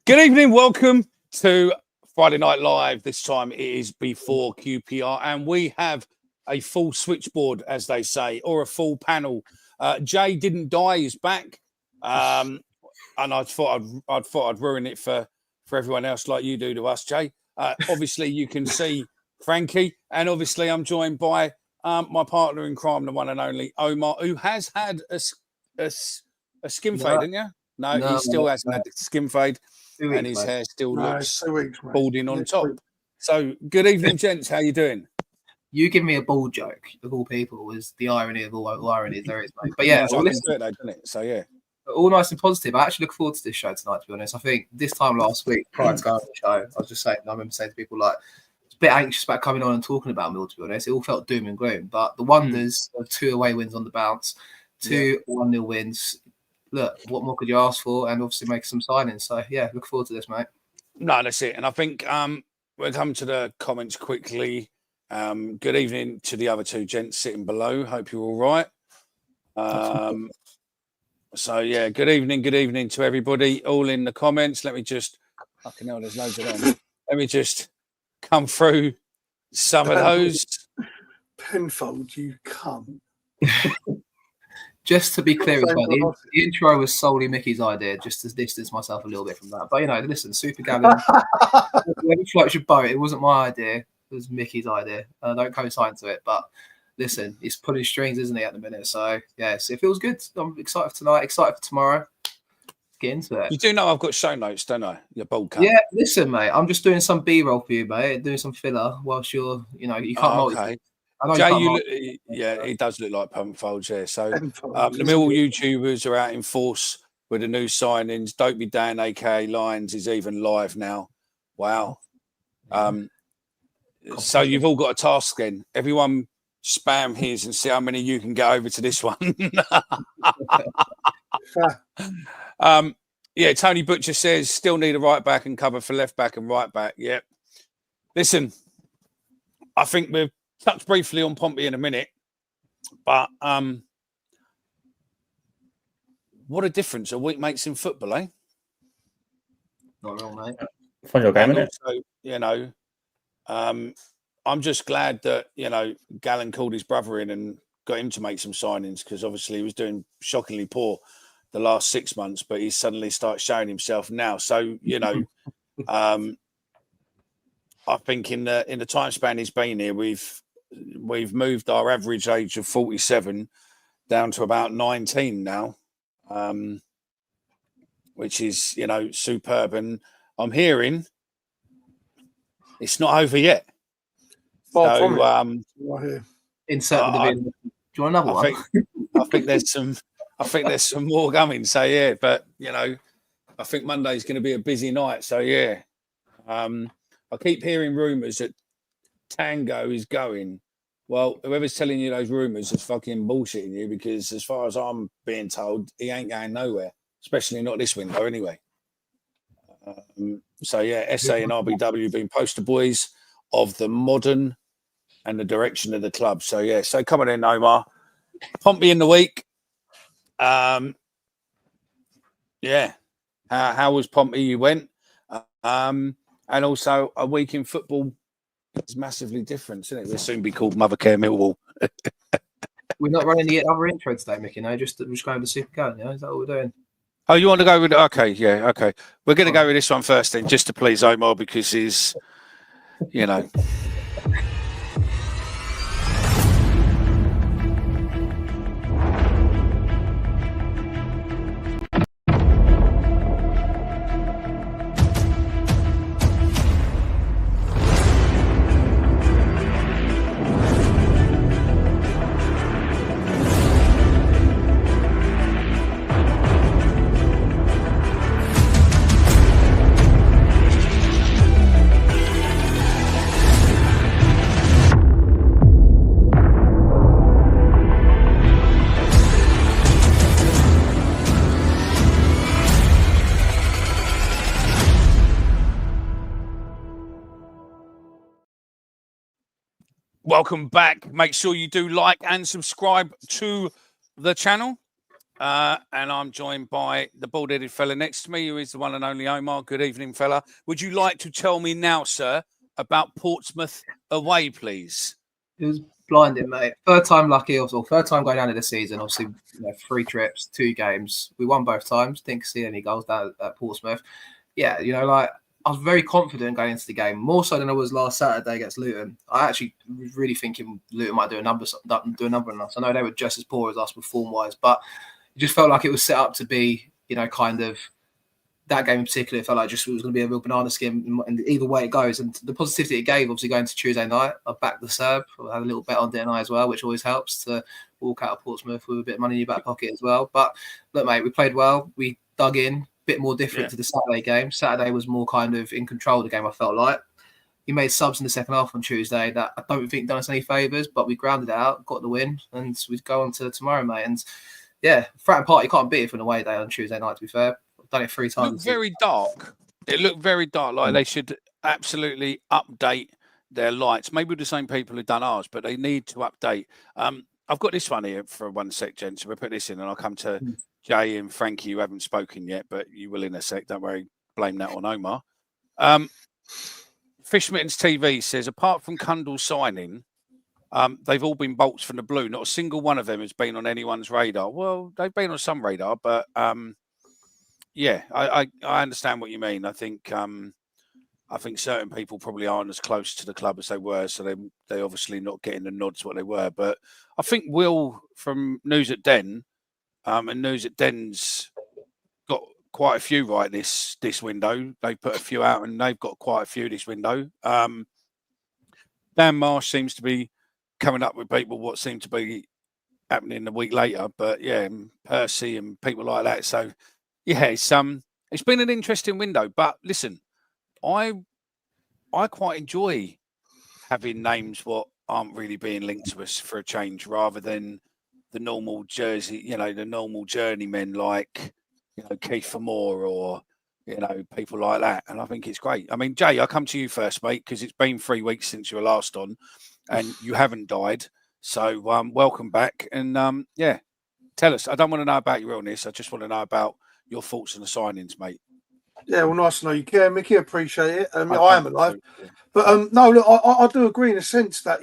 Good evening. Welcome to Friday Night Live. This time it is before QPR, and we have a full switchboard, as they say, or a full panel. Jay didn't die; he's back, and I thought I'd ruin it for everyone else, like you do to us, Jay. Obviously, you can see Frankie, and obviously, I'm joined by my partner in crime, the one and only Omar, who has had a skin fade, didn't you? No, he still hasn't had a skin fade. And his hair still looks balding on top. So, good evening, gents. How you doing? You give me a bald joke, of all people, was the irony of all ironies there is, mate. But yeah, well, listen, doesn't it? So yeah, all nice and positive. I actually look forward to this show tonight. To be honest, I think this time last week, prior to going on the show, I was just saying. I remember saying to people like, "It's a bit anxious about coming on and talking about Mill." To be honest, it all felt doom and gloom. But the wonders of 2 away wins on the bounce, 2 1-0 wins. Look, what more could you ask for? And obviously make some signings. So yeah, look forward to this, mate. No, that's it. And I think we'll come to the comments quickly. Good evening to the other 2 gents sitting below. Hope you're all right. So yeah, good evening to everybody. All in the comments. Let me just fucking hell, there's loads of them. Let me just come through some of those. Penfold, you cunt. Just to be clear, as well, the intro was solely Mickey's idea, just to distance myself a little bit from that. But, you know, listen, Super Gavin, whoever floats your boat, it wasn't my idea. It was Mickey's idea. I don't co-sign to it. But, listen, he's pulling strings, isn't he, at the minute? So, yes, it feels good. I'm excited for tonight, excited for tomorrow. Get into it. You do know I've got show notes, don't I? Your bold cut. Yeah, listen, mate, I'm just doing some B-roll for you, mate, doing some filler whilst you're, you know, you can't okay. Jay, he does look like Penfold, yeah. So the Millwall YouTubers are out in force with the new signings. Dopey Dan, aka Lions, is even live now. Wow. So you've all got a task then. Everyone spam his and see how many you can get over to this one. Yeah, Tony Butcher says still need a right back and cover for left back and right back. Yep. Listen, I think we've touch briefly on Pompey in a minute, but what a difference a week makes in football, eh? Not wrong, mate. Fun your game, isn't it? You know, I'm just glad that, you know, Gallen called his brother in and got him to make some signings, because obviously he was doing shockingly poor the last 6 months, but he suddenly starts showing himself now. So, you know, I think in the time span he's been here, we've moved our average age of 47 down to about 19 now, which is, you know, superb. And I'm hearing it's not over yet. So, insert the bin. Do you want another one? I think there's some more coming. So yeah, but you know, I think Monday's going to be a busy night. So yeah, I keep hearing rumours that Tango is going. Well, whoever's telling you those rumours is fucking bullshitting you, because as far as I'm being told, he ain't going nowhere, especially not this window anyway. So yeah, SA and RBW being poster boys of the modern and the direction of the club. So yeah, so come on in, Omar. Pompey in the week. Yeah. How was Pompey? You went. And also a week in football. It's massively different, isn't it? We'll soon be called Mothercare Millwall. We're not running the other intro today, Mickey. No, just going to Super Gun. Yeah, is that what we're doing? Oh, you want to go with? Okay, yeah, okay. We're going to go with this one first, then, just to please Omar, because he's, you know. Welcome back. Make sure you do like and subscribe to the channel. And I'm joined by the bald-headed fella next to me, who is the one and only Omar. Good evening, fella. Would you like to tell me now, sir, about Portsmouth away, please? It was blinding, mate. Third time lucky, or third time going down in the season. Obviously, 3 trips, 2 games. We won both times. Didn't see any goals down at Portsmouth. Yeah, I was very confident going into the game, more so than I was last Saturday against Luton. I actually was really thinking Luton might do a number on us. I know they were just as poor as us form-wise, but it just felt like it was set up to be, kind of that game in particular. It felt like it was going to be a real banana skin, and either way it goes. And the positivity it gave, obviously going to Tuesday night, I backed the Serb. I had a little bet on DNI as well, which always helps to walk out of Portsmouth with a bit of money in your back pocket as well. But look, mate, we played well. We dug in, a bit more different to the Saturday game. Saturday was more kind of in control of the game, I felt like. We made subs in the second half on Tuesday that I don't think done us any favours, but we grounded it out, got the win, and we go on to tomorrow, mate. And yeah, Fratton Park, you can't beat it for an away day on Tuesday night, to be fair. I've done it 3 times. It looked very dark. It looked very dark. Like they should absolutely update their lights. Maybe the same people who've done ours, but they need to update. I've got this one here for 1 sec, gents. So we'll put this in and I'll come to Jay and Frankie, who haven't spoken yet, but you will in a sec. Don't worry. Blame that on Omar. Fishmitten's TV says, apart from Cundall's signing, they've all been bolts from the blue. Not a single one of them has been on anyone's radar. Well, they've been on some radar, but yeah, I understand what you mean. I think certain people probably aren't as close to the club as they were, so they're obviously not getting the nods what they were. But I think Will from News at Den, and News at Den's got quite a few right this window. They put a few out, and they've got quite a few this window. Dan Marsh seems to be coming up with people what seem to be happening a week later, but yeah, Percy and people like that. So yeah, it's been an interesting window. But listen, I quite enjoy having names what aren't really being linked to us for a change, rather than the normal the normal journeymen like Kiefer Moore or people like that. And I think it's great. I mean, Jay, I'll come to you first, mate, because it's been 3 weeks since you were last on, and you haven't died. So welcome back, and yeah, tell us. I don't want to know about your illness. I just want to know about your thoughts on the signings, mate. Yeah, well, nice to know you care, Mickey. Appreciate it. I am alive. But no, look, I do agree in a sense that,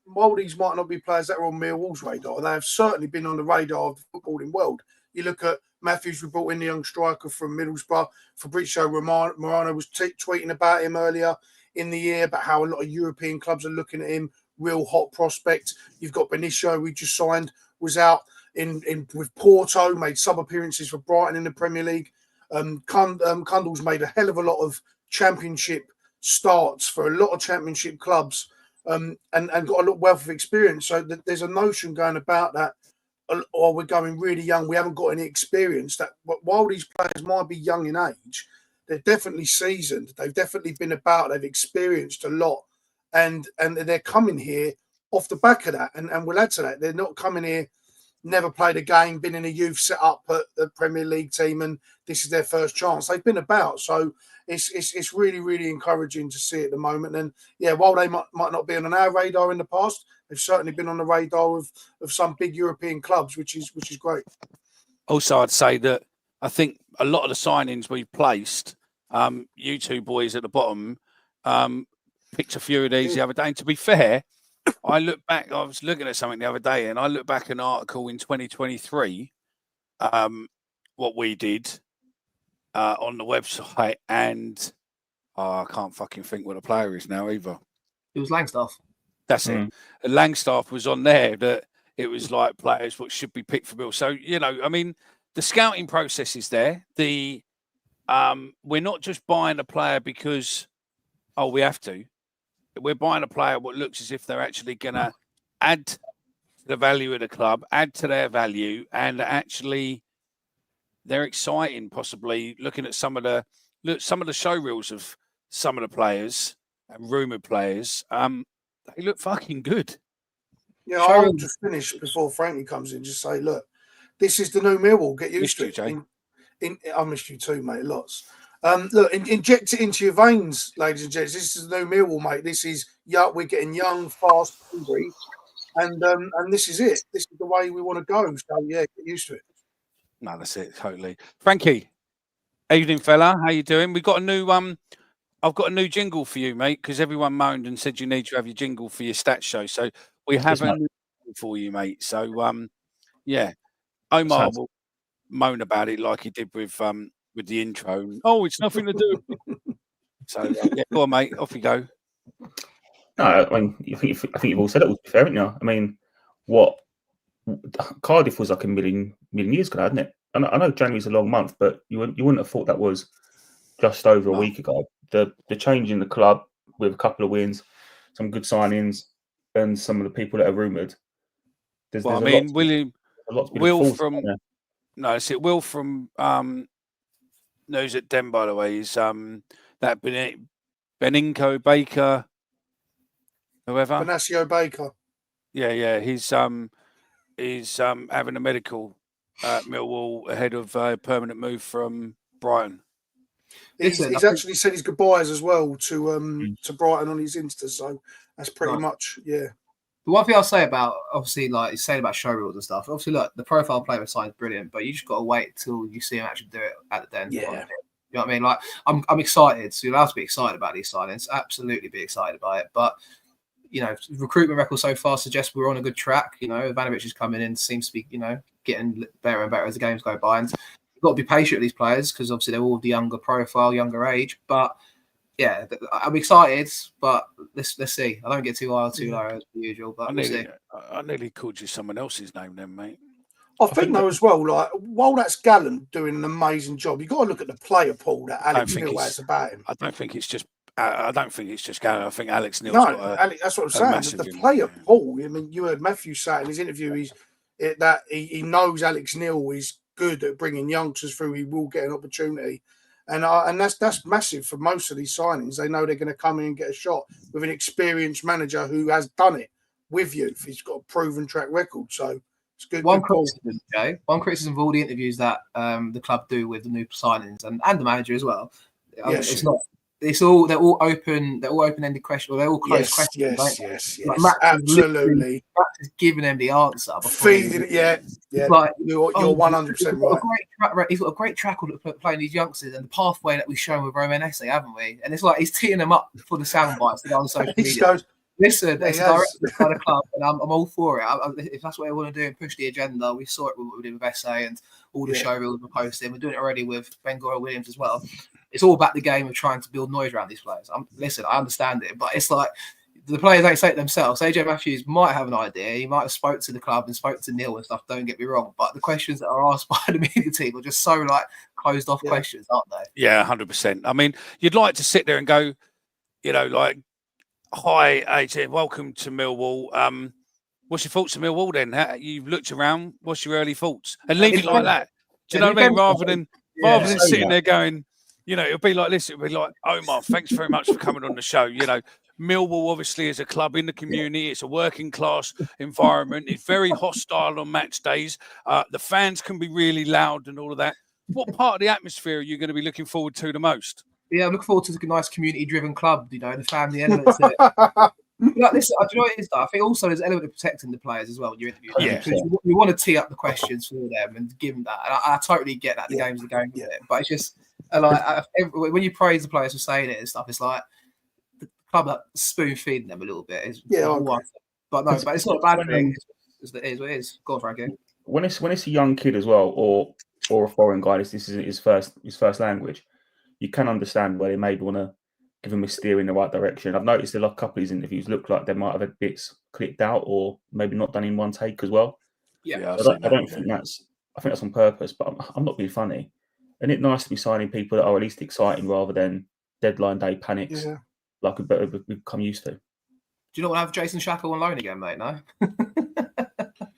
while these might not be players that are on Millwall's radar, they have certainly been on the radar of the footballing world. You look at Matthews, we brought in the young striker from Middlesbrough. Fabrizio Romano was tweeting about him earlier in the year, about how a lot of European clubs are looking at him, real hot prospect. You've got Benicio, we just signed, was out in with Porto, made sub appearances for Brighton in the Premier League. Cundall's made a hell of a lot of championship starts for a lot of championship clubs, and got a lot of wealth of experience. So there's a notion going about that, or we're going really young, we haven't got any experience. That while these players might be young in age, they're definitely seasoned. They've definitely been about. They've experienced a lot, and they're coming here off the back of that. And we'll add to that, they're not coming here, never played a game, been in a youth set up at the Premier League team, and this is their first chance. They've been about, so it's really, really encouraging to see at the moment. And yeah, while they might not be on our radar in the past, they've certainly been on the radar of some big European clubs, which is great. Also, I'd say that I think a lot of the signings we've placed, you two boys at the bottom, picked a few of these the other day. And to be fair, I look back, I was looking at something the other day, and I look back at an article in 2023, what we did on the website, and I can't fucking think what a player is now either. It was Langstaff. That's it. And Langstaff was on there, that it was like players what should be picked for Bill. So, I mean, the scouting process is there. We're not just buying a player because, we have to. We're buying a player what looks as if they're actually going to add to the value of the club, add to their value, and actually they're exciting. Possibly looking at some of the show reels of some of the players and rumoured players, they look fucking good. Yeah, I'll just finish before Frankie comes in. Just say, look, this is the new Millwall. Get used to it. Jay. I missed you too, mate. Lots. Look, inject it into your veins, ladies and gents. This is the new Millwall, mate. This is we're getting young, fast, hungry, and this is it. This is the way we want to go. So yeah, get used to it. No, that's it. Totally. Frankie, evening, fella. How you doing? We got a new I've got a new jingle for you, mate, because everyone moaned and said you need to have your jingle for your stats show. So we have a new jingle for you, mate. So yeah, Omar will moan about it like he did with the intro. Oh, it's nothing to do. So yeah, go on, mate. Off you go. No, I mean, I think you've all said it. To be fair, haven't you? I mean, what Cardiff was like a million years ago, hadn't it? I know January's a long month, but you wouldn't have thought that was just over a week ago. The change in the club with a couple of wins, some good signings, and some of the people that are rumoured. Will from no, it's it. Will from knows at Den, by the way, is that Beninco Baker, whoever Benicio Baker. Yeah, he's having a medical at Millwall ahead of a permanent move from Brighton. He's actually said his goodbyes as well to Brighton on his Insta, so that's pretty much The one thing I'll say about, obviously, like he's saying about showreels and stuff. Obviously, look, the profile player side is brilliant, but you just got to wait till you see him actually do it at the Den. Yeah. You know what I mean? Like, I'm excited. So you're allowed to be excited about these signings. Absolutely be excited by it. But, you know, recruitment record so far suggests we're on a good track. You know, Ivanovic is coming in, seems to be, you know, getting better and better as the games go by. And you've got to be patient with these players because obviously they're all the younger profile, younger age. But, yeah, I'm excited, but let's see. I don't get too high or too low as usual, but I nearly called you someone else's name then, mate. I think though as well, like while that's Gallant doing an amazing job, you've got to look at the player pool that Alex Neil has about him. I don't think it's just Gallant. I think Alex Neil's that's what I'm saying. The player pool. I mean, you heard Matthew say in his interview, he knows Alex Neil is good at bringing youngsters through. He will get an opportunity. And that's massive for most of these signings. They know they're going to come in and get a shot with an experienced manager who has done it with youth. He's got a proven track record, so it's good. One criticism of all the interviews that the club do with the new signings and the manager as well. Yes. They're all open-ended questions, or they're all closed questions. Yes. Like Max Absolutely. Max is giving them the answer. Feeding it, yeah. Like, you're 100% right. He's got a great track record playing these youngsters and the pathway that we've shown with Roman Esse, haven't we? And it's like he's teeing them up for the sound bites to go on social media. Listen, it's directed by the club, and I'm all for it. If that's what I want to do and push the agenda, we saw it with what we did with Esse and all the show reels we're posting. We're doing it already with Ben Williams as well. It's all about the game of trying to build noise around these players. Listen, I understand it, but it's like the players ain't say it themselves. AJ Matthews might have an idea. He might have spoke to the club and spoke to Neil and stuff. Don't get me wrong, but the questions that are asked by the media team are just so like closed off questions, aren't they? Yeah, 100%. I mean, you'd like to sit there and go, you know, like, hi, AJ, welcome to Millwall. What's your thoughts on Millwall then? You've looked around. What's your early thoughts? And leave it like that. Do you know what I mean? Rather than sitting there going, you know, it'll be like this. It'll be like, Omar, thanks very much for coming on the show. You know, Millwall obviously is a club in the community. It's a working class environment. It's very hostile on match days. The fans can be really loud and all of that. What part of the atmosphere are you going to be looking forward to the most? Yeah, I'm looking forward to a nice community-driven club, you know, the family elements to it. Like, listen, do you know what it is, though? I think also there's an element of protecting the players as well when you're interviewing them. Because you want to tee up the questions for them and give them that. And I totally get that. The games are going with it. But it's just, like, when you praise the players for saying it and stuff, it's like the club like spoon-feeding them a little bit. But it's not a bad thing. It is what it is. Go on, Frankie. When it's a young kid as well, or a foreign guy, this isn't his first language, you can understand where they maybe want to give him a steer in the right direction. I've noticed a couple of these interviews look like they might have had bits clipped out or maybe not done in one take as well. Yeah, I don't think that's. I think that's on purpose, but I'm not being funny. Isn't it nice to be signing people that are at least exciting rather than deadline day panics like we've become used to? Do you not want to have Jason Shackle on loan again, mate? No.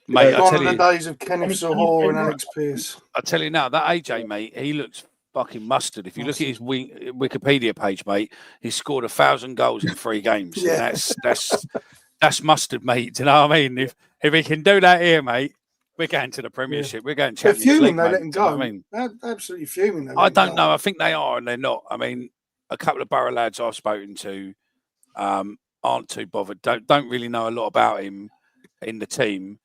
Mate, I tell you, the days of Kenneth Sahor and Alex Pearce. I tell you now, that AJ, mate, he looks fucking mustard. If you look at his Wikipedia page, mate, he's scored 1,000 goals in 3 games. Yeah. That's mustard, mate. Do you know what I mean? If he can do that here, mate, we're going to the Premiership. We're going Champions League. Fuming, they mate. let him go. You know what I mean? They're absolutely fuming. I don't know. I think they are and they're not. I mean, a couple of Borough lads I've spoken to aren't too bothered. Don't really know a lot about him in the team.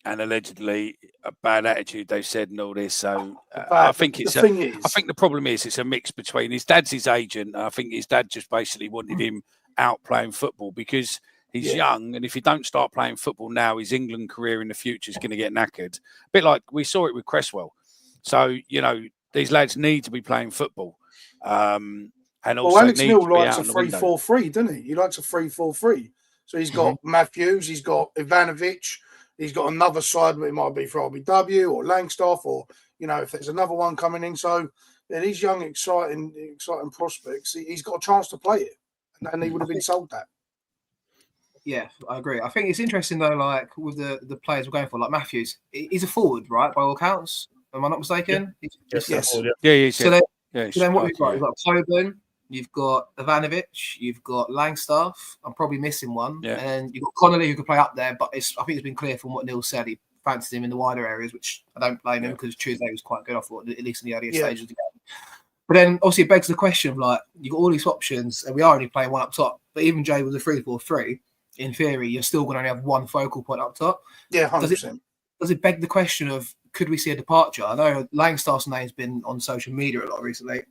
and allegedly a bad attitude. They've said and all this. So But I think it's. the thing is, I think the problem is it's a mix between his dad's his agent. And I think his dad just basically wanted him out playing football because he's young, and if he don't start playing football now, his England career in the future is going to get knackered. A bit like we saw it with Cresswell. So these lads need to be playing football. And also Alex need Neil to be likes out a in the window. 3-4-3, doesn't he? He likes a 3-4-3. So he's got Matthews, he's got Ivanovic, he's got another side where it might be for RBW or Langstaff, or if there's another one coming in. So these young, exciting prospects, he's got a chance to play it, and he would have been sold that. Yeah, I agree. I think it's interesting though, like with the players we're going for, like Matthews, he's a forward, right? By all accounts, am I not mistaken? Yes. Yeah. So then what we've got? You've got Coburn, you've got Ivanovic, you've got Langstaff. I'm probably missing one. Yeah. And you've got Connolly who could play up there, but I think it's been clear from what Neil said, he fancied him in the wider areas, which I don't blame him because Tuesday was quite good, I thought, at least in the earlier stages of the game. But then obviously it begs the question of like, you've got all these options and we are only playing one up top. But even Jay with a 3-4-3, in theory, you're still going to only have one focal point up top. Yeah, 100%. Does it beg the question of, could we see a departure? I know Langstaff's name's been on social media a lot recently.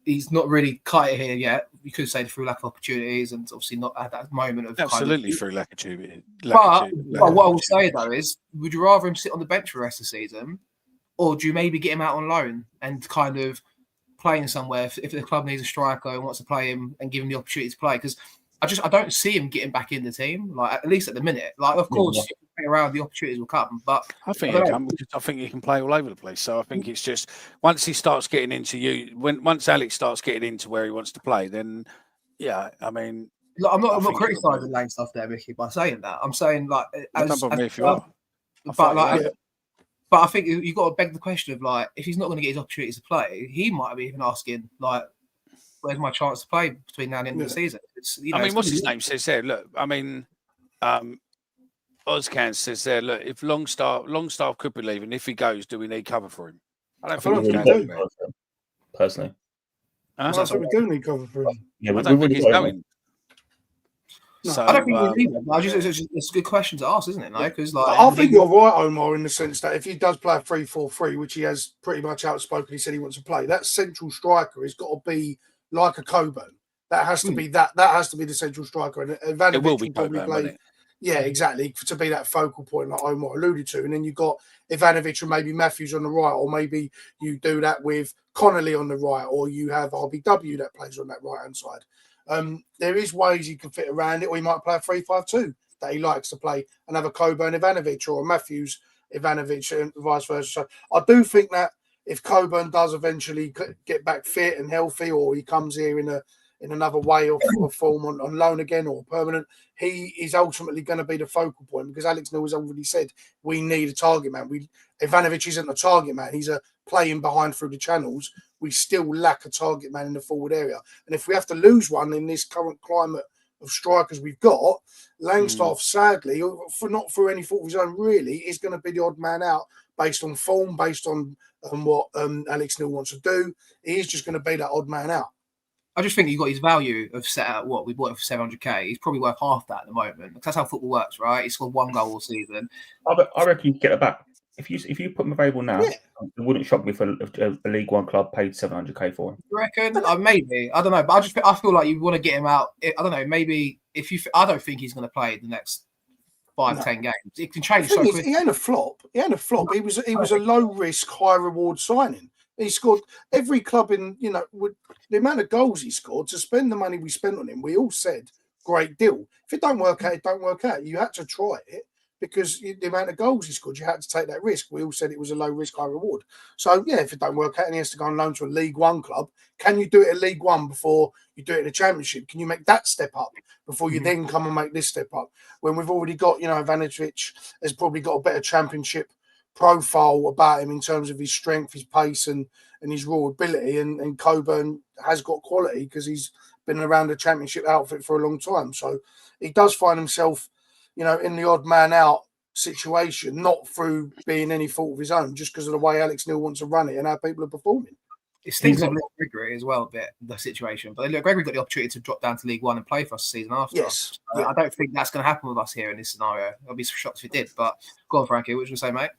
He's not really cut it here yet. You could say through lack of opportunities and obviously not at that moment of absolutely through lack of opportunity. But what I will say though is, would you rather him sit on the bench for the rest of the season, or do you maybe get him out on loan and kind of play him somewhere if the club needs a striker and wants to play him and give him the opportunity to play? Because I don't see him getting back in the team, like at least at the minute. Like of course, around the opportunities will come, but I think I think he can play all over the place. So I think it's just once he starts getting into once Alex starts getting into where he wants to play, then I mean, look, I'm not criticising Langstaff there, Mickey, by saying that. I'm saying like, if you are, but I think you've got to beg the question of like, if he's not going to get his opportunities to play, he might be even asking like, where's my chance to play between now and the end of the season? I mean, what's his name says there? Look, I mean, Ozcan says there, look, if Longstaff could be leaving, if he goes, do we need cover for him? I don't think we do. Personally. That's what we do need cover for him. Yeah, I don't think he's going. No, so, I don't think he's leaving. It's a good question to ask, isn't it? No, because like I think you're right, Omar, in the sense that if he does play a 3-4-3, which he has pretty much outspoken, he said he wants to play, that central striker has got to be like a Coburn. That has to be that has to be the central striker, and Ivanovic will probably play. Yeah, exactly, to be that focal point like Omar alluded to. And then you've got Ivanovic and maybe Matthews on the right, or maybe you do that with Connolly on the right, or you have RBW that plays on that right-hand side. There is ways you can fit around it, or he might play a 3-5-2 that he likes to play and have a Coburn Ivanovic or a Matthews Ivanovic and vice versa. So I do think that if Coburn does eventually get back fit and healthy, or he comes here in another way of form on loan again or permanent, he is ultimately going to be the focal point, because Alex Neil has already said we need a target man. Ivanovic isn't a target man. He's a playing behind through the channels. We still lack a target man in the forward area. And if we have to lose one in this current climate of strikers we've got, Langstaff, sadly, not through any fault of his own really, is going to be the odd man out based on form, based on what Alex Neil wants to do. He is just going to be that odd man out. I just think you've got his value of set at what we bought him for 700k. He's probably worth half that at the moment, because that's how football works, right? He scored one goal all season. I reckon you can get it back. If you put him available now, it wouldn't shock me if a League One club paid 700k for him. You reckon? Maybe. I don't know, but I feel like you want to get him out. I don't know. Maybe I don't think he's going to play the next 5-10 games. It can change so quickly. He ain't a flop. He was a low risk, high reward signing. He scored every club in, with the amount of goals he scored, to spend the money we spent on him. We all said, great deal. If it don't work out, it don't work out. You had to try it, because the amount of goals he scored, you had to take that risk. We all said it was a low risk, high reward. So, yeah, if it don't work out and he has to go on loan to a League One club, can you do it at League One before you do it in a Championship? Can you make that step up before you then come and make this step up? When we've already got, Ivanovic has probably got a better Championship profile about him in terms of his strength, his pace, and his raw ability, and Coburn has got quality because he's been around the Championship outfit for a long time. So he does find himself, in the odd man out situation, not through being any fault of his own, just because of the way Alex Neil wants to run it and how people are performing. It stinks of Luke Gregory as well a bit, the situation. But Luke Gregory got the opportunity to drop down to League One and play for us the season after. Yes. So I don't think that's going to happen with us here in this scenario. I'll be shocked if it did. But go on, Frankie. What would you say, mate?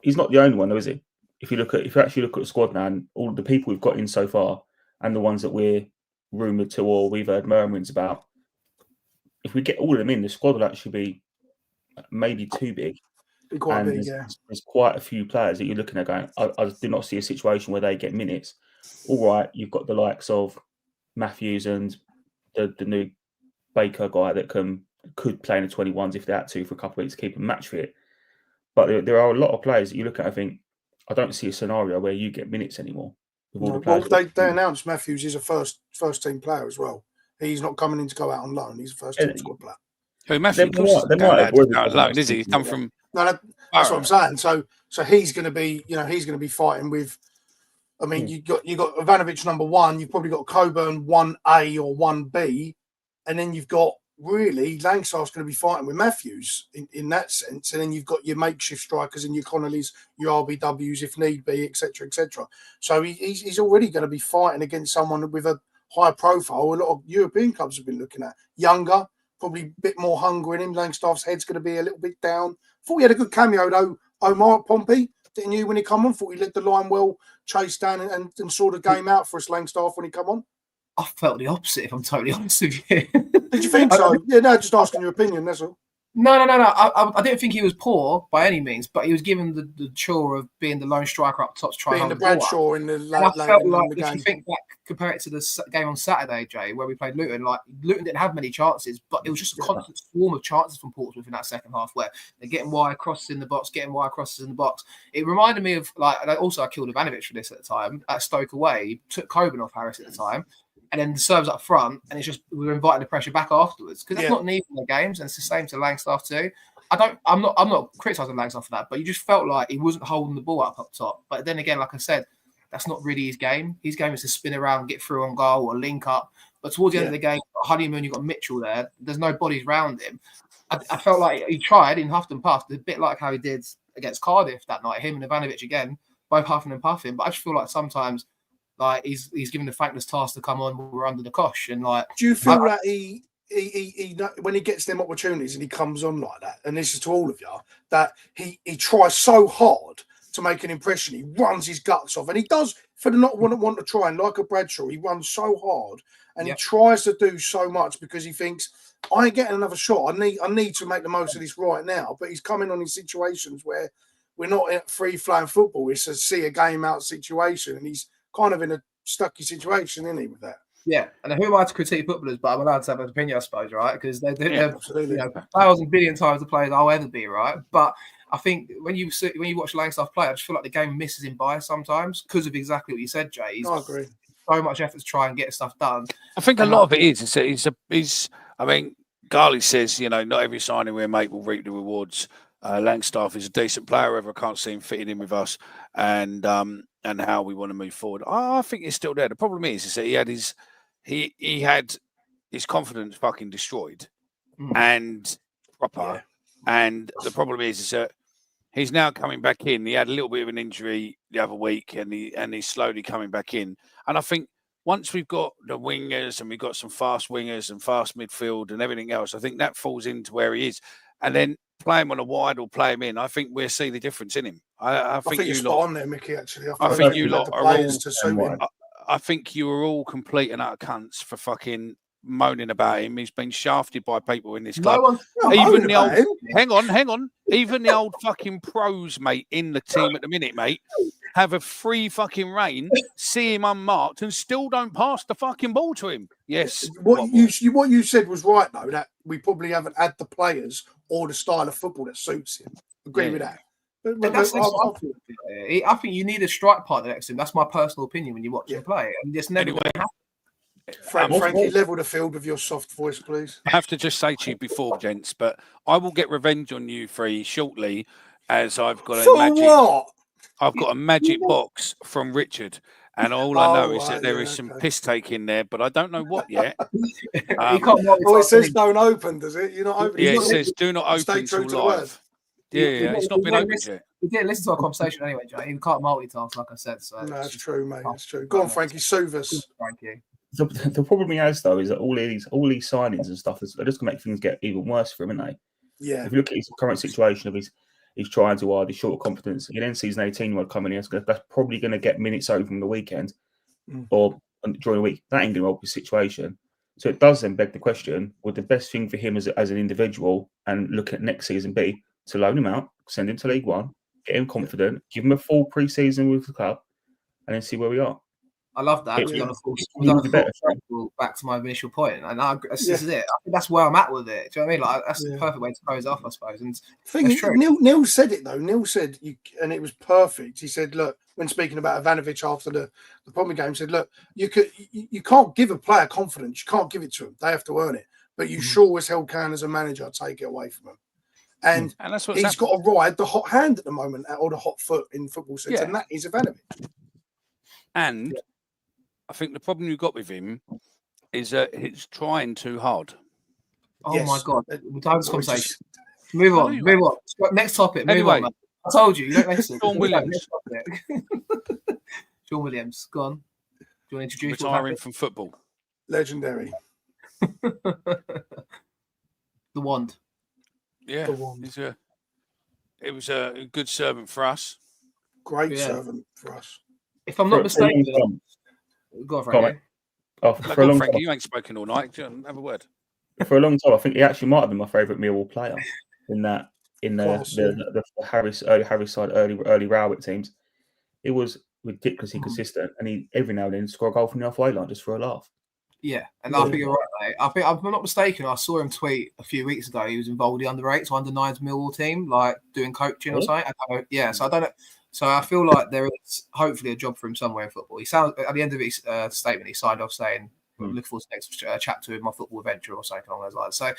He's not the only one, though, is he? If you actually look at the squad now and all the people we've got in so far, and the ones that we're rumoured to or we've heard murmurings about, if we get all of them in, the squad will actually be maybe too big. Be quite big, There's quite a few players that you're looking at going, I do not see a situation where they get minutes. All right, you've got the likes of Matthews and the new Baker guy that could play in the 21s if they had to for a couple of weeks to keep them match fit. But there are a lot of players that you look at and think, I don't see a scenario where you get minutes anymore. Well, they announced Matthews is a first team player as well. He's not coming in to go out on loan. He's a first team squad player. Who Matthews? They might have out loan, is he? He's come from. No, that's what I'm saying. So he's going to be, he's going to be fighting with. I mean, you got Ivanovic number 1. You've probably got Coburn 1A or 1B, and then you've got really Langstaff's going to be fighting with Matthews in that sense, and then you've got your makeshift strikers and your Connolly's, your RBWs if need be, etc., etc. So he's already going to be fighting against someone with a high profile. A lot of European clubs have been looking at younger, probably a bit more hunger in him. Langstaff's head's going to be a little bit down. Thought he had a good cameo though, Omar Pompey. Didn't you when he come on? Thought he led the line well, chased down and saw the game out for us, Langstaff, when he come on. I felt the opposite, if I'm totally honest with you. Did you think so? Yeah, no, just asking your opinion, that's all. No. I didn't think he was poor by any means, but he was given the chore of being the lone striker up top to try and the Bradshaw in the I felt like the if game. you think back, compare it to the game on Saturday, Jay, where we played Luton, like Luton didn't have many chances, but it was just a constant swarm of chances from Portsmouth in that second half where they're getting wide crosses in the box, It reminded me of, like, and I killed Ivanovic for this at the time, at Stoke away. He took Coburn off Harris at the time. And then the serves up front, and it's just we were inviting the pressure back afterwards because that's not needed in the games, and it's the same to Langstaff too. I'm not criticising Langstaff for that, but you just felt like he wasn't holding the ball up top. But then again, like I said, that's not really his game. His game is to spin around, get through on goal, or link up. But towards the end of the game, Honeymoon, you've got Mitchell there. There's no bodies round him. I felt like he tried in huffed and puffed, a bit like how he did against Cardiff that night. Him and Ivanovic again, both huffing and puffing. But I just feel like sometimes. Like he's given the thankless task to come on when we're under the cosh, and like. Do you feel that he when he gets them opportunities and he comes on like that, and this is to all of you, that he tries so hard to make an impression, he runs his guts off, and he does for the not want to try, and like a Bradshaw, he runs so hard and he tries to do so much because he thinks I ain't getting another shot. I need to make the most of this right now, but he's coming on in situations where we're not in free flowing football. It's a see a game out situation, and he's kind of in a stucky situation, isn't he, with that? Yeah, and who am I to critique footballers, but I'm allowed to have an opinion, I suppose, right? Because they're 1,000 billion times the players I'll ever be, right? But I think when you watch Langstaff play, I just feel like the game misses him by sometimes because of exactly what you said, Jay. I agree. So much effort to try and get stuff done. I think a lot of it is. I mean, Garley says, not every signing we make will reap the rewards. Langstaff is a decent player. However, I can't see him fitting in with us, and how we want to move forward. I think it's still there. The problem is that he had his confidence fucking destroyed, and proper. Yeah. And the problem is that he's now coming back in. He had a little bit of an injury the other week, and he's slowly coming back in. And I think once we've got the wingers and we've got some fast wingers and fast midfield and everything else, I think that falls into where he is. And then play him on a wide or play him in, I think we'll see the difference in him. I think you're spot on there, Mickey, actually. I think you lot are all... I think you are all complete and utter cunts for fucking moaning about him. He's been shafted by people in this club. Even the old... Hang on. Even the old fucking pros, mate, in the team at the minute, mate, have a free fucking reign, see him unmarked, and still don't pass the fucking ball to him. Yes. What you said was right, though, that we probably haven't had the players or the style of football that suits him. Agree with that. I think you need a strike partner next to him. That's my personal opinion when you watch him play. And just never Frankie, level the field with your soft voice, please. I have to just say to you before, gents, but I will get revenge on you three shortly, as I've got a magic box from Richard, and all I know is that there is some piss take in there, but I don't know what yet. It says don't open, does it? You're not open. Yeah, it says do not open till live. Yeah, it's not been opened yet. He didn't listen to our conversation anyway, Joe. He can't multitask, like I said. So No, that's true, mate. That's true. Go on, Frankie. Soothe us. Frankie. The problem he has though is that all these signings and stuff are just gonna make things get even worse for him, aren't they? Yeah. If you look at his current situation of he's trying to hide his short of confidence. He then sees an 18-year-old coming in. That's probably going to get minutes over from the weekend or during the week. That ain't going to help his situation. So it does then beg the question: would the best thing for him as an individual and look at next season be to loan him out, send him to League One, get him confident, give him a full pre-season with the club, and then see where we are? I love that. We've done a full back to my initial point, and this is it. I think that's where I'm at with it. Do you know what I mean? Like that's the perfect way to close off, I suppose. And Neil said it though. Neil said, and it was perfect. He said, "Look, when speaking about Ivanovic after the Portsmouth game, said, look, you can't give a player confidence. You can't give it to them. They have to earn it. But you sure as hell can, as a manager, take it away from them." And that's he's got to ride the hot hand at the moment, or the hot foot in football sense, and that is Ivanovic. And I think the problem you've got with him is that he's trying too hard. Oh my God. We're done this conversation. Move on. Next topic. Anyway, I told you don't listen. Sean Williams. Sean Williams, go on. Do you want to introduce retiring from football? Legendary. The Wand. Yeah. The Wand. It was a good servant for us. Great servant for us. If I'm not mistaken, go on, Frankie. For a long Frankie, time, you ain't spoken all night. Have a word. For a long time, I think he actually might have been my favourite Millwall player in the Harris side early Rowett teams. It was ridiculously consistent, and he every now and then score a goal from the halfway line just for a laugh. Yeah, and I think you're right, mate. I think, if I'm not mistaken, I saw him tweet a few weeks ago. He was involved in the under-8s or under-9s Millwall team, like doing coaching or something. So I don't know. So I feel like there is hopefully a job for him somewhere in football. He sounds at the end of his statement, he signed off saying, "Look forward to the next chapter in my football adventure" or something along those lines. So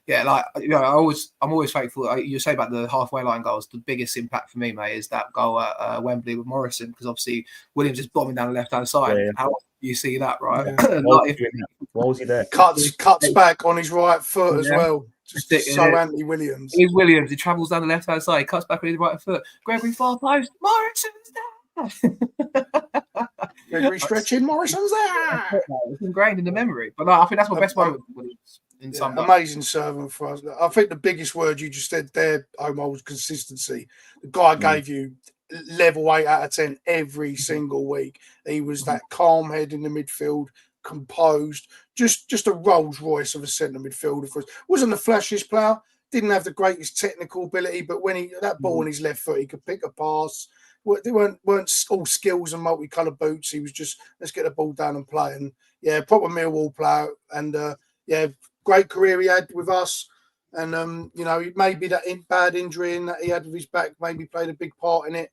yeah, like I'm always faithful. You say about the halfway line goals. The biggest impact for me, mate, is that goal at Wembley with Morrison, because obviously Williams is bombing down the left hand side. Yeah. How do you see that, right? Yeah. Why was he there? Cuts back on his right foot as well. Just so anti-Williams. He's Williams. He travels down the left hand side, cuts back on his right foot. Gregory far post. Morrison's there. Gregory stretching. Morrison's there. It's ingrained in the memory. But no, I think that's my best moment with Williams. Amazing servant for us. I think the biggest word you just said there, Omar, was consistency. The guy gave you level 8 out of 10 every single week. He was that calm head in the midfield, composed, just a Rolls Royce of a centre midfielder for us. Wasn't the flashiest player, didn't have the greatest technical ability, but when that ball in his left foot, he could pick a pass. They weren't all skills and multicoloured boots. He was just, let's get the ball down and play. And proper Millwall player. And great career he had with us. And maybe that bad injury that he had with his back maybe played a big part in it.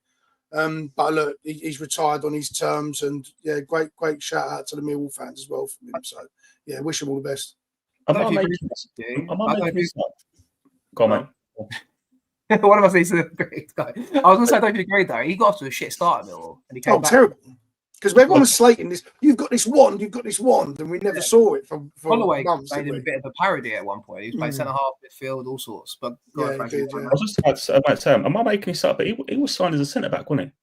But look, he's retired on his terms, and great shout out to the Millwall fans as well from him. So wish him all the best. Go on, mate. One of us needs to agree. I was going to say, I don't agree though. He got off to a shit start at Millwall, and he came back. Terrible. Because everyone was slating this. You've got this wand, and we never saw it for Holloway months. Made him a bit of a parody at one point. He was playing centre half, midfield, all sorts. But I was just about to say, am I making this up? But he was signed as a centre back, wasn't he?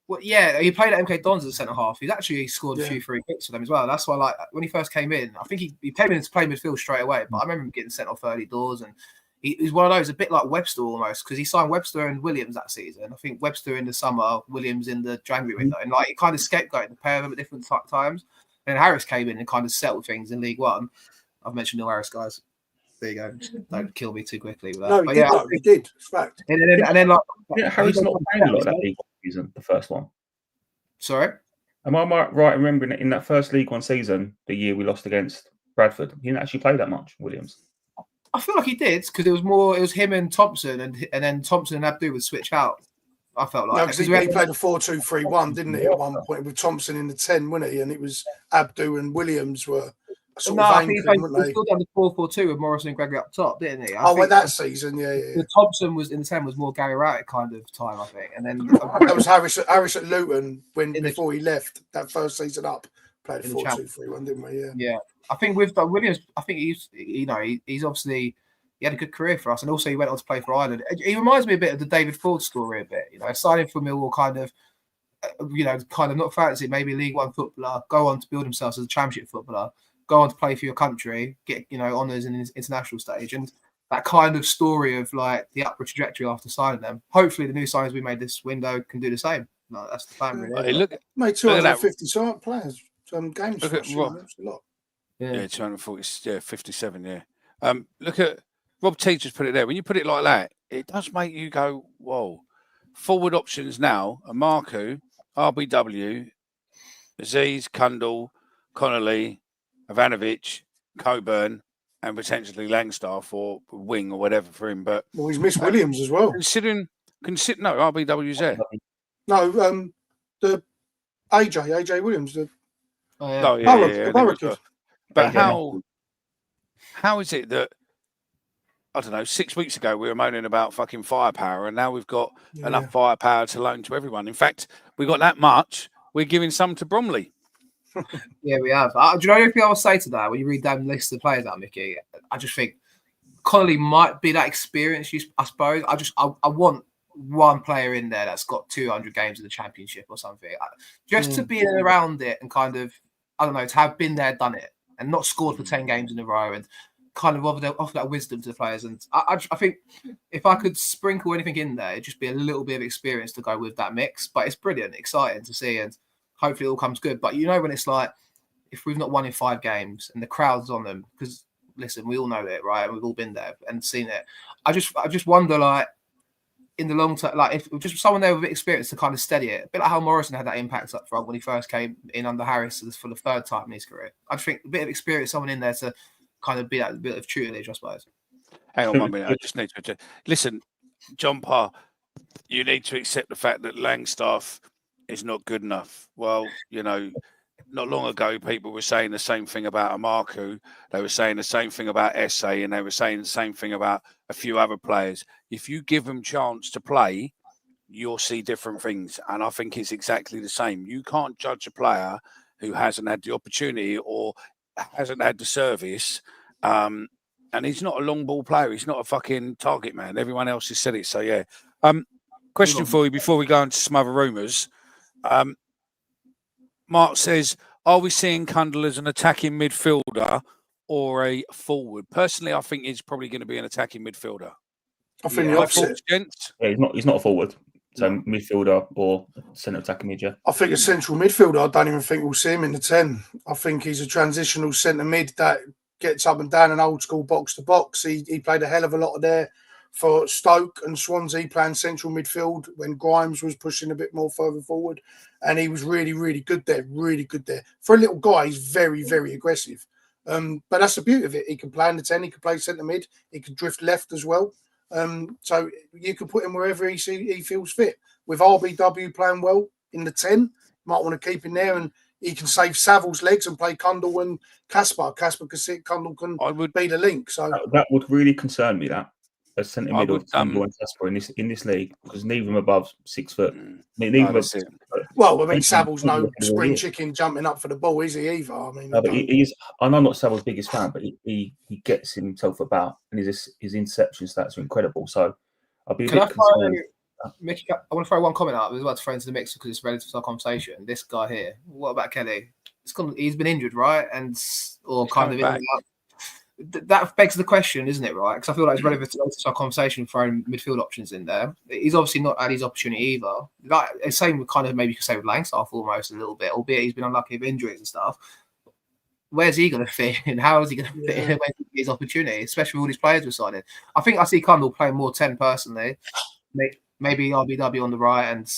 Well, yeah, he played at MK Dons as a centre half. He's actually scored a few free kicks for them as well. That's why, like, when he first came in, I think he came in to play midfield straight away. But I remember him getting sent off early doors, and he's one of those, a bit like Webster almost, because he signed Webster and Williams that season. I think Webster in the summer, Williams in the January window, and like he kind of scapegoated the pair of them at different times. And Harris came in and kind of settled things in League One. I've mentioned Neil Harris, guys. There you go. Don't kill me too quickly with that. No, he did. It's fact. And then Harris not playing a lot that League One season, the first one. Sorry? Am I right in remembering that in that first League One season, the year we lost against Bradford, he didn't actually play that much, Williams? I feel like he did, because it was him and Thompson, and then Thompson and Abdu would switch out. I felt like because he played a 4-2-3-1, didn't he? At one point with Thompson in the 10, wasn't he? And it was Abdu and Williams were sort of I think he still done the 4-4-2 with Morrison and Gregory up top, didn't he? That season, yeah. Thompson was in the 10 was more Gary Rowett kind of time, I think, and then that was Harris at Luton before he left that first season up. Played 4-2-3-1, didn't we? Yeah. I think with Williams, I think he's obviously he had a good career for us, and also he went on to play for Ireland. He reminds me a bit of the David Ford story a bit. Signing for Millwall, kind of not fancy, maybe League One footballer, go on to build himself as a Championship footballer, go on to play for your country, get honours in the international stage, and that kind of story of like the upward trajectory after signing them. Hopefully, the new signings we made this window can do the same. That's the plan, really. Made 250 players, some games look for at us. Rob. That's a lot. Yeah, 240. Yeah, 57. Yeah. Look at Rob T just put it there. When you put it like that, it does make you go, whoa. Forward options now are Marku, RBW, Aziz, Kundal, Connolly, Ivanovic, Coburn, and potentially Langstaff or wing or whatever for him. But he's missed Williams as well. Consider no, RBW's there. No, the AJ Williams. The Kid. But how is it that, I don't know, 6 weeks ago we were moaning about fucking firepower, and now we've got enough firepower to loan to everyone. In fact, we got that much, we're giving some to Bromley. Yeah, we have. Do you know anything I will say to that? When you read down the list of players out, Mickey, I just think Connolly might be that experience, I suppose. I want one player in there that's got 200 games in the Championship or something. Just to be around it and kind of, I don't know, to have been there, done it, and not scored for 10 games in a row, and kind of offer that wisdom to the players. And I think if I could sprinkle anything in there, it'd just be a little bit of experience to go with that mix. But it's brilliant, exciting to see, and hopefully it all comes good. But when it's like, if we've not won in 5 games and the crowd's on them, because listen, we all know it, right? We've all been there and seen it. I just wonder, like, in the long term, like if just someone there with experience to kind of steady it, a bit like how Morrison had that impact up front when he first came in under Harris for the 3rd time in his career. I just think a bit of experience, someone in there to kind of be that bit of tutelage, I suppose. Hang on 1 minute. I just need to listen, John Parr. You need to accept the fact that Langstaff is not good enough. Well, not long ago, people were saying the same thing about Amaku. They were saying the same thing about SA, and they were saying the same thing about a few other players. If you give them chance to play, you'll see different things. And I think it's exactly the same. You can't judge a player who hasn't had the opportunity or hasn't had the service. And he's not a long ball player. He's not a fucking target man. Everyone else has said it. So, yeah. Question for you before we go into some other rumours. Mark says, are we seeing Kundal as an attacking midfielder or a forward? Personally, I think he's probably going to be an attacking midfielder. I think the opposite. Yeah, he's not a forward. So midfielder or centre attacking mid, yeah. I think a central midfielder. I don't even think we'll see him in the 10. I think he's a transitional centre mid that gets up and down an old school box to box. He played a hell of a lot of there for Stoke and Swansea, playing central midfield when Grimes was pushing a bit more further forward. And he was really, really good there. Really good there. For a little guy, he's very, very aggressive. But that's the beauty of it. He can play in the 10. He can play centre mid. He can drift left as well. So you could put him wherever he feels fit. With RBW playing well in the 10, you might want to keep him there, and he can save Savills' legs and play Kundal and Kasper. Kasper can sit, Kundal can be the link. So that would really concern me, that a centre mid of Kundal and Kasper in this league, because neither of them above 6 foot. Well, I mean, Savills no spring chicken jumping up for the ball, is he either? I mean, no, but he is. I'm not Savills' biggest fan, but he gets himself about, and his interception stats are incredible. So I'll be a bit concerned. Mickey, I want to throw one comment out. I was about to throw into the mix because it's relative to our conversation. This guy here, what about Kelly? He's been injured, right? Or kind of in and out. That begs the question, isn't it, right? Because I feel like it's relevant to our conversation, throwing midfield options in there. He's obviously not had his opportunity either. Like, same with kind of, maybe you could say with Langstaff almost a little bit, albeit he's been unlucky with injuries and stuff. Where's he going to fit in? How is he going to fit in when he gets his opportunity, especially with all these players we're signing? I think I see Kundal playing more 10 personally. Maybe RBW on the right and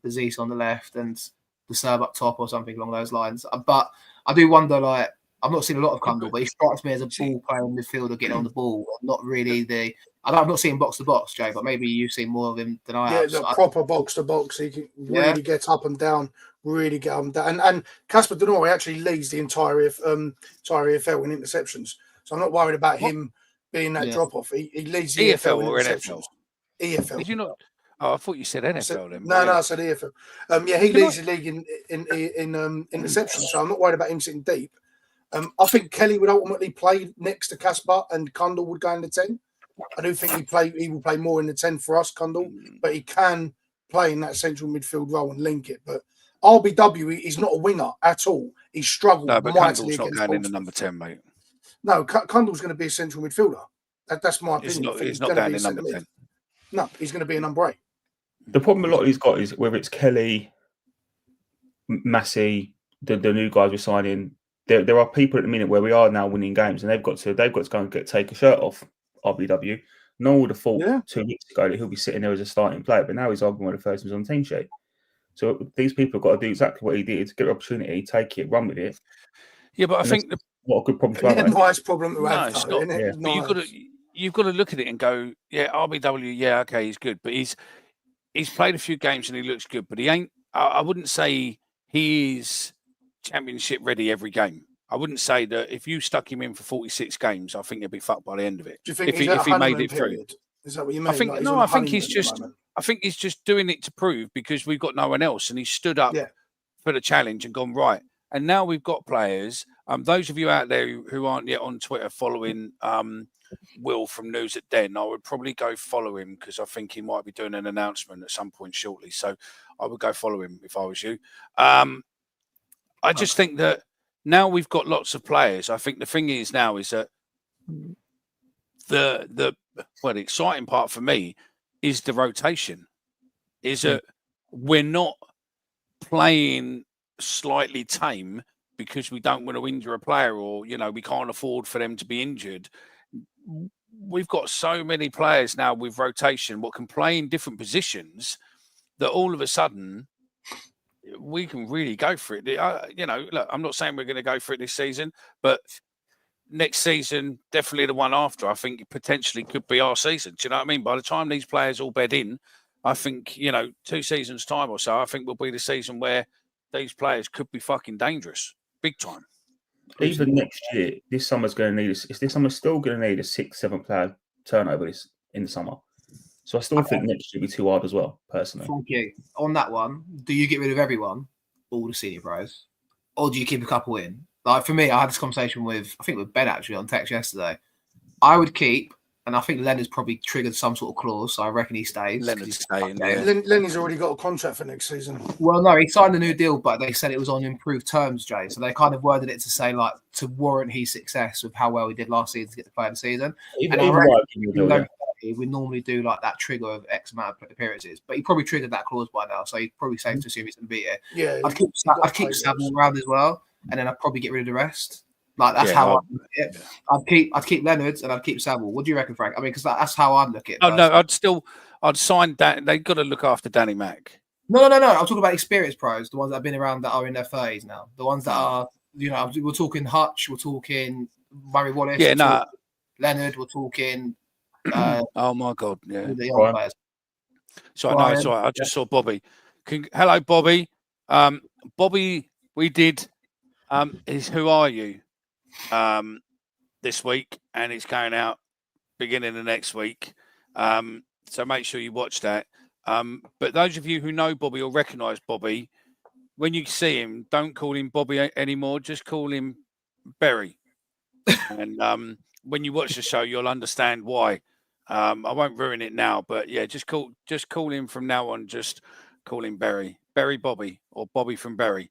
Aziz on the left and the Serb up top or something along those lines. But I do wonder, like, I've not seen a lot of Kundal, but he strikes me as a ball playing midfielder getting on the ball. Not really I'm not seeing box to box, Jay, but maybe you've seen more of him than I have. Yeah, proper box to box. He can really get up and down, really get up and down. And Kasper Denori actually leads the entire EFL in interceptions. So I'm not worried about him being that drop off. He leads the EFL in interceptions. EFL. Did you not? Oh, I thought you said NFL then. No, I said EFL. He leads the league in interceptions, so I'm not worried about him sitting deep. I think Kelly would ultimately play next to Kasper and Kundal would go in the 10. I do think he will play more in the 10 for us, Cundall, but he can play in that central midfield role and link it. But RBW is not a winger at all. He struggled No, but mightily Cundall's not against going in the Portsmouth. number 10, mate. No, Cundall's going to be a central midfielder. That's my opinion. He's not going in number 10. No, he's going to be a number 8. The problem a lot of these got is whether it's Kelly, Massey, the new guys we're signing. There are people at the minute where we are now winning games, and they've got to go and take a shirt off RBW. No one would have thought 2 weeks ago that he'll be sitting there as a starting player, but now he's arguing one of the first ones on the team sheet. So these people have got to do exactly what he did: get an opportunity, take it, run with it. Yeah, but I think what a good problem to have. A nice problem to have. No, it's not. Yeah. But you've got to look at it and go, yeah, RBW, yeah, okay, he's good, but he's played a few games and he looks good, but he ain't. I wouldn't say he is championship ready every game. I wouldn't say that if you stuck him in for 46 games, I think he'd be fucked by the end of it. Do you think if he made it through? Is that what you mean? I think I think he's just doing it to prove because we've got no one else, and he stood up for the challenge and gone right. And now we've got players. Those of you out there who aren't yet on Twitter following Will from News at Den, I would probably go follow him because I think he might be doing an announcement at some point shortly. So I would go follow him if I was you. I just think that now we've got lots of players. I think the thing is now is that the exciting part for me is the rotation. Is that we're not playing slightly tame because we don't want to injure a player or, we can't afford for them to be injured. We've got so many players now with rotation what can play in different positions that all of a sudden we can really go for it. Look, I'm not saying we're going to go for it this season, but next season, definitely the one after, I think potentially could be our season. Do you know what I mean? By the time these players all bed in, I think, 2 seasons time or so, I think will be the season where these players could be fucking dangerous. Big time. Even next year, this summer's going to need this summer's still going to need a 6-7 player turnover in the summer. So I still think next year will be too hard as well, personally. Thank you. On that one, do you get rid of everyone, all the senior pros, or do you keep a couple in? Like for me, I had this conversation with Ben actually on text yesterday. I would keep, and I think Leonard's probably triggered some sort of clause, so I reckon he stays. Leonard's staying. Lenny's already got a contract for next season. Well, no, he signed a new deal, but they said it was on improved terms, Jay. So they kind of worded it to say, like, to warrant his success with how well he did last season to get to play of the season. We normally do like that trigger of X amount of appearances, but he probably triggered that clause by now, so he's probably safe to assume he's going to be here. Yeah, I'd keep Saville around as well, and then I'd probably get rid of the rest. Like that's how I'd look at it. I'd keep Leonard's and I'd keep Saville. What do you reckon, Frank? I mean, because that's how I'd look at it. Oh no, I'd sign Dan. They've got to look after Danny Mack. No. I'm talking about experienced pros, the ones that have been around that are in their 30s now. The ones that are, we're talking Hutch, we're talking Murray Wallace. Yeah, Leonard, we're talking. Oh my God! Yeah. The young players. So I know it's all right. I just saw Bobby. Hello, Bobby. Bobby, we did. Is Who Are You? This week, and it's going out beginning of next week. So make sure you watch that. But those of you who know Bobby or recognise Bobby, when you see him, don't call him Bobby anymore. Just call him Berry. And when you watch the show, you'll understand why. I won't ruin it now, but yeah, just call him from now on. Just call him Berry Bobby, or Bobby from Berry.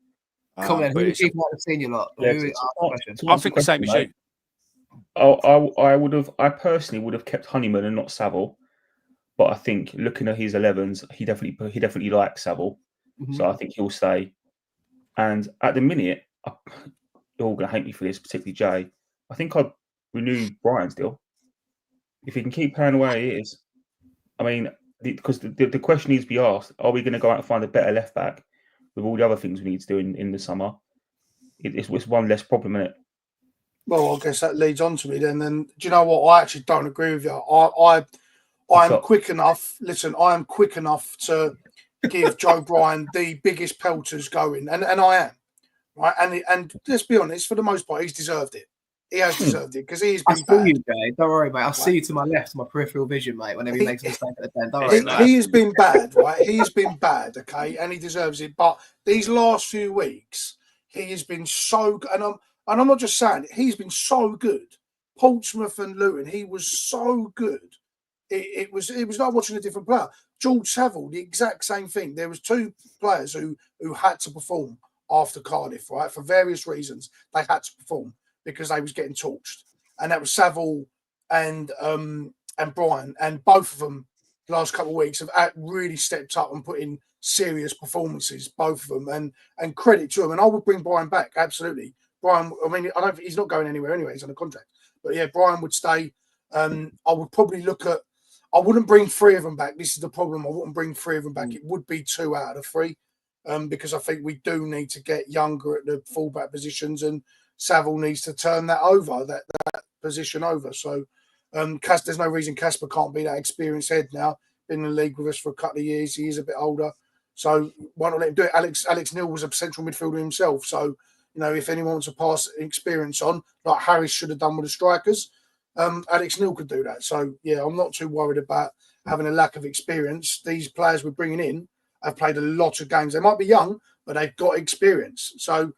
Come on, who do you think might have seen you lot? I think the same as you. I personally would have kept Honeyman and not Saville, but I think looking at his 11s, he definitely likes Saville, so I think he'll stay. And at the minute, you're all going to hate me for this, particularly Jay. I think I'd renew Brian's deal if he can keep playing the way he is. I mean, because the question needs to be asked: are we going to go out and find a better left back with all the other things we need to do in the summer? It's one less problem, isn't it? Well, I guess that leads on to me then. Do you know what? I actually don't agree with you. I am quick enough. Listen, I am quick enough to give Joe Bryan the biggest pelters going, and I am right. And let's be honest, for the most part, he's deserved it. He has deserved it because he's been bad. I see you, Jay. Don't worry, mate. I'll see you to my left, my peripheral vision, mate. Whenever he makes a mistake at the 10, don't worry. He has been bad, right? He's been bad, okay, and he deserves it. But these last few weeks, he has been so good, and I'm not just saying it. He's been so good. Portsmouth and Luton, he was so good. it was like watching a different player. George Saville, the exact same thing. There was 2 players who had to perform after Cardiff, right? For various reasons, they had to perform because they was getting torched, and that was Saville and Brian, and both of them the last couple of weeks have really stepped up and put in serious performances, both of them, and credit to them. And I would bring Brian back, absolutely. Brian, I mean, I don't think he's not going anywhere anyway. He's on a contract, but yeah, Brian would stay. I would probably look at. I wouldn't bring 3 of them back. This is the problem. I wouldn't bring 3 of them back. It would be 2 out of the 3, because I think we do need to get younger at the fullback positions, and Saville needs to turn that over, that position over. So, there's no reason Casper can't be that experienced head now. Been in the league with us for a couple of years. He is a bit older, so why not let him do it? Alex Neil was a central midfielder himself, so if anyone wants to pass experience on, like Harris should have done with the strikers. Alex Neil could do that. So, yeah, I'm not too worried about having a lack of experience. These players we're bringing in have played a lot of games. They might be young, but they've got experience. So,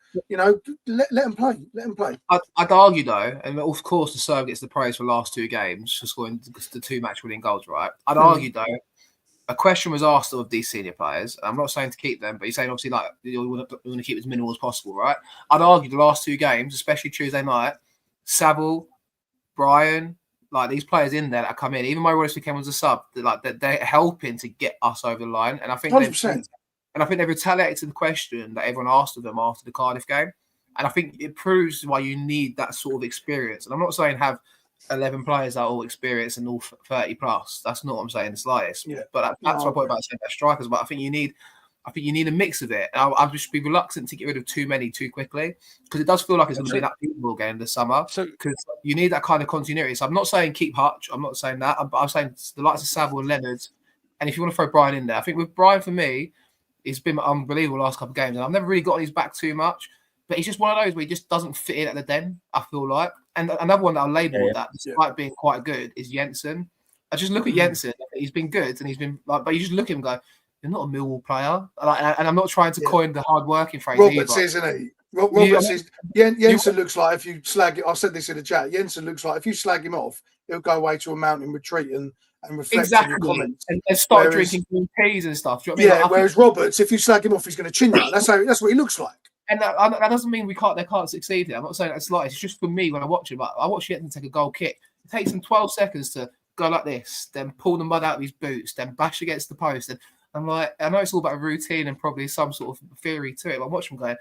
let them play. Let them play. I'd argue, though, and of course the Serve gets the praise for the last 2 games for scoring the 2 match-winning goals, right? I'd argue, though, a question was asked of these senior players. I'm not saying to keep them, but you're saying, obviously, like, you want to keep it as minimal as possible, right? I'd argue the last 2 games, especially Tuesday night, Saville, Brian, like these players in there that come in, even my Royce came as a sub, they're helping to get us over the line. And I think 100%. they've retaliated to the question that everyone asked of them after the Cardiff game. And I think it proves why you need that sort of experience. And I'm not saying have 11 players that are all experienced and all 30 plus. That's not what I'm saying in the slightest. Yeah. But that's my point about saying that strikers. But I think you need a mix of it. I'll just be reluctant to get rid of too many too quickly, because it does feel like it's going to be that Millwall game this summer. Because you need that kind of continuity. So I'm not saying keep Hutch. I'm not saying that. I'm saying the likes of Saville and Leonard. And if you want to throw Brian in there, I think with Brian, for me, it's been unbelievable the last couple of games. And I've never really got on his back too much. But he's just one of those where he just doesn't fit in at the den, I feel like. And another one that I'll label that, despite being quite good, is Jensen. I just look at Jensen. He's been good, and he's been like, but you just look at him and go, you're not a Millwall player. And I'm not trying to coin the hard-working phrase Roberts, either. isn't he? Roberts is... Jensen looks like, if you slag it... I said this in the chat. Jensen looks like, if you slag him off, he'll go away to a mountain retreat and reflect on your comments. And start drinking green teas and stuff. Do you know what I mean? Whereas Roberts, if you slag him off, he's going to chin you. That's what he looks like. And that doesn't mean they can't succeed here. I'm not saying that's like, it's just for me when I watch him. Like, I watch Jensen take a goal kick. It takes him 12 seconds to go like this, then pull the mud out of his boots, then bash against the post. And I'm like, I know it's all about a routine and probably some sort of theory to it, but I'm watching him going,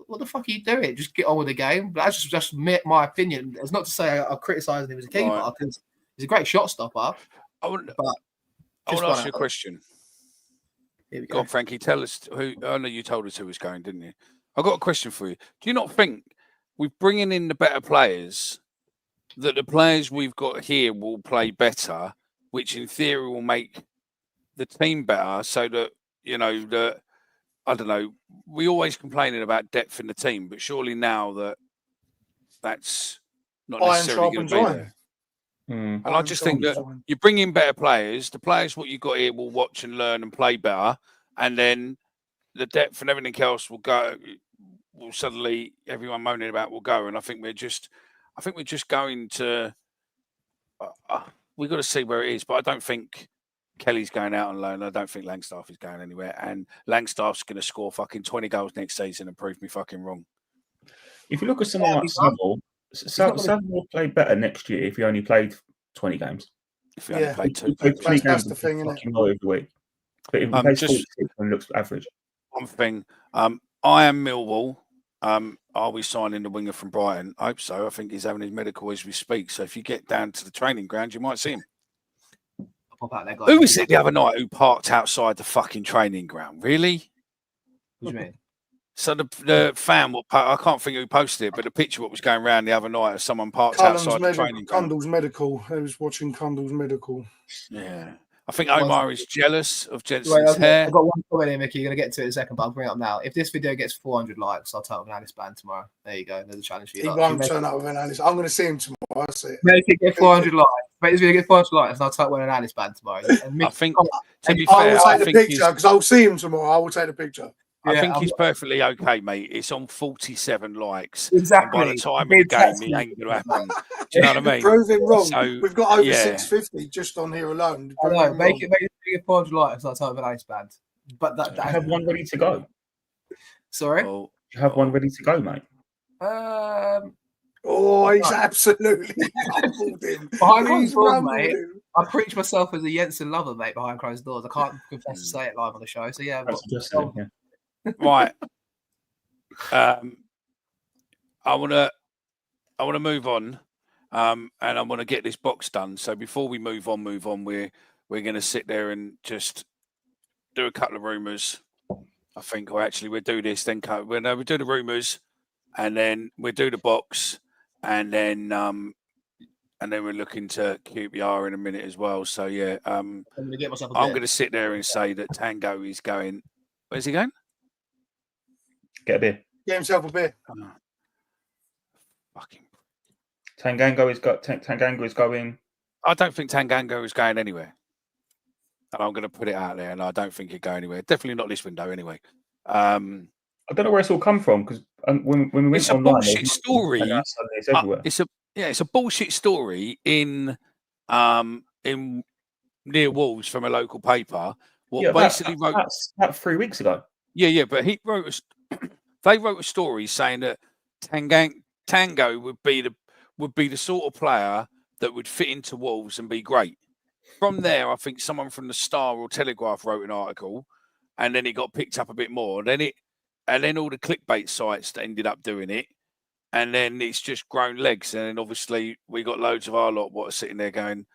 what the fuck are you doing? Just get on with the game. But that's just my opinion. It's not to say I'm criticising him as a keeper, because he's a great shot stopper. I want to ask you a question. Here we go on, Frankie, tell us who. I know you told us who was going, didn't you? I've got a question for you. Do you not think with bringing in the better players, that the players we've got here will play better, which in theory will make the team better, so that, I don't know, we always complaining about depth in the team, but surely now that's not necessarily going to be there. And I just think that you bring in better players, the players what you've got here will watch and learn and play better, and then the depth and everything else will suddenly, everyone moaning about will go. And I think we're just going to, we've got to see where it is, but I don't think Kelly's going out on loan. I don't think Langstaff is going anywhere, and Langstaff's going to score fucking 20 goals next season and prove me fucking wrong. If you look at someone like Saville will play better next year if he only played 20 games. If he only played 2 games, that's the thing, isn't it? Every week. But if he plays 46 and looks average. One thing, I am Millwall. Are we signing the winger from Brighton? I hope so. I think he's having his medical as we speak. So if you get down to the training ground, you might see him. Who was it the other night who parked outside the fucking training ground? Really? What do you mean? So the fan, I can't think who posted it, but the picture what was going around the other night of someone parked outside the training ground. Cundall's Medical. I was watching Cundall's Medical. Yeah. I think Omar is jealous of Jensen's hair. I've got one comment here, Mickey. You're going to get to it in a second, but I'll bring it up now. If this video gets 400 likes, I'll turn up an Alice band tomorrow. There you go. There's a challenge for you. He won't turn up with an Alice. I'm going to see him tomorrow. I'll see it. Make it get 400 likes. Make this video get 400 likes, and I'll turn up with an Alice band tomorrow. And I think, to be fair, I will take the picture because I'll see him tomorrow. I will take the picture. I Yeah, think I'm he's not- perfectly okay, mate. It's on 47 likes. Exactly. And by the time of the game, it Exactly. ain't going to happen. Do you know what I mean? Prove him wrong. So, We've got over yeah. 650 just on here alone. I Prove know. him Make wrong. it 400 likes. That's type of an ace band. But Do you have one ready to go? sorry. Oh, Do you have one ready to go, mate? Oh, he's absolutely rumbled him. Behind He's closed doors, rumbled mate. him. I preach myself as a Jensen lover, mate. Behind closed doors, I can't confess to say it live on the show. So yeah, I've That's got interesting. Yeah. right. I want to move on, and I want to get this box done. So before we move on, we're going to sit there and just do a couple of rumours. I think, or actually, we'll do this. Then we'll do the rumours, and then we'll do the box, and then we're looking to QPR in a minute as well. So yeah, I'm going to get myself a I'm beer. going to sit there and say that Tango is going. Where's he going? Get a beer. Get himself a beer. Oh, fucking. Tanganga is going. I don't think Tanganga is going anywhere. And I'm going to put it out there, and I don't think he'll go anywhere. Definitely not this window, anyway. I don't know where it's all come from because when we went It's a online, bullshit story. It's everywhere. It's a bullshit story in near Wolves from a local paper. Basically wrote that's about 3 weeks ago. Yeah, but he wrote they wrote a story saying that Tango would be the sort of player that would fit into Wolves and be great. From there, I think someone from the Star or Telegraph wrote an article, and then it got picked up a bit more. And then all the clickbait sites that ended up doing it, and then it's just grown legs. And then obviously we got loads of our lot what are sitting there going,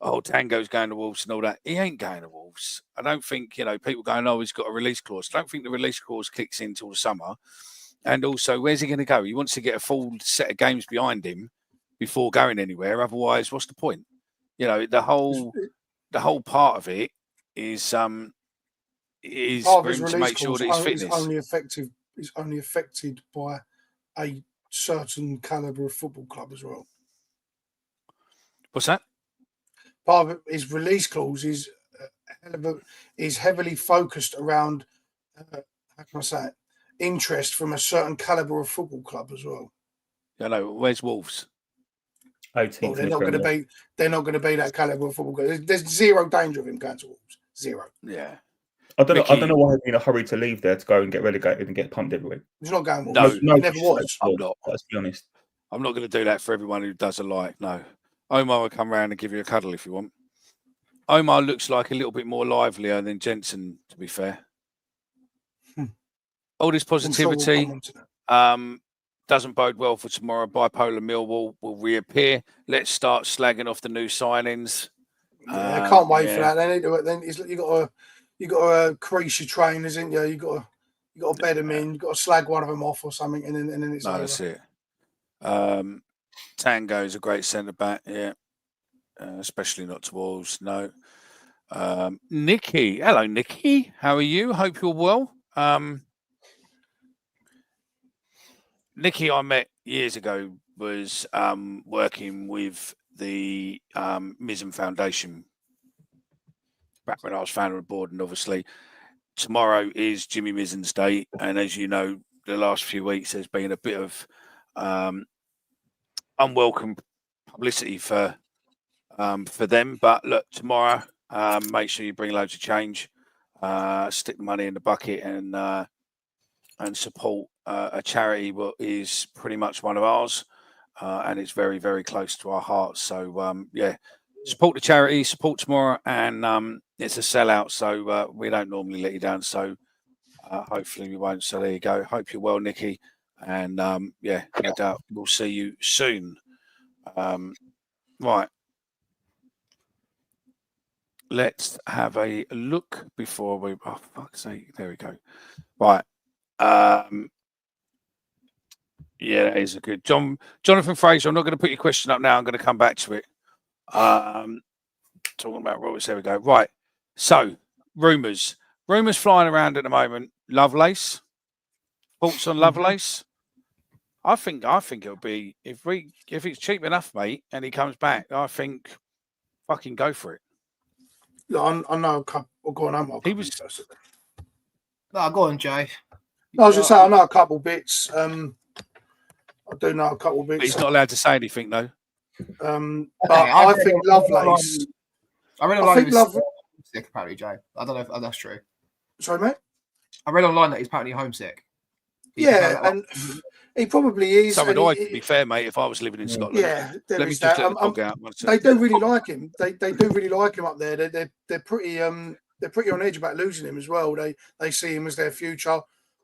"Oh, Tango's going to Wolves and all that." He ain't going to Wolves. I don't think people going, "Oh, he's got a release clause." I don't think the release clause kicks in till the summer. And also, where's he going to go? He wants to get a full set of games behind him before going anywhere. Otherwise, what's the point? The whole part of it is Part of for his him to release make sure clause that his is fitness only affected by a certain caliber of football club as well. What's that? Part of his release clause is heavily focused around how can I say it? Interest from a certain caliber of football club as well. I know. Where's Wolves? 18th. Well, they're not going to be that caliber of football club. There's zero danger of him going to Wolves. Zero. Yeah. I don't know why he'd be in a hurry to leave there to go and get relegated and get pumped every week. He's not going Wolves. No, he never was. I'm not. Let's be honest. I'm not going to do that for everyone who does a like. No. Omar will come round and give you a cuddle if you want. Omar looks like a little bit more livelier than Jensen, to be fair. All this positivity doesn't bode well for tomorrow. Bipolar Millwall will reappear. Let's start slagging off the new signings. Yeah, I can't wait for that. They need to. Then you got to crease your trainers, isn't you? You got to bed them in. You got to slag one of them off or something, and then it's over. That's it. Tango is a great centre back. Yeah, especially not to Wolves. No. Nikki, hello, Nikki. How are you? Hope you're well. Nikki, I met years ago, was working with the Mizzen Foundation back when I was founder of the board, and obviously tomorrow is Jimmy Mizzen's day, and as you know, the last few weeks there's been a bit of unwelcome publicity for them. But look, tomorrow, make sure you bring loads of change, stick the money in the bucket, and support a charity that is pretty much one of ours, and it's very, very close to our hearts. So support the charity, support tomorrow, and it's a sellout, so we don't normally let you down. So hopefully we won't. So there you go. Hope you're well, Nikki, and no doubt we'll see you soon. Right. Let's have a look before we. Oh, fuck's sake! There we go. Right. Yeah, that is a good Jonathan Fraser. I'm not going to put your question up now. I'm going to come back to it. Talking about Roberts. There we go. Right. So rumours flying around at the moment. Lovelace. Thoughts on Lovelace? I think it'll be if it's cheap enough, mate, and he comes back. I think fucking go for it. Look, I know a couple. Go on, I'm He was. No, go on, Jay. I was just saying, I know a couple bits. I do know a couple bits. But he's not allowed to say anything, though. But I think Lovelace. I read online he was homesick, apparently, Jay. I don't know if that's true. Sorry, mate? I read online that he's apparently homesick. Yeah, and he probably is. So would I, to be fair, mate, if I was living in Scotland. Yeah, let me just let the dog out. They do really like him. They do really like him up there. They're pretty on edge about losing him as well. They see him as their future.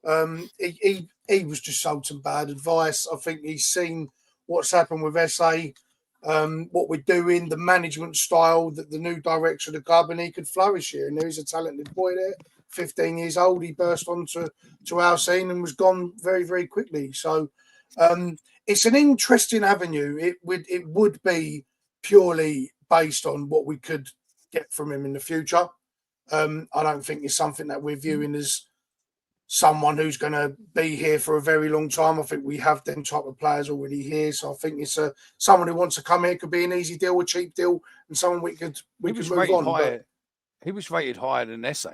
He was just sold some bad advice. I think he's seen what's happened with SA, what we're doing, the management style, the new direction of the club, and he could flourish here. And there's a talented boy there, 15 years old. He burst onto our scene and was gone very, very quickly. So it's an interesting avenue. It would be purely based on what we could get from him in the future. I don't think it's something that we're viewing as someone who's going to be here for a very long time. I think we have them type of players already here. So I think it's someone who wants to come here. Could be an easy deal, a cheap deal, and someone we could move on. He was rated higher than SA.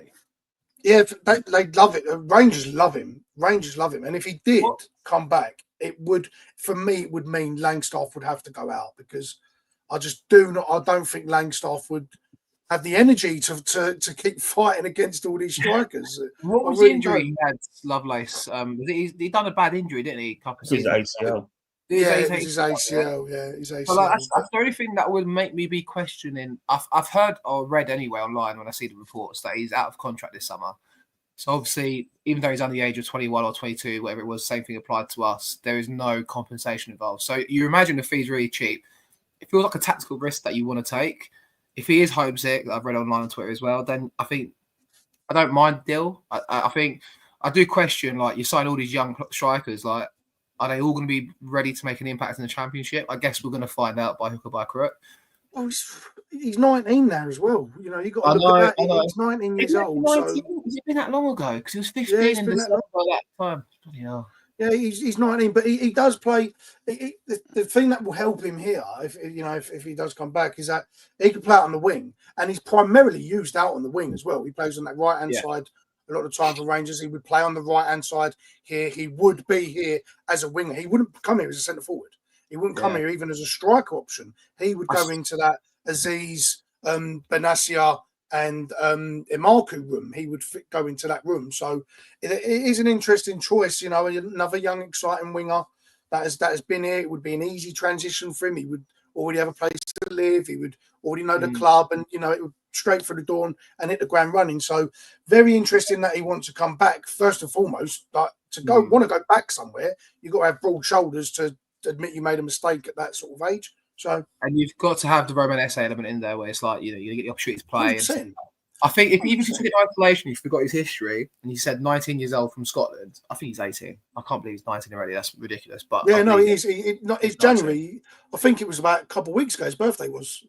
Yeah, they love it. Rangers love him. And if he did come back, it would, for me, it would mean Langstaff would have to go out, because I don't think Langstaff would have the energy to keep fighting against all these strikers. What was the injury he had, Lovelace? He done a bad injury, didn't he? His ACL. Yeah, it was his ACL. Yeah, his ACL. Well, that's the only thing that would make me be questioning. I've heard or read anyway online when I see the reports that he's out of contract this summer. So obviously, even though he's under the age of 21 or 22, whatever it was, same thing applied to us. There is no compensation involved. So you imagine the fee's really cheap. It feels like a tactical risk that you want to take. If he is homesick, that I've read online on Twitter as well, then I think I don't mind the deal. I think I do question, like, you sign all these young strikers, like, are they all going to be ready to make an impact in the Championship? I guess we're going to find out by hook or by crook. Well, he's 19 now as well. You know, you got to look at that. He's 19 years old. 19? So has it been that long ago? Because he was 15 in December by that time. Yeah. Yeah, he's 19, but he does play. The thing that will help him here, if he does come back, is that he can play out on the wing, and he's primarily used out on the wing as well. He plays on that right hand side a lot of the time for Rangers. He would play on the right hand side here. He would be here as a winger. He wouldn't come here as a centre forward. He wouldn't come here even as a striker option. He would go into that Aziz, Benassia, and Emarku room. He would go into that room. So it is an interesting choice. You know, another young, exciting winger that has been here. It would be an easy transition for him. He would already have a place to live. He would already know the club, and it would straight through the door and hit the ground running. So very interesting that he wants to come back. First and foremost, but want to go back somewhere, you've got to have broad shoulders to admit you made a mistake at that sort of age. So, and you've got to have the Roman essay element in there, where it's like, you get the opportunity to play. And I think if you took it in isolation, you forgot his history, and he said 19 years old from Scotland. I think he's 18. I can't believe he's 19 already. That's ridiculous. But yeah, no, he is. It's January. I think it was about a couple of weeks ago. His birthday was.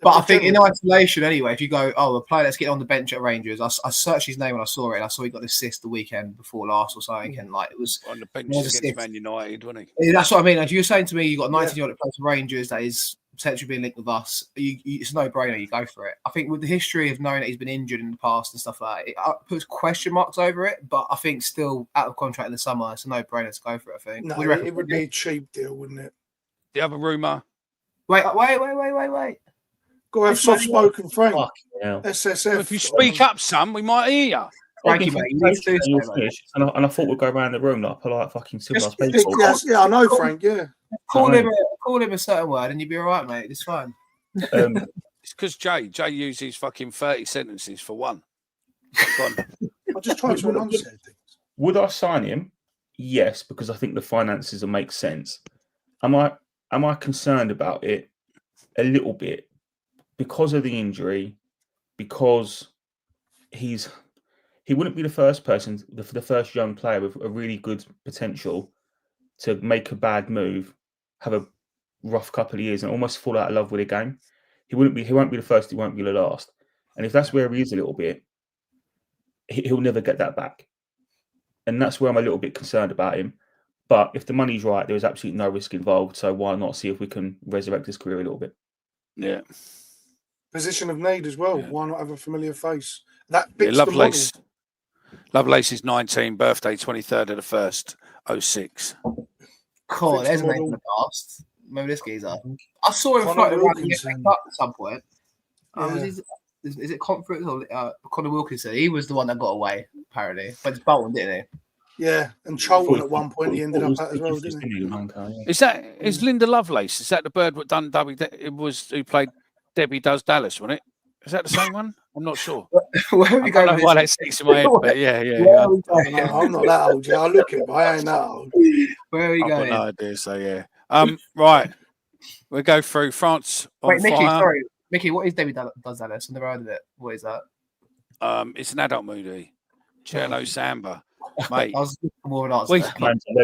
But I think in isolation, anyway, if you go, a player that's getting on the bench at Rangers, I searched his name when I saw it, and I saw he got an assist the weekend before last or something, and like it was on the bench against Man United, wasn't he? That's what I mean. If you're saying to me, you got a 19-year-old that plays for Rangers that is potentially being linked with us, it's a no-brainer. You go for it. I think with the history of knowing that he's been injured in the past and stuff like that, it puts question marks over it. But I think still out of contract in the summer, it's a no-brainer to go for it. I think. No, it would be a cheap deal, wouldn't it? The other rumour. Wait. Got to have soft-spoken Frank. SSF. Well, if you speak up, son, we might hear you. Thank you, mate. You need to do so, and I thought we'd go around the room like polite fucking civilized people. Yeah, I know, Frank. Yeah. Call him a certain word, and you'll be all right, mate. It's fine. It's because Jay uses fucking 30 sentences for one. I just tried to enunciate things. Would I sign him? Yes, because I think the finances will make sense. Am I concerned about it? A little bit. Because of the injury, because he wouldn't be the first person, the first young player with a really good potential to make a bad move, have a rough couple of years, and almost fall out of love with the game. He won't be the first. He won't be the last. And if that's where he is a little bit, he'll never get that back. And that's where I'm a little bit concerned about him. But if the money's right, there is absolutely no risk involved. So why not see if we can resurrect his career a little bit? Yeah. Position of need as well. Yeah. Why not have a familiar face? That bit's Lovelace. Lovelace's 19, birthday 23rd of the 1st, 06. Cool, Fixed there's a name model. from the past. Remember this geezer? I saw him Conor floating around the Wilkinson. FA Cup at some point. Yeah. Is it Conference or Conor Wilkinson? He was the one that got away, apparently. But it's Bolton, didn't he? Yeah, and Charlton at one point he ended up at as well, didn't he? Is Linda Lovelace? Is that the bird what done Debbie? It was who played Debbie Does Dallas, wasn't it? Is that the same one? I'm not sure. Where are we I going? don't know why that sticks in my head, but yeah. Where are we going? No, I'm not that old. Yeah, I look it, but I ain't that old. Where are we I've got going? no idea. So yeah. Right. We'll go through France on Wait, Mickey, fire. sorry. Mickey, what is Debbie Does Dallas? I've never heard of it. What is that? It's an adult movie. Cherno Samba, mate. I was looking for more of an answer.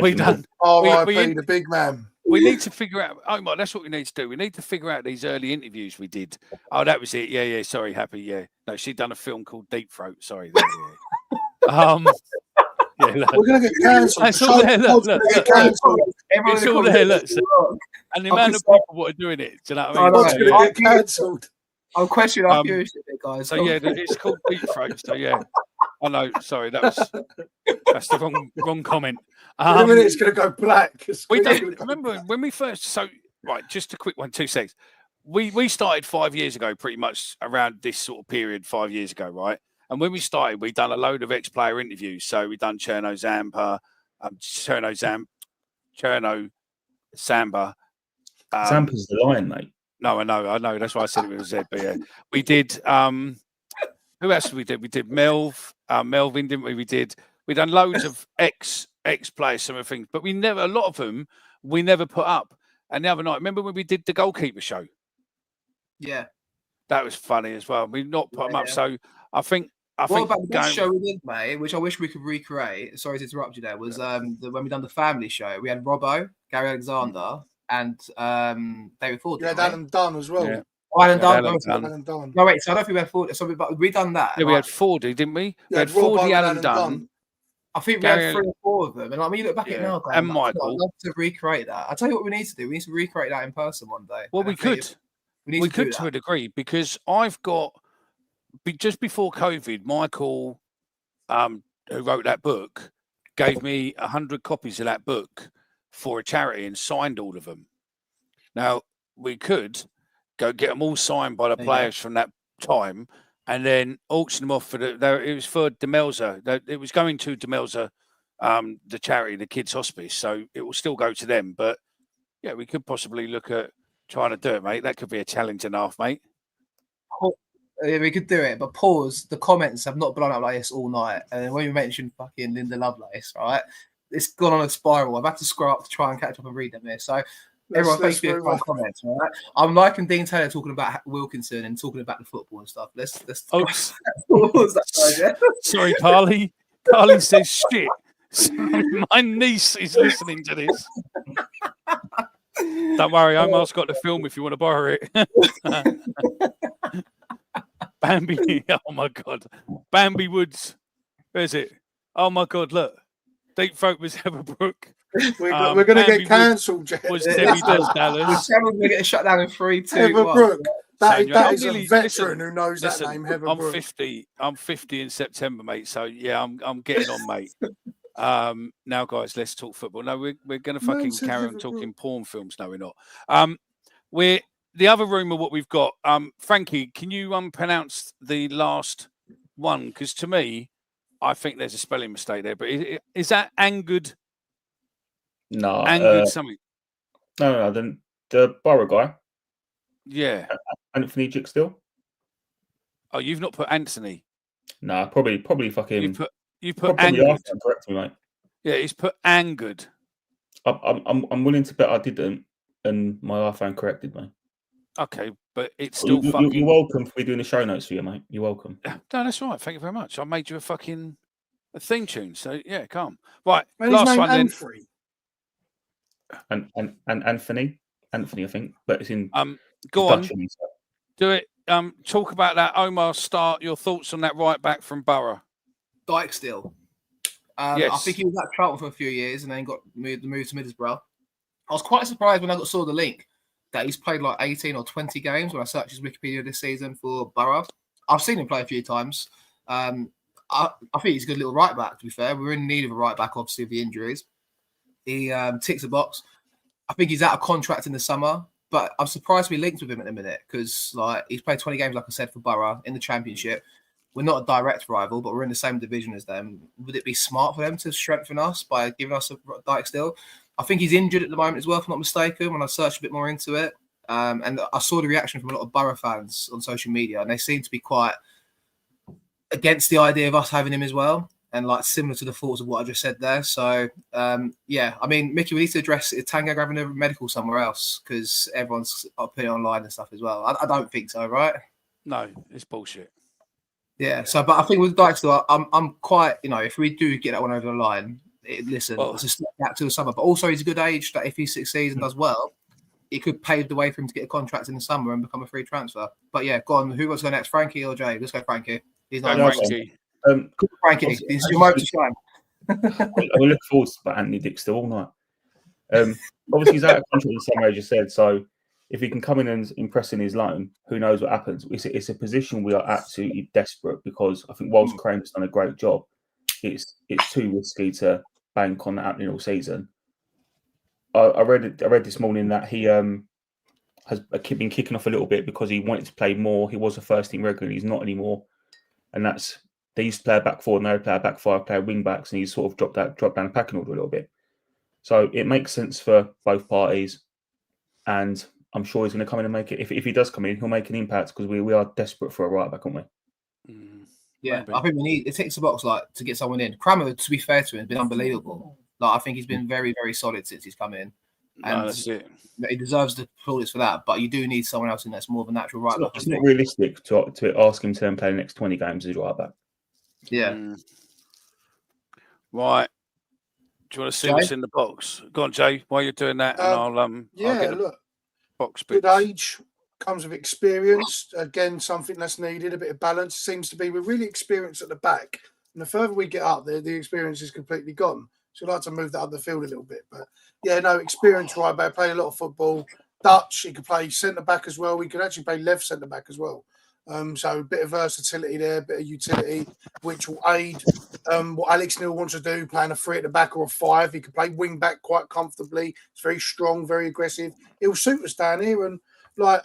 We done. Oh, we- the big man. We need to figure out. Oh my, that's what we need to do. We need to figure out these early interviews we did. Oh, that was it. Yeah. Sorry, Happy. Yeah. No, she'd done a film called Deep Throat. Sorry. Yeah. Yeah. Look. We're gonna get cancelled. It's all there. Look. Everyone It's in the all there. Look. comments- And the I amount can of people what are doing it. Do you know what I mean? What's know. gonna I- get cancelled? I'm questioning our viewership, guys. So yeah, it's called Deep Throat. So yeah. Oh no, sorry, that's the wrong comment. In a minute, it's gonna go black. We don't remember when we first. So right, just a quick one, 2 seconds. We started 5 years ago, pretty much around this sort of period, 5 years ago, right? And when we started, we done a load of ex-player interviews. So we done Cherno Samba. Zampa's the lion, mate. No, I know. That's why I said it with a Z. But yeah, we did. Who else did we did? We did Melvin, didn't we? We done loads of ex players, some of the things, but a lot of them we never put up. And the other night, remember when we did the goalkeeper show? Yeah. That was funny as well. We've not put them up. Yeah. So I think What about the best show we did, mate, which I wish we could recreate? Sorry to interrupt you there. Was when we done the family show, we had Robbo, Gary Alexander, and David Ford. Yeah, Adam Dunn as well. Yeah. Oh, Alan Yeah, Dunn. Adam Dunn. No, wait. So I don't think we had Ford. So we done that. Yeah, we like, had Fordy, didn't we? We Yeah, had Robbo Fordy, and Alan Alan Dunn. I think we Gary- had 3 or 4 of them. And I mean, you look back at it Yeah. now, And like, Michael. I'd love to recreate that. I'll tell you what we need to do. We need to recreate that in person one day. Well, And we I think could. We We need to do could to that. a degree because I've got just before COVID, Michael, who wrote that book, gave me 100 copies of that book for a charity and signed all of them. Now we could go get them all signed by the There you players from that time, and then auction them off for it was for Demelza. It was going to Demelza, the charity, the kids' hospice. So it will still go to them. But yeah, we could possibly look at trying to do it, mate. That could be a challenge and a half, mate. Yeah, we could do it, but pause. The comments have not blown up like this all night. And then when you mentioned fucking Linda Lovelace, right? It's gone on a spiral. I've had to scroll up to try and catch up and read them here. So everyone, thank you for your comments. All right, I'm liking Dean Taylor talking about Wilkinson and talking about the football and stuff. Let's Oh, pause that side, yeah? sorry, Carly. Carly says shit. My niece is listening to this. Don't worry, Omar's got the film if you want to borrow it. Bambi, oh my god. Bambi Woods. Where's it? Oh my god, look. Deep Throat was Everbrook. We're going to Bambi get cancelled, Jet. Was Debbie Does Dallas. The channel's gonna get shut down in 3, 2, 1. Heather That I'm is a nearly- veteran who knows listen, that name, Heather I'm Brooke. 50. I'm 50 in September, mate. So yeah, I'm getting on, mate. Now, guys, let's talk football. No, we're going to Man fucking said carry on Heather talking porn films. No, we're not. We're the other rumor. What we've got, Frankie, can you pronounce the last one? Because to me, I think there's a spelling mistake there. But is that Angud? No, Angud something? no. The Borough guy, Yeah. Anthony Jickstill. Oh, you've not put Anthony. Nah, probably fucking. You put probably Angud. after, correct me, mate. Yeah, he's put Angud. I'm willing to bet I didn't, and my iPhone corrected me. Okay, but it's still You're fucking. welcome for me doing the show notes for you, mate. You're welcome. No, that's right. Thank you very much. I made you a theme tune. So yeah, calm. Right, And his last name one then. Anthony. And Anthony, I think, but it's in. Go on, Dutch, so. do it. Talk about that Omar start. Your thoughts on that right back from Borough? Dyke still. I Yes. think he was at Charlton for a few years and then got moved to Middlesbrough. I was quite surprised when I saw the link that he's played like 18 or 20 games when I searched his Wikipedia this season for Borough. I've seen him play a few times. I think he's a good little right back, to be fair. We're in need of a right back, obviously, with the injuries. He ticks the box. I think he's out of contract in the summer, but I'm surprised we linked with him at the minute because like he's played 20 games, like I said, for Borough in the Championship. We're not a direct rival, but we're in the same division as them. Would it be smart for them to strengthen us by giving us a Dyke still? I think he's injured at the moment as well, if I'm not mistaken, when I searched a bit more into it. And I saw the reaction from a lot of Borough fans on social media, and they seem to be quite against the idea of us having him as well. And like similar to the thoughts of what I just said there. So, yeah, I mean, Mickey, we need to address it. Tango having a medical somewhere else because everyone's putting it online and stuff as well. I don't think so, right? No, it's bullshit. Yeah. So, but I think with Dykstra, I'm quite, if we do get that one over the line, it's a step back to the summer. But also, he's a good age that if he succeeds and does well, it could pave the way for him to get a contract in the summer and become a free transfer. But yeah, go on. Who wants to go next, Frankie or Jay? Let's go, Frankie. He's not Frankie. Frankie, this is your moment to shine. I look forward to Anthony Dixter all night. Obviously, he's out of contract in the summer, as you said. So, if he can come in and impress in his loan, who knows what happens? It's a position we are absolutely desperate because I think whilst Crane's done a great job, it's too risky to bank on that happening all season. I read this morning that he has been kicking off a little bit because he wanted to play more. He was a first team regular, he's not anymore, and that's. They used to play a back four, now they play a back five, play wing backs, and he's sort of dropped down the packing order a little bit. So it makes sense for both parties, and I'm sure he's going to come in and make it. If he does come in, he'll make an impact because we are desperate for a right back, aren't we? Yeah, maybe. I think we need it takes a box like to get someone in. Crammer, to be fair to him, has been unbelievable. Like I think he's been very, very solid since he's come in. And that's it. He deserves the plaudits for that, but you do need someone else in that's more of a natural right back. It's not realistic to ask him to then play the next 20 games as right back. Yeah. Right. Do you want to see what's in the box? Go on, Jay. While you're doing that, and I'll get the box bits. Good age comes with experience. Again, something that's needed. A bit of balance seems to be. We're really experienced at the back, and the further we get up there, the experience is completely gone. So I'd like to move that up the field a little bit, but yeah, no experience right back. Played a lot of football. Dutch. He could play centre back as well. We could actually play left centre back as well. So a bit of versatility there, a bit of utility, which will aid what Alex Neil wants to do, playing a 3 at the back or a 5. He can play wing back quite comfortably. It's very strong, very aggressive. It will suit us down here. And like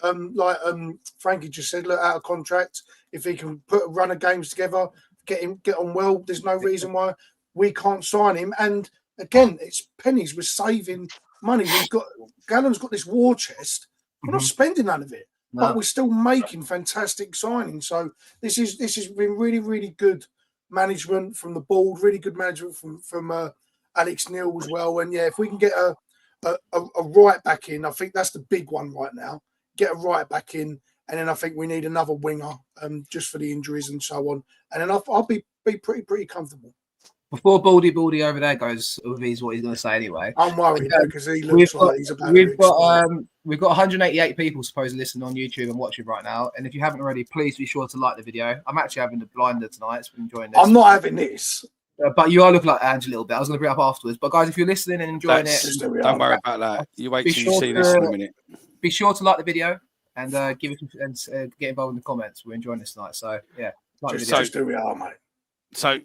Frankie just said, look, out of contract, if he can put a run of games together, get on well, there's no reason why we can't sign him. And again, it's pennies. We're saving money. Gallon's got this war chest. We're not spending none of it. No. But we're still making fantastic signings. So this has been really, really good management from the board, really good management from Alex Neil as well. And yeah, if we can get a right back in, I think that's the big one right now. Get a right back in, and then I think we need another winger, just for the injuries and so on. And then I'll be pretty comfortable. Before Baldy over there goes with what he's going to say anyway. I'm worried because he looks like he's about to We've got 188 people supposedly listening on YouTube and watching right now. And if you haven't already, please be sure to like the video. I'm actually having the blinder tonight, so we're enjoying this. I'm not having this. But you are looking like Ange a little bit. I was going to bring it up afterwards. But guys, if you're listening and enjoying don't worry about that. You wait till you see this in a minute. Be sure to like the video and give it and get involved in the comments. We're enjoying this tonight. So yeah, just do we are, mate. So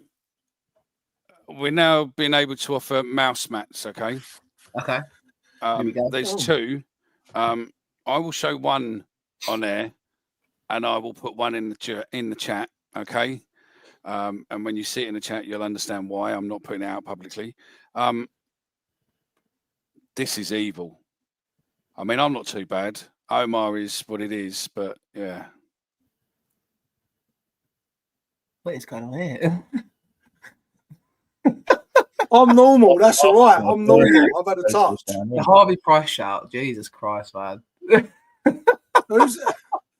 we're now being able to offer mouse mats. Okay. Okay. There's two. I will show one on air, and I will put one in the chat. Okay. And when you see it in the chat, you'll understand why I'm not putting it out publicly. This is evil. I mean, I'm not too bad. Omar is what it is, but yeah. What is going on here? I'm normal. That's all right. I'm normal. I've had a touch. The Harvey Price shout. Jesus Christ, man.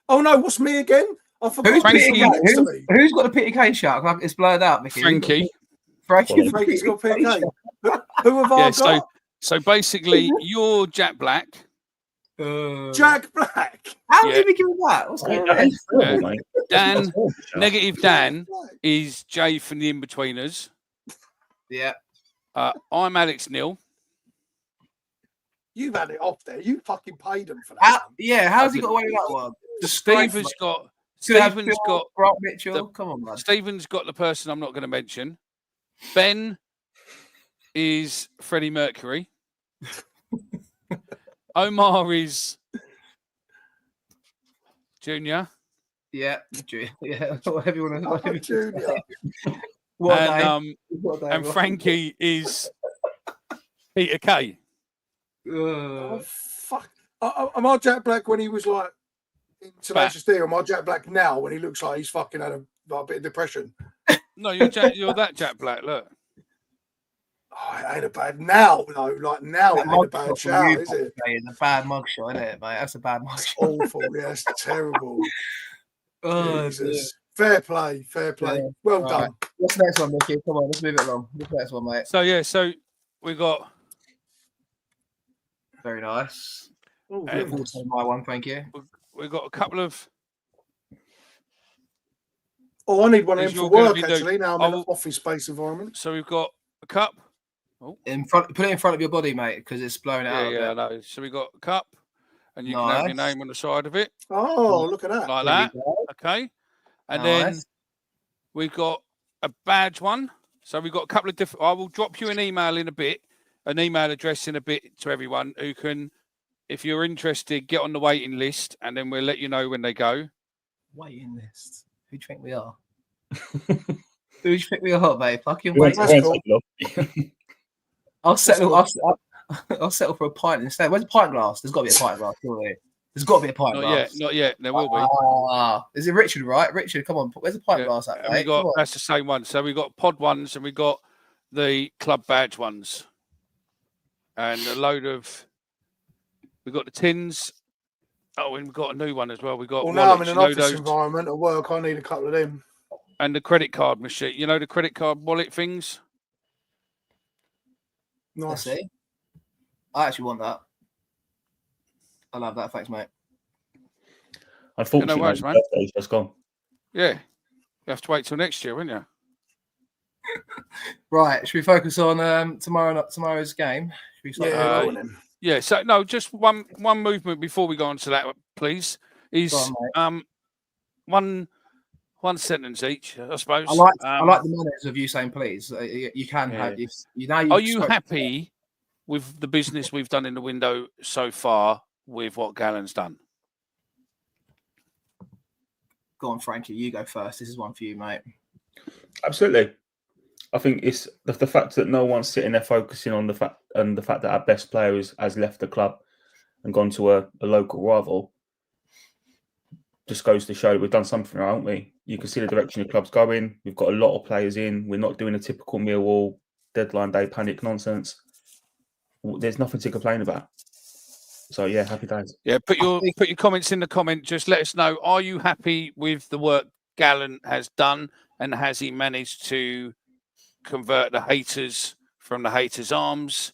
Oh no, what's me again? I forgot. Who's got the Peter Kay shout? It's blurred out, Mickey. Frankie's got Peter Kay. Who have I got? So basically, you're Jack Black. Jack Black. How did we get that? What's going on? Dan, negative Dan is Jay from the In-Betweeners. Yeah. I'm Alex Neil. You've had it off there. You fucking paid him for that. How's he got away with that one? Steve has got Stephen's got Grant Mitchell. Come on, man. Stephen's got the person I'm not going to mention. Ben is Freddie Mercury. Omar is Junior. Yeah, whatever you want to. Junior. And Frankie is Peter Kay. Oh, fuck. Am I Jack Black when he was like in Tenacious D? Or am I Jack Black now when he looks like he's fucking had a bit of depression? No, you're that Jack Black. Look. Oh, it ain't a bad now. No, like now it ain't a bad shout, is it? It's a bad mugshot, isn't it, mate? That's a bad mugshot. Awful. Yeah, it's terrible. Oh, Jesus. Fair play. Yeah. Well done. Right. What's the next one, Mickey? Come on, let's move it along. What's the next one, mate? So we got. Very nice. And also my one, thank you. We've got a couple of. Oh, I need one in for work actually. Now I'm in an office space environment. So we've got a cup. Put it in front of your body, mate, because it's blowing it out. Yeah, I know. So we got a cup, and you can have your name on the side of it. Oh, look at that! Like that. Okay. And then we've got a badge one. So we've got a couple of different. I will drop you an email in a bit, an email address in a bit to everyone who can, if you're interested, get on the waiting list, and then we'll let you know when they go. Waiting list. Who do you think we are? Who do you think we are, mate? Fucking Wait, waiting list. I'll settle for a pint instead. Where's a pint glass? There's got to be a pint glass, surely. There's got to be a pint glass. Not yet. There will be. Is it Richard, right? Richard, come on. Where's the pint glass at, mate? That's the same one. So we got pod ones and we got the club badge ones. And a load of... We've got the tins. Oh, and we've got a new one as well. We've got now I'm in an office environment at work. I need a couple of them. And the credit card machine. You know the credit card wallet things? Nice. I actually want that. I love that. Thanks, mate. Unfortunately, no worries, my birthday's just gone. Yeah. You have to wait till next year, won't you? Right. Should we focus on tomorrow's game? Yeah. So no, just one movement before we go on to that, please. Is one sentence each, I suppose. I like the manners of you saying please. You can have Are you happy with the business we've done in the window so far with what Gallen's done? Go on, Frankie. You go first. This is one for you, mate. Absolutely. I think it's the fact that no one's sitting there focusing on the fact that our best player has left the club and gone to a local rival. Just goes to show that we've done something, haven't we? You can see the direction the club's going. We've got a lot of players in. We're not doing a typical Millwall deadline day panic nonsense. There's nothing to complain about. So yeah, happy days. Yeah, put your comments in the comment. Just let us know. Are you happy with the work Gallen has done, and has he managed to convert the haters from the haters' arms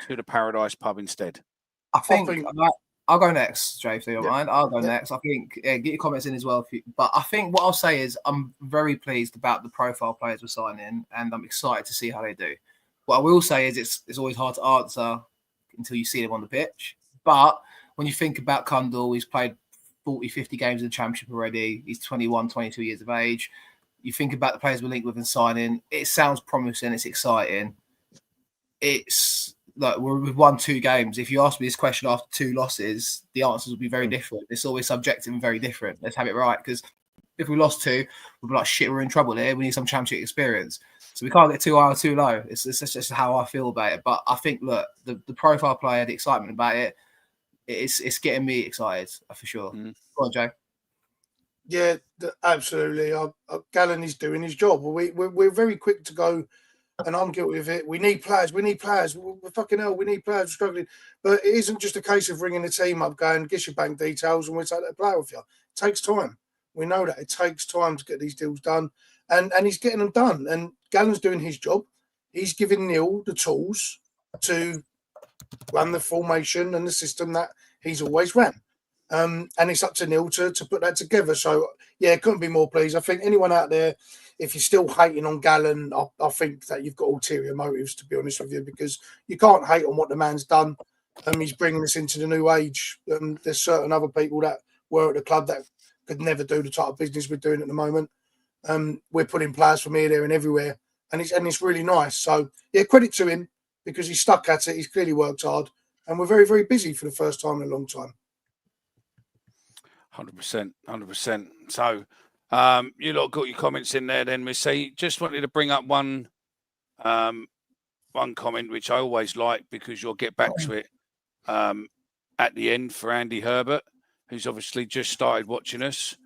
to the Paradise Pub instead? I think I'll go next, Jay, if you don't mind. I'll go next. I think get your comments in as well. But I think what I'll say is I'm very pleased about the profile players we're signing, and I'm excited to see how they do. What I will say is it's always hard to answer until you see them on the pitch. But when you think about Kundal, he's played 40, 50 games in the Championship already. He's 21, 22 years of age. You think about the players we're linked with and signing. It sounds promising. It's exciting. It's like we've won 2 games. If you ask me this question after 2 losses, the answers will be very different. It's always subjective and very different. Let's have it right, because if we lost 2, we'll be like, shit, we're in trouble here. We need some Championship experience. So we can't get too high or too low. It's just how I feel about it. But I think, look, the profile player, the excitement about it, it's getting me excited for sure. Go on, Jay. Yeah, absolutely. Gallen is doing his job. We're very quick to go, and I'm guilty of it. We need players. We're fucking hell. We need players. We're struggling. But it isn't just a case of ringing the team up, going, get your bank details, and we'll take that player with you. It takes time. We know that. It takes time to get these deals done. And he's getting them done. And Gallen's doing his job. He's giving Neil the tools to run the formation and the system that he's always ran. And it's up to Neil to put that together. So, yeah, couldn't be more pleased. I think anyone out there, if you're still hating on Gallen, I think that you've got ulterior motives, to be honest with you, because you can't hate on what the man's done. He's bringing us into the new age. There's certain other people that were at the club that could never do the type of business we're doing at the moment. We're putting players from here, there, and everywhere, and it's really nice. So yeah, credit to him because he's stuck at it. He's clearly worked hard, and we're very, very busy for the first time in a long time. 100%, 100%. So you lot got your comments in there. Then we say just wanted to bring up one comment which I always like because you'll get back to it at the end for Andy Herbert, who's obviously just started watching us.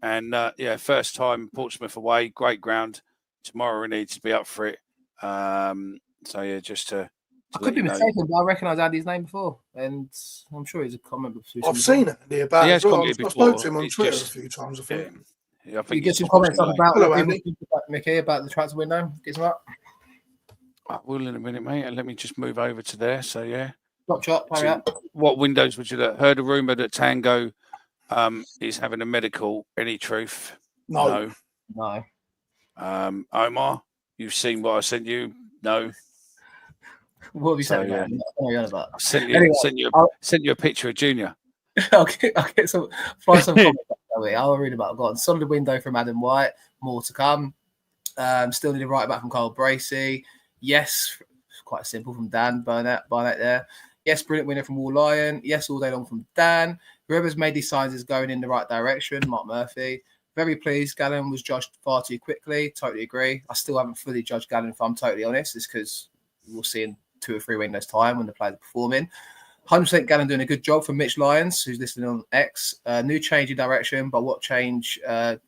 And first time Portsmouth away, great ground. Tomorrow we need to be up for it. So yeah, just to I could be mistaken, but I recognise Andy's name before, and I'm sure he's a comment. I've seen it about it. Well. I spoke to him on Twitter a few times. I think. Yeah, I think you get some comments up about Hello, Andy. Mickey, about the transfer window. Get some up. I will in a minute, mate. And let me just move over to there. So yeah. Chop, hurry up. What windows would you look? Heard a rumour that Tango is having a medical. Any truth? No. Omar, you've seen what I sent you? No. What have you sent me? Yeah. About? I sent you a picture of Junior. I'll get some comments. I'll read about. I've got a solid window from Adam White. More to come. Still need a right back from Carl Bracey. Yes, quite simple from Dan Barnett there. Yes, brilliant winner from Wall Lion. Yes, all day long from Dan. Whoever's made these signs is going in the right direction. Mark Murphy. Very pleased. Gallen was judged far too quickly. Totally agree. I still haven't fully judged Gallen, if I'm totally honest. It's because we'll see in 2 or 3 windows' time when the players are performing. 100% Gallen doing a good job for Mitch Lyons, who's listening on X. New change in direction, but what change? But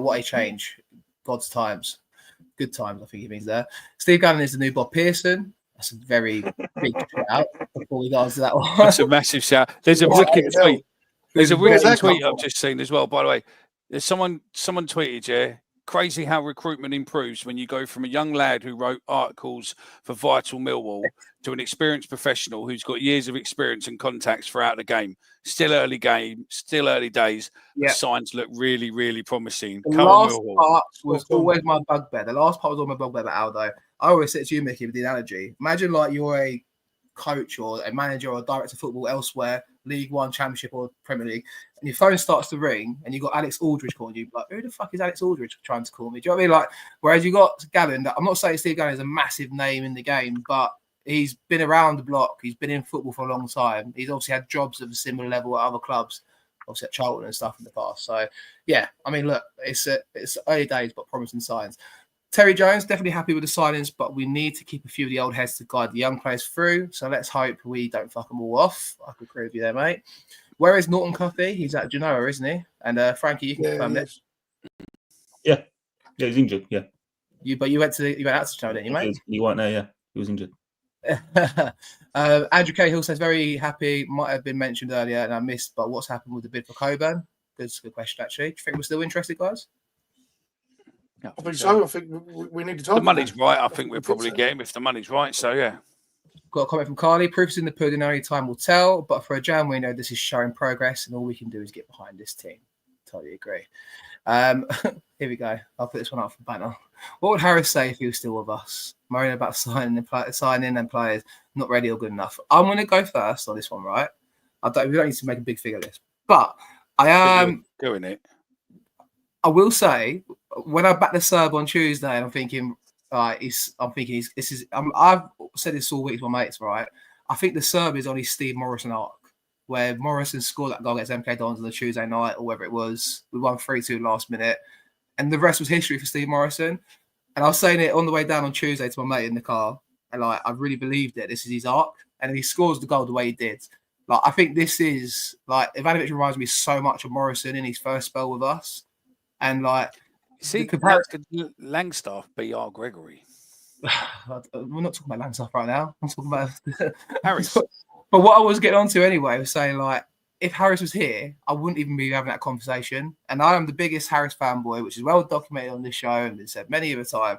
what a change. God's times. Good times, I think he means there. Steve Gallen is the new Bob Pearson. That's a very big shout before we go on to that one. That's a massive shout. There's a wicked tweet. There's a wicked tweet I've just seen as well, by the way. There's someone tweeted, yeah, crazy how recruitment improves when you go from a young lad who wrote articles for Vital Millwall to an experienced professional who's got years of experience and contacts throughout the game. Still early days. Yeah. The signs look really, really promising. The last part was always my bugbear. The last part was always my bugbear about Aldo. I always said to you, Mickey, with the analogy, imagine like you're a coach or a manager or a director of football elsewhere, League One, Championship or Premier League, and your phone starts to ring and you've got Alex Aldridge calling you, like, who the fuck is Alex Aldridge trying to call me? Do you know what I mean? Like, whereas you got Gallen, I'm not saying Steve Gallen is a massive name in the game, but he's been around the block. He's been in football for a long time. He's obviously had jobs of a similar level at other clubs, obviously at Charlton and stuff in the past. So, yeah, I mean, look, it's early days, but promising signs. Terry Jones, definitely happy with the signings, but we need to keep a few of the old heads to guide the young players through. So let's hope we don't fuck them all off. I could agree with you there, mate. Where is Norton Coffey? He's at Genoa, isn't he? And Frankie, you can confirm this. Yeah, he's injured. Yeah. You went out to Genoa, didn't you, mate? You weren't there. Yeah, he was injured. Andrew Cahill says very happy. Might have been mentioned earlier, and I missed. But what's happened with the bid for Coburn? That's a good question, actually. Do you think we're still interested, guys? I think so. I think we need to talk. The money's right. I think we'll probably get him if the money's right. So yeah. Got a comment from Carly. Proof's in the pudding. Only time will tell. But for a Jan, we know this is showing progress, and all we can do is get behind this team. Totally agree. Here we go. I'll put this one up for banner. What would Harris say if he was still with us? Moaning about signing and players not ready or good enough. I'm going to go first on this one, right? We don't need to make a big figure of this, but I am doing it. I will say, when I backed the Serb on Tuesday, and I'm thinking, I've said this all week to my mates, right? I think the Serb is on his Steve Morrison arc, where Morrison scored that goal against MK Dons on the Tuesday night, or whatever it was. We won 3-2 last minute, and the rest was history for Steve Morrison. And I was saying it on the way down on Tuesday to my mate in the car, and like I really believed it. This is his arc, and if he scores the goal the way he did, like I think this is like Ivanovic reminds me so much of Morrison in his first spell with us. And like, see, Langstaff beat R. Gregory. We're not talking about Langstaff right now. I'm talking about Harris. But what I was getting onto anyway was saying, like, if Harris was here, I wouldn't even be having that conversation. And I am the biggest Harris fanboy, which is well documented on this show and been said many of the time.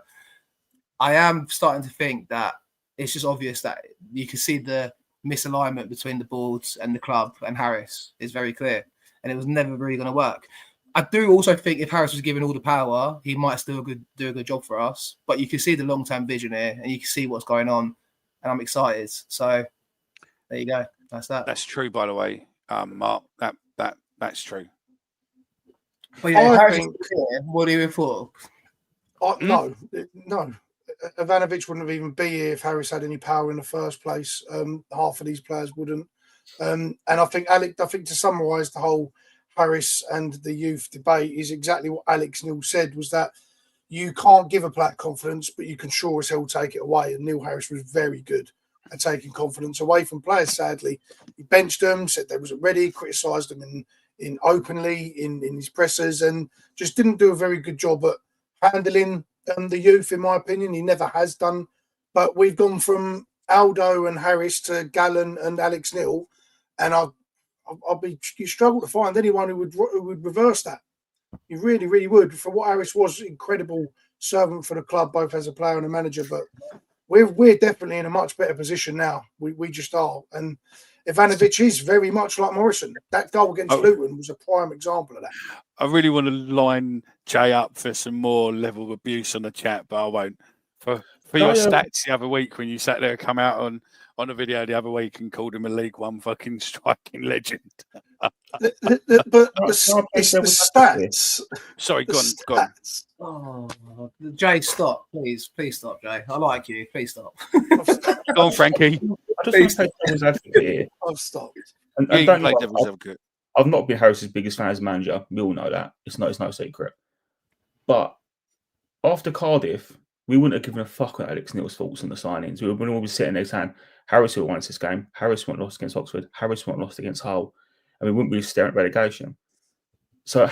I am starting to think that it's just obvious that you can see the misalignment between the boards and the club and Harris is very clear. And it was never really going to work. I do also think if Harris was given all the power, he might still do a good job for us. But you can see the long-term vision here, and you can see what's going on, and I'm excited. So there you go. That's that. That's true, by the way, Mark. That's true. But yeah, I Harris think- is clear. What do you report? No. Ivanovic wouldn't have even be here if Harris had any power in the first place. Half of these players wouldn't. And I think to summarise the whole Harris and the youth debate is exactly what Alex Neil said, was that you can't give a player confidence, but you can sure as hell take it away. And Neil Harris was very good at taking confidence away from players, sadly. He benched them, said they wasn't ready, criticised them in openly in his pressers, and just didn't do a very good job at handling the youth, in my opinion. He never has done. But we've gone from Aldo and Harris to Gallen and Alex Neil, and you struggle to find anyone who would reverse that. You really, really would. For what Harris was, incredible servant for the club, both as a player and a manager. But we're definitely in a much better position now. We just are. And Ivanovic is very much like Morrison. That goal against Luton was a prime example of that. I really want to line Jay up for some more level of abuse on the chat, but I won't. For your stats the other week when you sat there, come out on a video the other week and called him a League One fucking striking legend. But it's the stats. Sorry, go on. Oh, Jay, stop, please stop, Jay. I like you. Please stop. Go on, Frankie. I just want to say devil's advocate here. I've stopped. Yeah, you can play devil's advocate. I've not been Harris's biggest fan as manager. We all know that. It's no secret. But after Cardiff, we wouldn't have given a fuck on Alex Neil's thoughts on the signings. We would all be sitting there saying, Harris would have won this game. Harris won't lost against Oxford. Harris won't lost against Hull. And we wouldn't be staring at relegation. So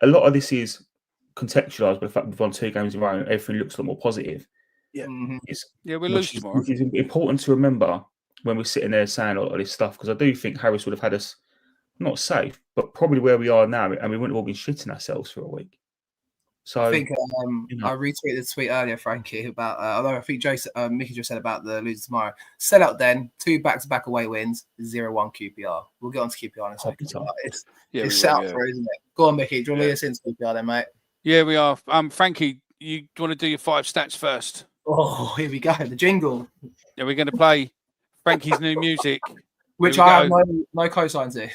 a lot of this is contextualised by the fact we've won 2 games in a row and everything looks a lot more positive. Yeah. We'll lose tomorrow. Which is important to remember when we're sitting there saying all this stuff, because I do think Harris would have had us not safe, but probably where we are now, and we wouldn't have all been shitting ourselves for a week. So I think I retweeted the tweet earlier, Frankie, about although I think Mickey just said about the losing tomorrow. Sell out then, 2 back-to-back away wins, 0-1 QPR. We'll get on to QPR in a second. It's set up for it, isn't it? Go on, Mickey. Do you want to lead us into QPR then, mate? Yeah, we are. Frankie, you want to do your 5 stats first? Oh, here we go. The jingle. Yeah, we're going to play Frankie's new music. Which I have no cosign to.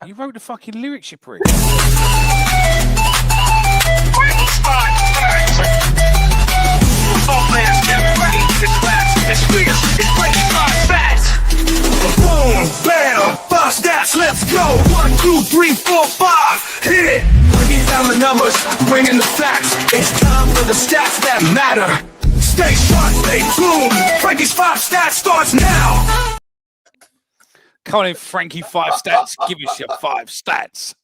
You wrote the fucking lyrics, you prick. Boom, bam, 5 stats, let's go. 1, 2, 3, 4, 5, hit it. Bringing down the numbers, bringing the facts. It's time for the stats that matter. Stay sharp, stay tuned. Frankie's 5 stats starts now. Come on in, Frankie, 5 stats. Give us your 5 stats.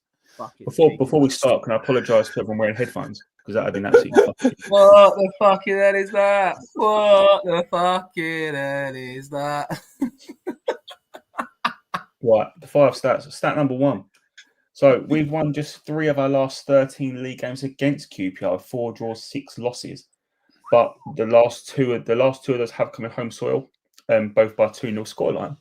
Before we start, can I apologise to everyone wearing headphones? Because that would have been absolutely fucking... What the fucking hell is that? What the fucking hell is that? Right, the 5 stats. Stat number 1. So we've won just 3 of our last 13 league games against QPR, 4 draws, 6 losses. But the last two of those have come in home soil, both by 2-0 scoreline.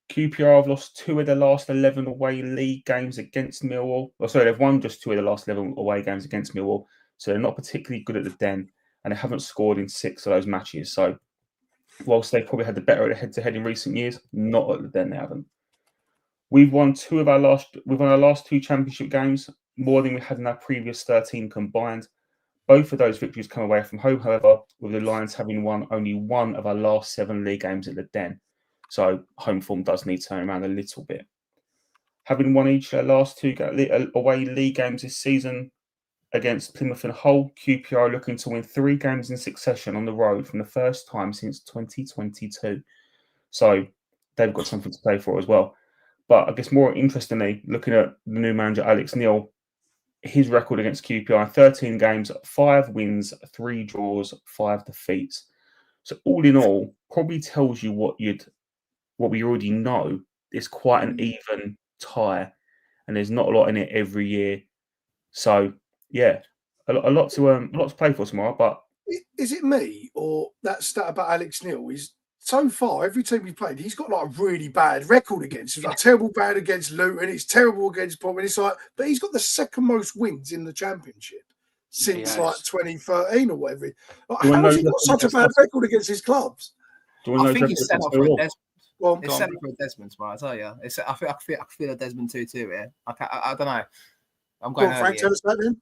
QPR have lost 2 of their last 11 away league games against Millwall. They've won just 2 of the last 11 away games against Millwall. So they're not particularly good at the Den, and they haven't scored in 6 of those matches. So whilst they probably had the better head-to-head in recent years, not at the Den they haven't. We've won our last 2 championship games, more than we had in our previous 13 combined. Both of those victories come away from home, however, with the Lions having won only 1 of our last 7 league games at the Den. So home form does need to turn around a little bit. Having won each of their last 2 away league games this season against Plymouth and Hull, QPR are looking to win 3 games in succession on the road from the first time since 2022. So they've got something to play for as well. But I guess more interestingly, looking at the new manager, Alex Neil, his record against QPR, 13 games, 5 wins, 3 draws, 5 defeats. So all in all, probably tells you what we already know. It's quite an even tie, and there's not a lot in it every year. So yeah, a lot to play for tomorrow. But is it me or that stat about Alex Neil is so far every team he's played, he's got like a really bad record against. It's like terrible bad against Luton. It's terrible against Portsmouth. It's like, but he's got the 2nd most wins in the Championship since like 2013 or whatever. Like, how has he got such a bad record against his clubs? I think he's set up for it. Well, It's set for a Desmond tomorrow, I tell you. I feel a Desmond 2-2 here. I don't know. I'm going Frank, early tell here. us that then.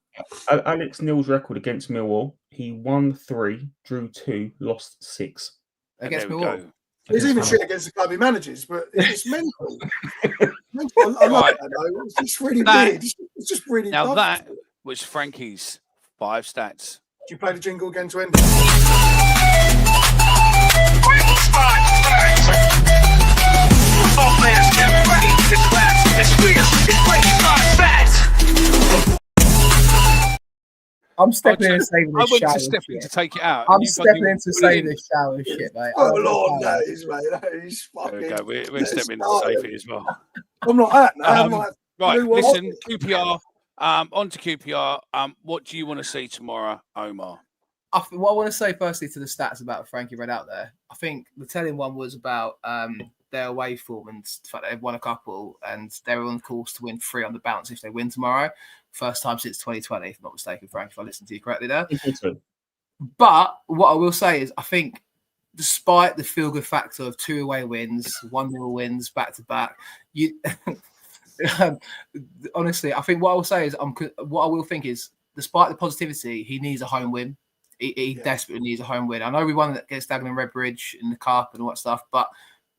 Alex Neil's record against Millwall: he won 3, drew 2, lost 6. And Against there we Millwall. go. He's even Against shit against the club he manages, but it's mental. I love Right. that though. It's just really That- weird. It's just really. Now dumb. that was Frankie's 5 stats. Do you play the jingle again to end it? I'm stepping in and saving I this went shower to stepping to shit. take it out. I'm You stepping fucking in to put it save in. this shower shit, mate. Oh I'm Lord, not that playing. is, mate. That is There fucking. we go. We're Let's stepping to start save it. it as well. I'm like that. No, I'm like, Right, you know what? listen, QPR. On to QPR. What do you want to see tomorrow, Omar? What I want to say firstly to the stats about Frankie read out there, I think the telling one was about their away form and the fact that they've won a couple and they're on course to win 3 on the bounce if they win tomorrow. First time since 2020, if I'm not mistaken, Frank, if I listened to you correctly there. But what I will say is I think despite the feel-good factor of 2 away wins, 1-0 wins back-to-back, you honestly, I think what I will say is what I will think is despite the positivity, he needs a home win. He desperately needs a home win. I know we won against Dagenham and Redbridge in the Cup and all that stuff, but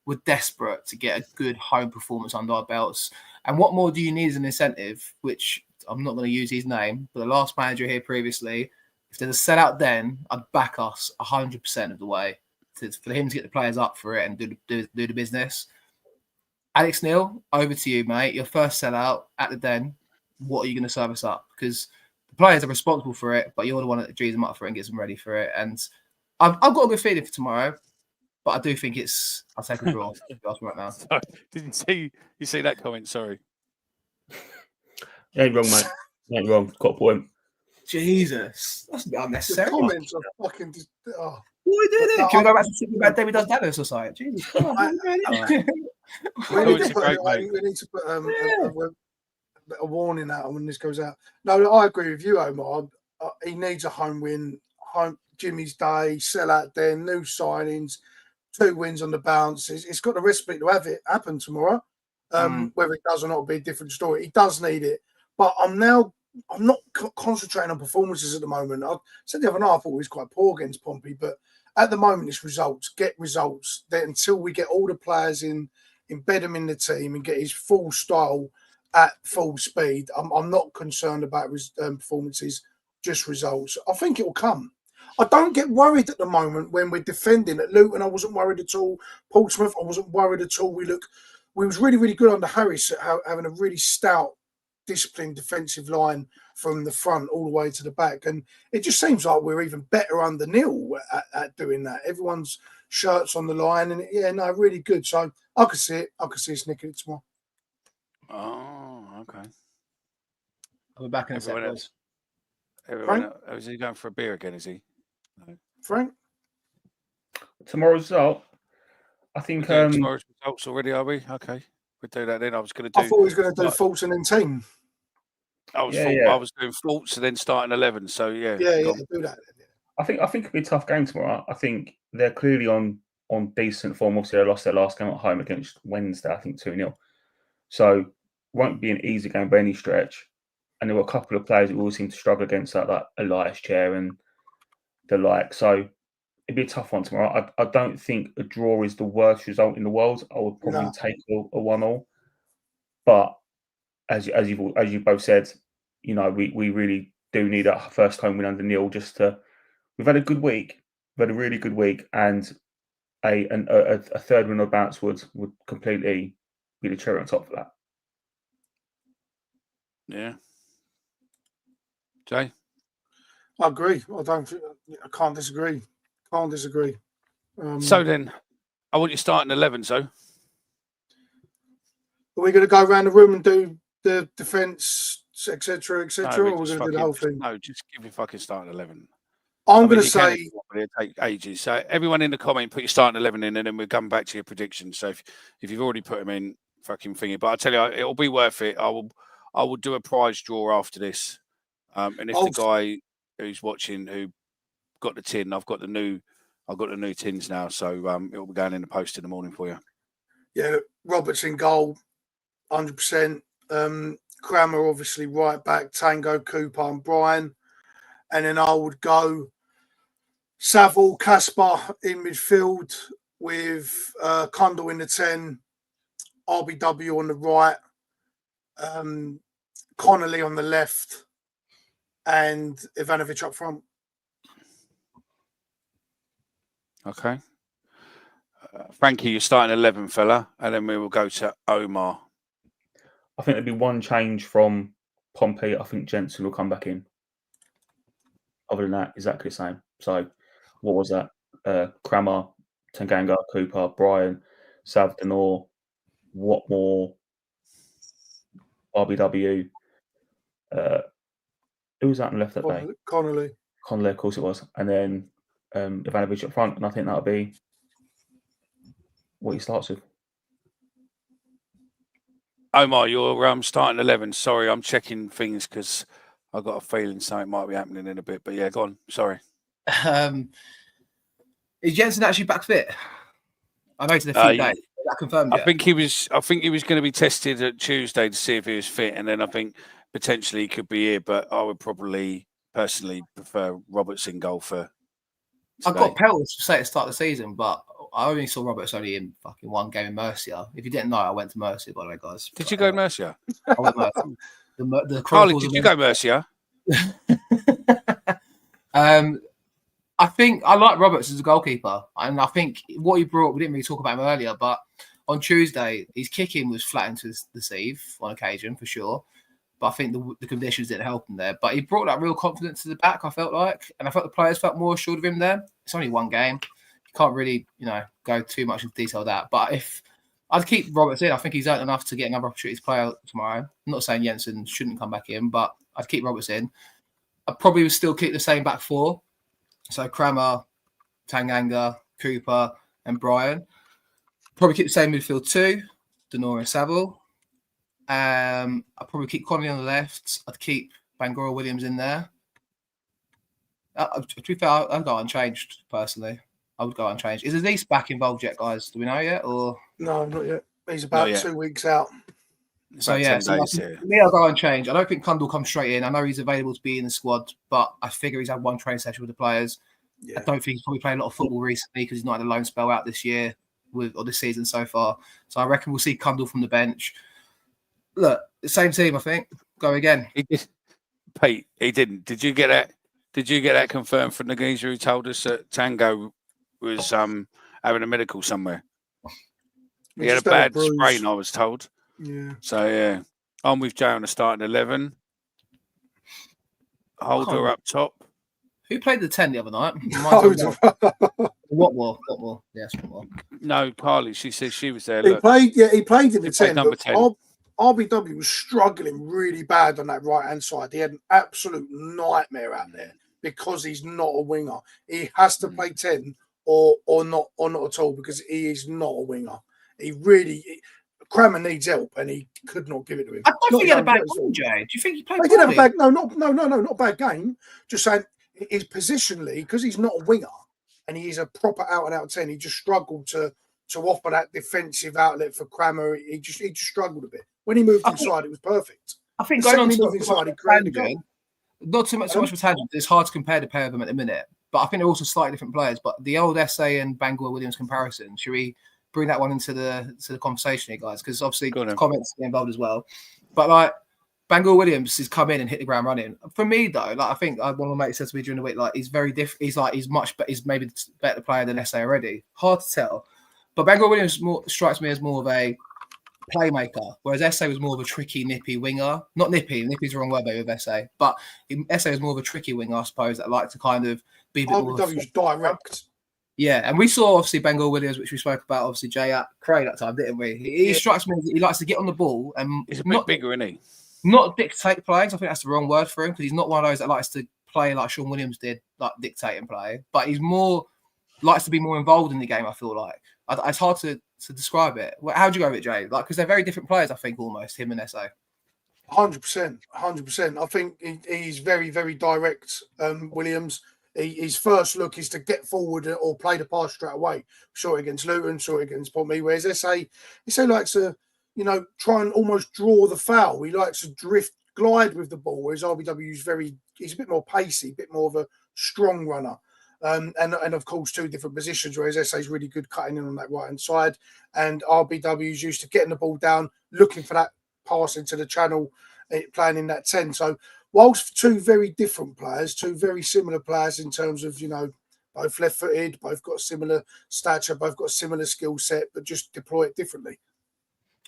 we're desperate to get a good home performance under our belts. And what more do you need as an incentive, which I'm not going to use his name, but the last manager here previously, if there's a sellout then, I'd back us 100% of the way for him to get the players up for it and do the business. Alex Neil, over to you, mate. Your first sellout at the Den. What are you going to serve us up? Because the players are responsible for it, but you're the one that G's them up for it and gets them ready for it. And I've got a good feeling for tomorrow, but I do think I'll take a draw right now. Sorry, didn't you see that comment? Sorry. You ain't wrong, mate. You ain't wrong. Got a point. Jesus, that's a bit The unnecessary. comments are fucking. Oh. What are we doing there? Can we go back to talking about David does Dallas or something? Jesus Christ, what are we doing here? We need, it's to a great put, mate. we need to put a warning out when this goes out. No, I agree with you, Omar. He needs a home win. Jimmy's day, sell out then, new signings, 2 wins on the bounce. It's got the recipe to have it happen tomorrow. Whether it does or not will be a different story. He does need it. But I'm not concentrating on performances at the moment. I said the other night I thought he was quite poor against Pompey, but at the moment it's results. Get results. Then until we get all the players in, embed him in the team and get his full style at full speed. I'm not concerned about performances, just results. I think it will come. I don't get worried at the moment when we're defending. At Luton, I wasn't worried at all. Portsmouth, I wasn't worried at all. We was really, really good under Harris at having a really stout, disciplined defensive line from the front all the way to the back. And it just seems like we're even better under Neil at doing that. Everyone's shirts on the line and really good. So I could see it. I could see us nicking it tomorrow. Oh, okay. I'll be back in a second, boys. Everyone, is he going for a beer again? Is he? No. Frank? Tomorrow's result, I think. Tomorrow's results already, are we? Okay. We'll do that then. I was going to do. I thought he was going to do faults and then team. I was doing faults and then starting 11. So yeah. Yeah, do that. I think it'll be a tough game tomorrow. I think they're clearly on decent form. Obviously, they lost their last game at home against Wednesday, I think 2-0. So won't be an easy game by any stretch. And there were a couple of players who always seem to struggle against that, like Elias Chair and the like. So it'd be a tough one tomorrow. I don't think a draw is the worst result in the world. I would probably take a 1-1. But as you both said, we really do need a first home win under Neil. We've had a good week. We've had a really good week, and a third win or bounce would completely be the cherry on top of that. Yeah. Jay? I agree. I can't disagree. So then, I want you starting 11, so. Are we going to go around the room and do the defence, etc., or we're going to do the whole thing? No, just give your fucking starting 11. I'm going to say... It'll take ages. So everyone in the comment, put your starting 11 in, and then we'll come back to your predictions. So if you've already put them in, fucking thingy. But I tell you, it'll be worth it. I will do a prize draw after this. And if the guy who's watching who got the tin, I've got the new tins now, so it'll be going in the post in the morning for you. Yeah, Roberts in goal, 100%. Crammer, obviously, right back, Tango, Cooper, and Brian. And then I would go Saville, Casper in midfield with Kundle in the 10, RBW on the right, Connolly on the left, and Ivanovic up front. Okay. Frankie, you're starting 11, fella, and then we will go to Omar. I think there'd be one change from Pompey. I think Jensen will come back in. Other than that, exactly the same. So, what was that? Crammer, Tanganga, Cooper, Brian, Savdenor, Watmore, RBW. Who was that on left that day? Connolly. Conley, of course it was. And then Ivanovic up front. And I think that'll be what he starts with. Omar, you're starting 11. Sorry, I'm checking things because I've got a feeling something might be happening in a bit. But yeah, go on. Sorry. Is Jensen actually back fit? I know it's a few days. Is that confirmed yet? I think he was going to be tested at Tuesday to see if he was fit, and then I think potentially he could be here. But I would probably personally prefer Roberts in goal for. I got pelts to say at the start of the season, but I only saw Roberts only in fucking one game in Mercia. If you didn't know, I went to Mercia, by the way, guys. Did you go Mercia? I went Mercia. The Carly, did you go Mercia? I think I like Roberts as a goalkeeper, and I think what he brought, we didn't really talk about him earlier, but on Tuesday, his kicking was flat into the sieve on occasion, for sure. But I think the conditions didn't help him there. But he brought that real confidence to the back, I felt like. And I felt the players felt more assured of him there. It's only one game. You can't really, go too much into detail of that. But if I'd keep Roberts in, I think he's earned enough to get another opportunity to play out tomorrow. I'm not saying Jensen shouldn't come back in, but I'd keep Roberts in. I'd probably would still keep the same back four. So Crammer, Tanganga, Cooper, and Brian. Probably keep the same midfield two, Denora and Saville. I'd probably keep Connolly on the left. I'd keep Bangor Williams in there. To be fair, I'd go unchanged, personally. I would go unchanged. Is Aziz back involved yet, guys? Do we know yet? Or No, not yet. He's about 2 weeks out. So, yeah. So me, I'll go unchanged. I don't think Kundle comes straight in. I know he's available to be in the squad, but I figure he's had one training session with the players. Yeah. I don't think he's probably played a lot of football recently because he's not had a loan spell out this year or this season so far. So I reckon we'll see Kundle from the bench. Look, the same team, I think. Go again. Pete, he didn't. Did you get that? Did you get that confirmed from the geezer who told us that Tango was having a medical somewhere? He had a bad sprain, I was told. Yeah. So yeah, I'm with Jay on the starting 11. Holder up top. Who played the 10 the other night? Watmore. Yes, Watmore. No, Carly. She says she was there. He played in the 10. Number 10. RBW was struggling really bad on that right-hand side. He had an absolute nightmare out there because he's not a winger. He has to play 10 or not at all because he is not a winger. Crammer needs help and he could not give it to him. I don't think he had a bad game, Jay. Do you think he played he did have a bad not a bad game. Just saying his positionally, because he's not a winger and he is a proper out-and-out 10, he just struggled to offer that defensive outlet for Crammer. He just struggled a bit. When he moved inside, it was perfect. I think going on to inside, he created again. Not so much for tangent. It's hard to compare the pair of them at the minute, but I think they're also slightly different players. But the old SA and Bangor Williams comparison, should we bring that one into the conversation here, guys? Because obviously the comments get involved as well. But like Bangor Williams has come in and hit the ground running. For me though, like I think one of my mates said to me during the week, like he's very different. He's maybe a better player than SA already. Hard to tell. But Bangor Williams strikes me as more of a playmaker, whereas SA was more of a tricky, nippy winger. Not nippy. Nippy's the wrong word with SA. But SA is more of a tricky winger, I suppose, that like to kind of be a bit more direct. Yeah, and we saw obviously Bangor Williams, which we spoke about, obviously Jay at Cray that time, didn't we? He strikes me as he likes to get on the ball and he's a bit bigger, isn't he? Not dictate plays. I think that's the wrong word for him because he's not one of those that likes to play like Sean Williams did, like dictate and play. But he's likes to be more involved in the game. I feel like it's hard to describe it. How do you go with it, Jay? Like, because they're very different players. I think almost him and SA. 100%. I think he's very, very direct. Williams. his first look is to get forward or play the pass straight away. Saw it against Luton, saw it against Portsmouth. Whereas SA likes to, try and almost draw the foul. He likes to glide with the ball, whereas RBW is he's a bit more pacey, a bit more of a strong runner. And of course, two different positions, whereas SA is really good cutting in on that right-hand side. And RBW is used to getting the ball down, looking for that pass into the channel, playing in that 10. So whilst two very different players, two very similar players in terms of, both left-footed, both got similar stature, both got a similar skill set, but just deploy it differently.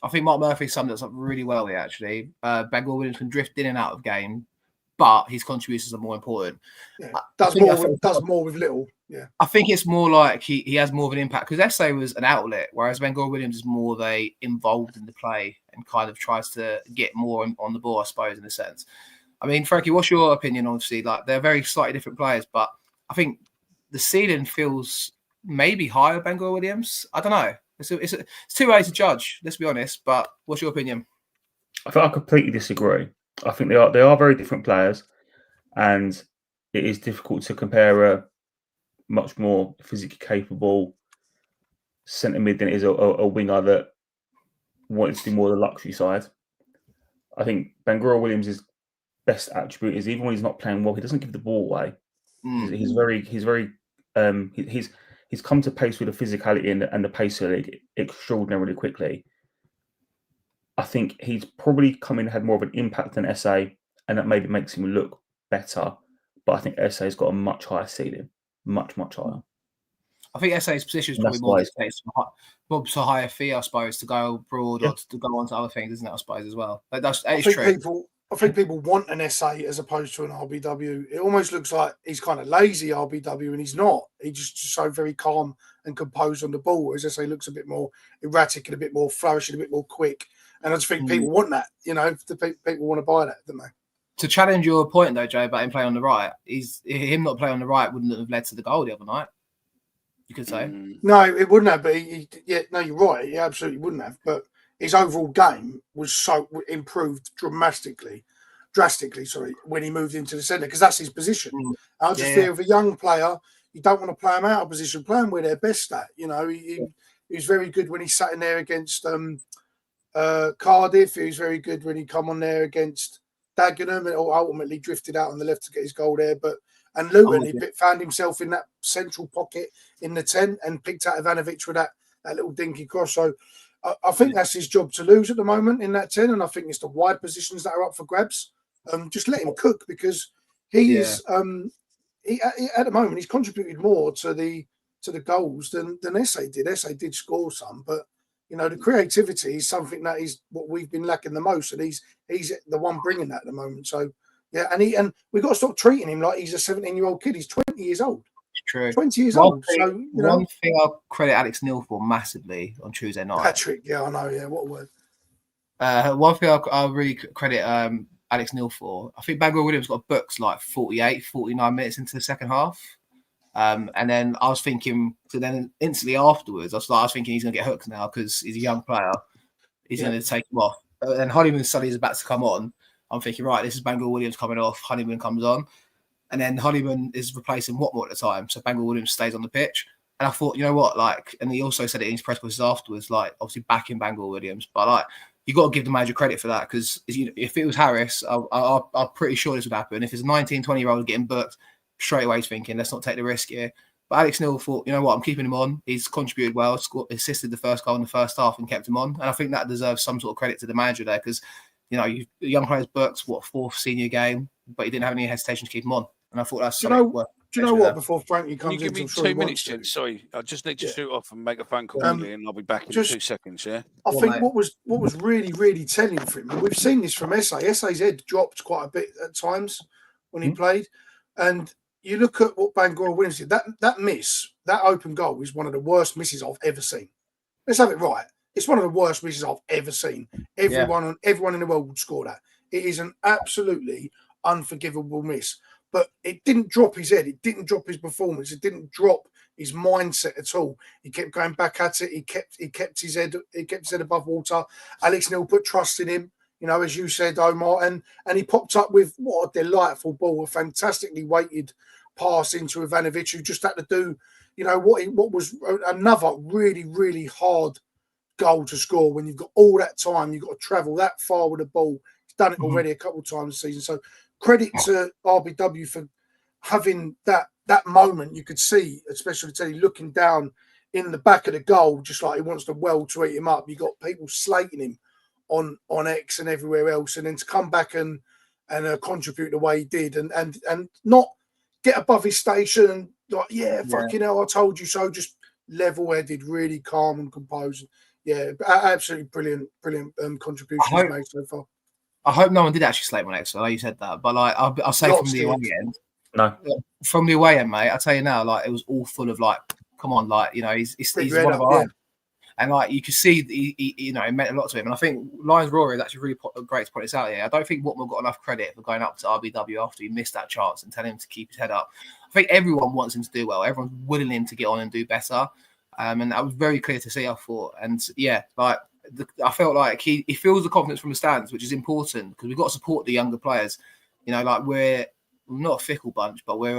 I think Mark Murphy summed us up really well here, actually. Bengal Williams can drift in and out of game, but his contributions are more important. Yeah, does more with little. Yeah, I think it's more like he has more of an impact because SA was an outlet, whereas Bengal Williams is more involved in the play and kind of tries to get more on the ball, I suppose, in a sense. I mean, Frankie, what's your opinion? Obviously, they're very slightly different players, but I think the ceiling feels maybe higher Bengal Williams. I don't know. It's two ways to judge. Let's be honest. But what's your opinion? I think I completely disagree. I think they are very different players, and it is difficult to compare a much more physically capable centre mid than it is a winger that wanted to do more of the luxury side. I think Bengal Williams' best attribute is even when he's not playing well, he doesn't give the ball away. He's come to pace with the physicality and the pace of the league extraordinarily quickly. I think he's probably had more of an impact than SA, and that maybe makes him look better. But I think SA's got a much higher ceiling, much higher. I think SA's position is probably more to higher fee, I suppose, to go abroad or to go on to other things, isn't it? I suppose as well. That's true. I think people want an SA as opposed to an RBW. It almost looks like he's kind of lazy RBW, and he's not. He's just so very calm and composed on the ball. Whereas SA looks a bit more erratic and a bit more flourishing, a bit more quick. And I just think people want that. People want to buy that, don't they? To challenge your point, though, Joe, about him playing on the right, him not playing on the right wouldn't have led to the goal the other night. You could say. No, it wouldn't have. But you're right. He absolutely wouldn't have. But his overall game was so improved drastically, when he moved into the centre, because that's his position. I just feel with a young player, you don't want to play him out of position, play him where they're best at. He was very good when he sat in there against Cardiff. He was very good when he come on there against Dagenham and ultimately drifted out on the left to get his goal there. And Luton, he found himself in that central pocket in the 10 and picked out Ivanovic with that little dinky cross. So I think that's his job to lose at the moment in that 10, and I think it's the wide positions that are up for grabs. Just let him cook, because he is at the moment he's contributed more to the goals than SA did. SA did score some, but the creativity is something that is what we've been lacking the most, and he's the one bringing that at the moment. So and we've got to stop treating him like he's a 17-year-old kid. He's 20 years old. True. 20 years old. One thing I'll credit Alex Neil for massively on Tuesday night. Patrick, I know, what a word. One thing I'll really credit Alex Neil for, I think Bengal Williams got booked like 48, 49 minutes into the second half. And then I was thinking, so then instantly afterwards, I was thinking he's going to get hooked now because he's a young player. He's going to take him off. And Honeyman suddenly is about to come on. I'm thinking, right, this is Bengal Williams coming off. Honeyman comes on. And then Honeyman is replacing Watmore at the time. So Bengal Williams stays on the pitch. And I thought, you know what, and he also said it in his press conferences afterwards, obviously backing Bengal Williams. But you got to give the manager credit for that, because if it was Harris, I'm pretty sure this would happen. If it's a 19, 20-year-old getting booked, straight away he's thinking, let's not take the risk here. But Alex Neil thought, you know what, I'm keeping him on. He's contributed well, assisted the first goal in the first half and kept him on. And I think that deserves some sort of credit to the manager there, because, the young player's booked, fourth senior game, but he didn't have any hesitation to keep him on. And I thought that's something worth. Do you know what? Before Frankie comes in, can you give me 2 minutes, Jen? Sorry, I just need to shoot off and make a phone call, and I'll be back in 2 seconds. Yeah. I think what was really, really telling for him, and we've seen this from SA. SA's head dropped quite a bit at times when he played, and you look at what Bengal Williams did. That miss, that open goal, is one of the worst misses I've ever seen. Let's have it right. It's one of the worst misses I've ever seen. Everyone in the world would score that. It is an absolutely unforgivable miss. But it didn't drop his head. It didn't drop his performance. It didn't drop his mindset at all. He kept going back at it. He kept his head. He kept his head above water. Alex Neil put trust in him. As you said, Omar, and he popped up with what a delightful ball, a fantastically weighted pass into Ivanovic, who just had to do, what was another really, really hard goal to score when you've got all that time, you've got to travel that far with the ball. He's done it already a couple of times this season. So credit to RBW for having that moment. You could see, especially Teddy looking down in the back of the goal, just like he wants the world to eat him up. You got people slating him on X and everywhere else, and then to come back and contribute the way he did, and not get above his station and like, fucking hell, I told you so. Just level-headed, really calm and composed. Yeah, absolutely brilliant contribution made so far. I hope no one did actually slate my X. I know you said that, but like I'll say from the away end. No, from the away end, mate. I tell you now, like it was all full of like, come on, like he's one of our own. And like you can see, he meant a lot to him. And I think Lions Rory is actually really great to point this out here. I don't think Watmore got enough credit for going up to RBW after he missed that chance and telling him to keep his head up. I think everyone wants him to do well. Everyone's willing him to get on and do better. And that was very clear to see, I thought. And yeah, like I felt like he feels the confidence from the stands, which is important because we've got to support the younger players. Like we're not a fickle bunch, but we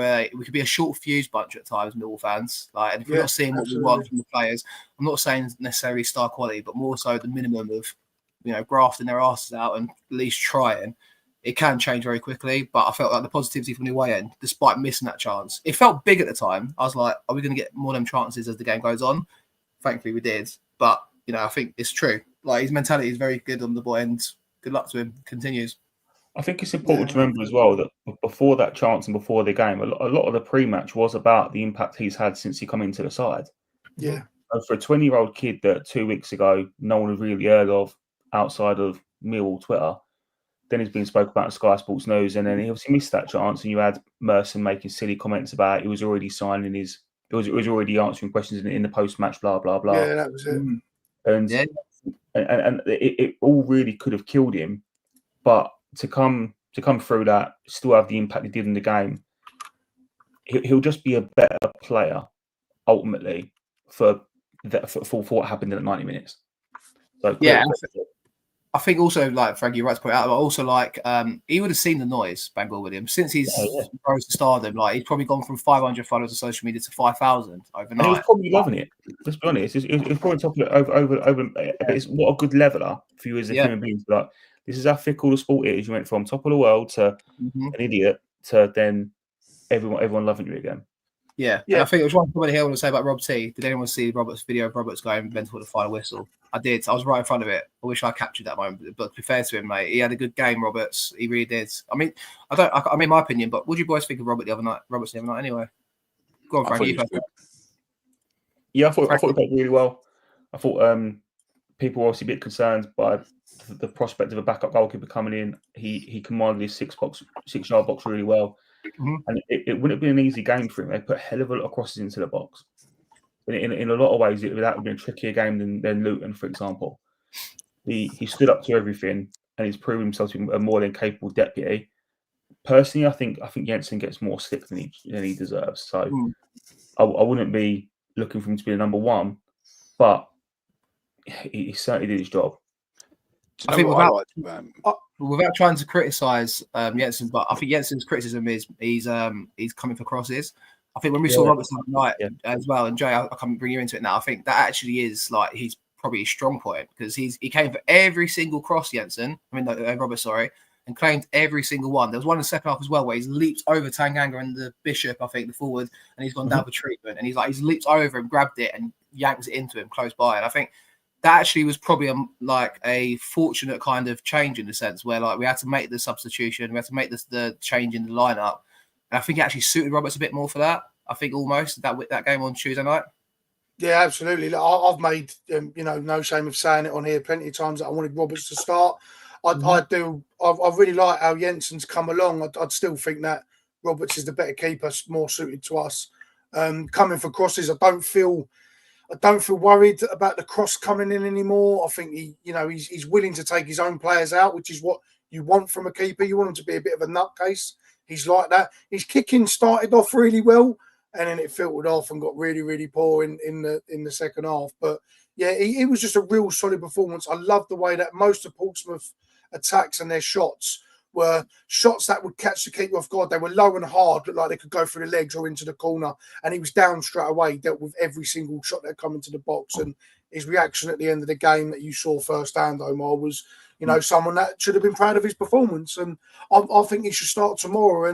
could be a short fuse bunch at times, Millwall fans. Like, and if we're not seeing what we want from the players, I'm not saying necessarily star quality, but more so the minimum of, grafting their asses out and at least trying. It can change very quickly, but I felt like the positivity from the away end, despite missing that chance, it felt big at the time. I was like, are we going to get more of them chances as the game goes on? Thankfully, we did. But, I think it's true. Like, his mentality is very good on the boy, and good luck to him. Continues. I think it's important to remember as well that before that chance and before the game, a lot of the pre-match was about the impact he's had since he come into the side. Yeah. And for a 20-year-old kid that 2 weeks ago no one had really heard of outside of Millwall Twitter, then he's been spoken about on Sky Sports News, and then he obviously missed that chance. And you had Merson making silly comments about it. He was already signing his. He was already answering questions in the post-match. Blah blah blah. Yeah, that was it. And it all really could have killed him, but to come through that, still have the impact he did in the game, he'll just be a better player ultimately for what happened in the 90 minutes. So I think also, like Frankie, you're right to point out, but also like he would have seen the noise Bangor with him since he's rose to stardom. Like he's probably gone from 500 followers on social media to 5,000 overnight. And he was probably loving it. Let's be honest, it was probably top of it over. It's what a good leveler for you as a human being. Like this is how fickle the sport is. You went from top of the world to an idiot to then everyone loving you again. Yeah. And I think it was one comment here I want to say about Rob T. Did anyone see Robert's video of Roberts going mental with the final whistle? I did. I was right in front of it. I wish I captured that moment. But to be fair to him, mate, he had a good game, Roberts. He really did. I mean, I mean, my opinion, but what do you boys think of Roberts the other night anyway? Go on, Frank. I thought it played really well. I thought people were obviously a bit concerned by the prospect of a backup goalkeeper coming in. He commanded his 6-yard box really well. And it wouldn't have been an easy game for him. They put a hell of a lot of crosses into the box. In a lot of ways, that would have been a trickier game than Luton, for example. He stood up to everything, and he's proven himself to be a more than capable deputy. Personally, I think Jensen gets more stick than he deserves. So I wouldn't be looking for him to be the number one, but he certainly did his job. I think without trying to criticise Jensen, but I think Jensen's criticism is he's coming for crosses. I think when we saw Roberts last night as well, and Jay, I can bring you into it now. I think that actually is like he's probably his strong point because he came for every single cross, Roberts, and claimed every single one. There was one in the second half as well where he's leaped over Tanganga and the Bishop, I think, the forward, and he's gone down for treatment, and he's leaped over and grabbed it and yanks it into him close by. And I think that actually was probably a fortunate kind of change in the sense where like we had to make the substitution, we had to make the change in the lineup. And I think it actually suited Roberts a bit more for that. I think almost that game on Tuesday night. Yeah, absolutely. I've made no shame of saying it on here plenty of times that I wanted Roberts to start. I really like how Jensen's come along. I'd still think that Roberts is the better keeper, more suited to us. Coming for crosses, I don't feel worried about the cross coming in anymore. I think he's willing to take his own players out, which is what you want from a keeper. You want him to be a bit of a nutcase. He's like that. His kicking started off really well, and then it filtered off and got really, really poor in the second half. But yeah, it was just a real solid performance. I love the way that most of Portsmouth attacks and their shots were shots that would catch the keeper off guard. They were low and hard, looked like they could go through the legs or into the corner. And he was down straight away, dealt with every single shot that come into the box. And his reaction at the end of the game that you saw firsthand, Omar, was, you know, someone that should have been proud of his performance. And I think he should start tomorrow.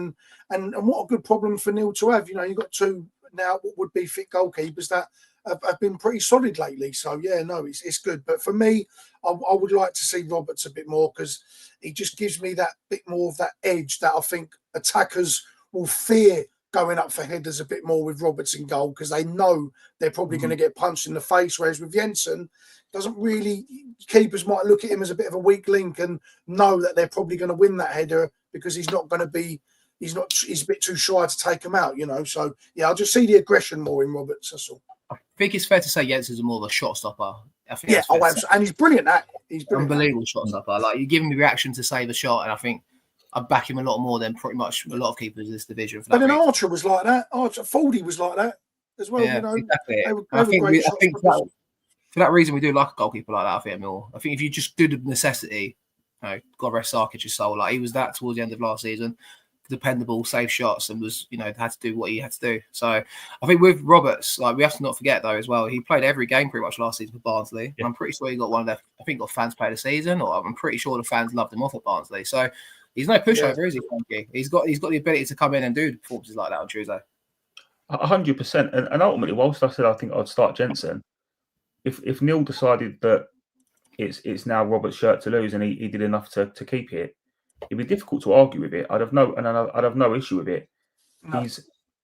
And what a good problem for Neil to have. You know, you've got two now what would be fit goalkeepers that have been pretty solid lately. So, yeah, no, it's good. But for me, I would like to see Roberts a bit more because he just gives me that bit more of that edge that I think attackers will fear going up for headers a bit more with Roberts in goal because they know they're probably going to get punched in the face. Whereas with Jensen, doesn't really, keepers might look at him as a bit of a weak link and know that they're probably going to win that header because he's not going to be, he's a bit too shy to take him out, you know. So, yeah, I'll just see the aggression more in Roberts, that's all. I think it's fair to say Jensen's more of a shot stopper. I think yeah, and he's brilliant at He's brilliant. Unbelievable shot stopper. Like, you give him the reaction to save a shot, and I think I back him a lot more than pretty much a lot of keepers in this division. But then Archer was like that. Fordy was like that as well, yeah, you know. Exactly. I think for that reason, we do like a goalkeeper like that, I think, at Millwall. I think if you just good of necessity, you know, God rest Sarkic's soul, like he was that towards the end of last season. Dependable, safe shots, and was, you know, had to do what he had to do. So I think with Roberts, like, we have to not forget though as well, he played every game pretty much last season for Barnsley. Yeah. And I'm pretty sure he got one of their, I think, got fans play of the season, or I'm pretty sure the fans loved him off at Barnsley. So he's no pushover, is he, Frankie? He's got the ability to come in and do performances like that on Tuesday. 100%. And ultimately, whilst I said I think I'd start Jensen, if Neil decided that it's now Roberts' shirt to lose and he did enough to keep it, it'd be difficult to argue with it. I'd have no issue with it. No.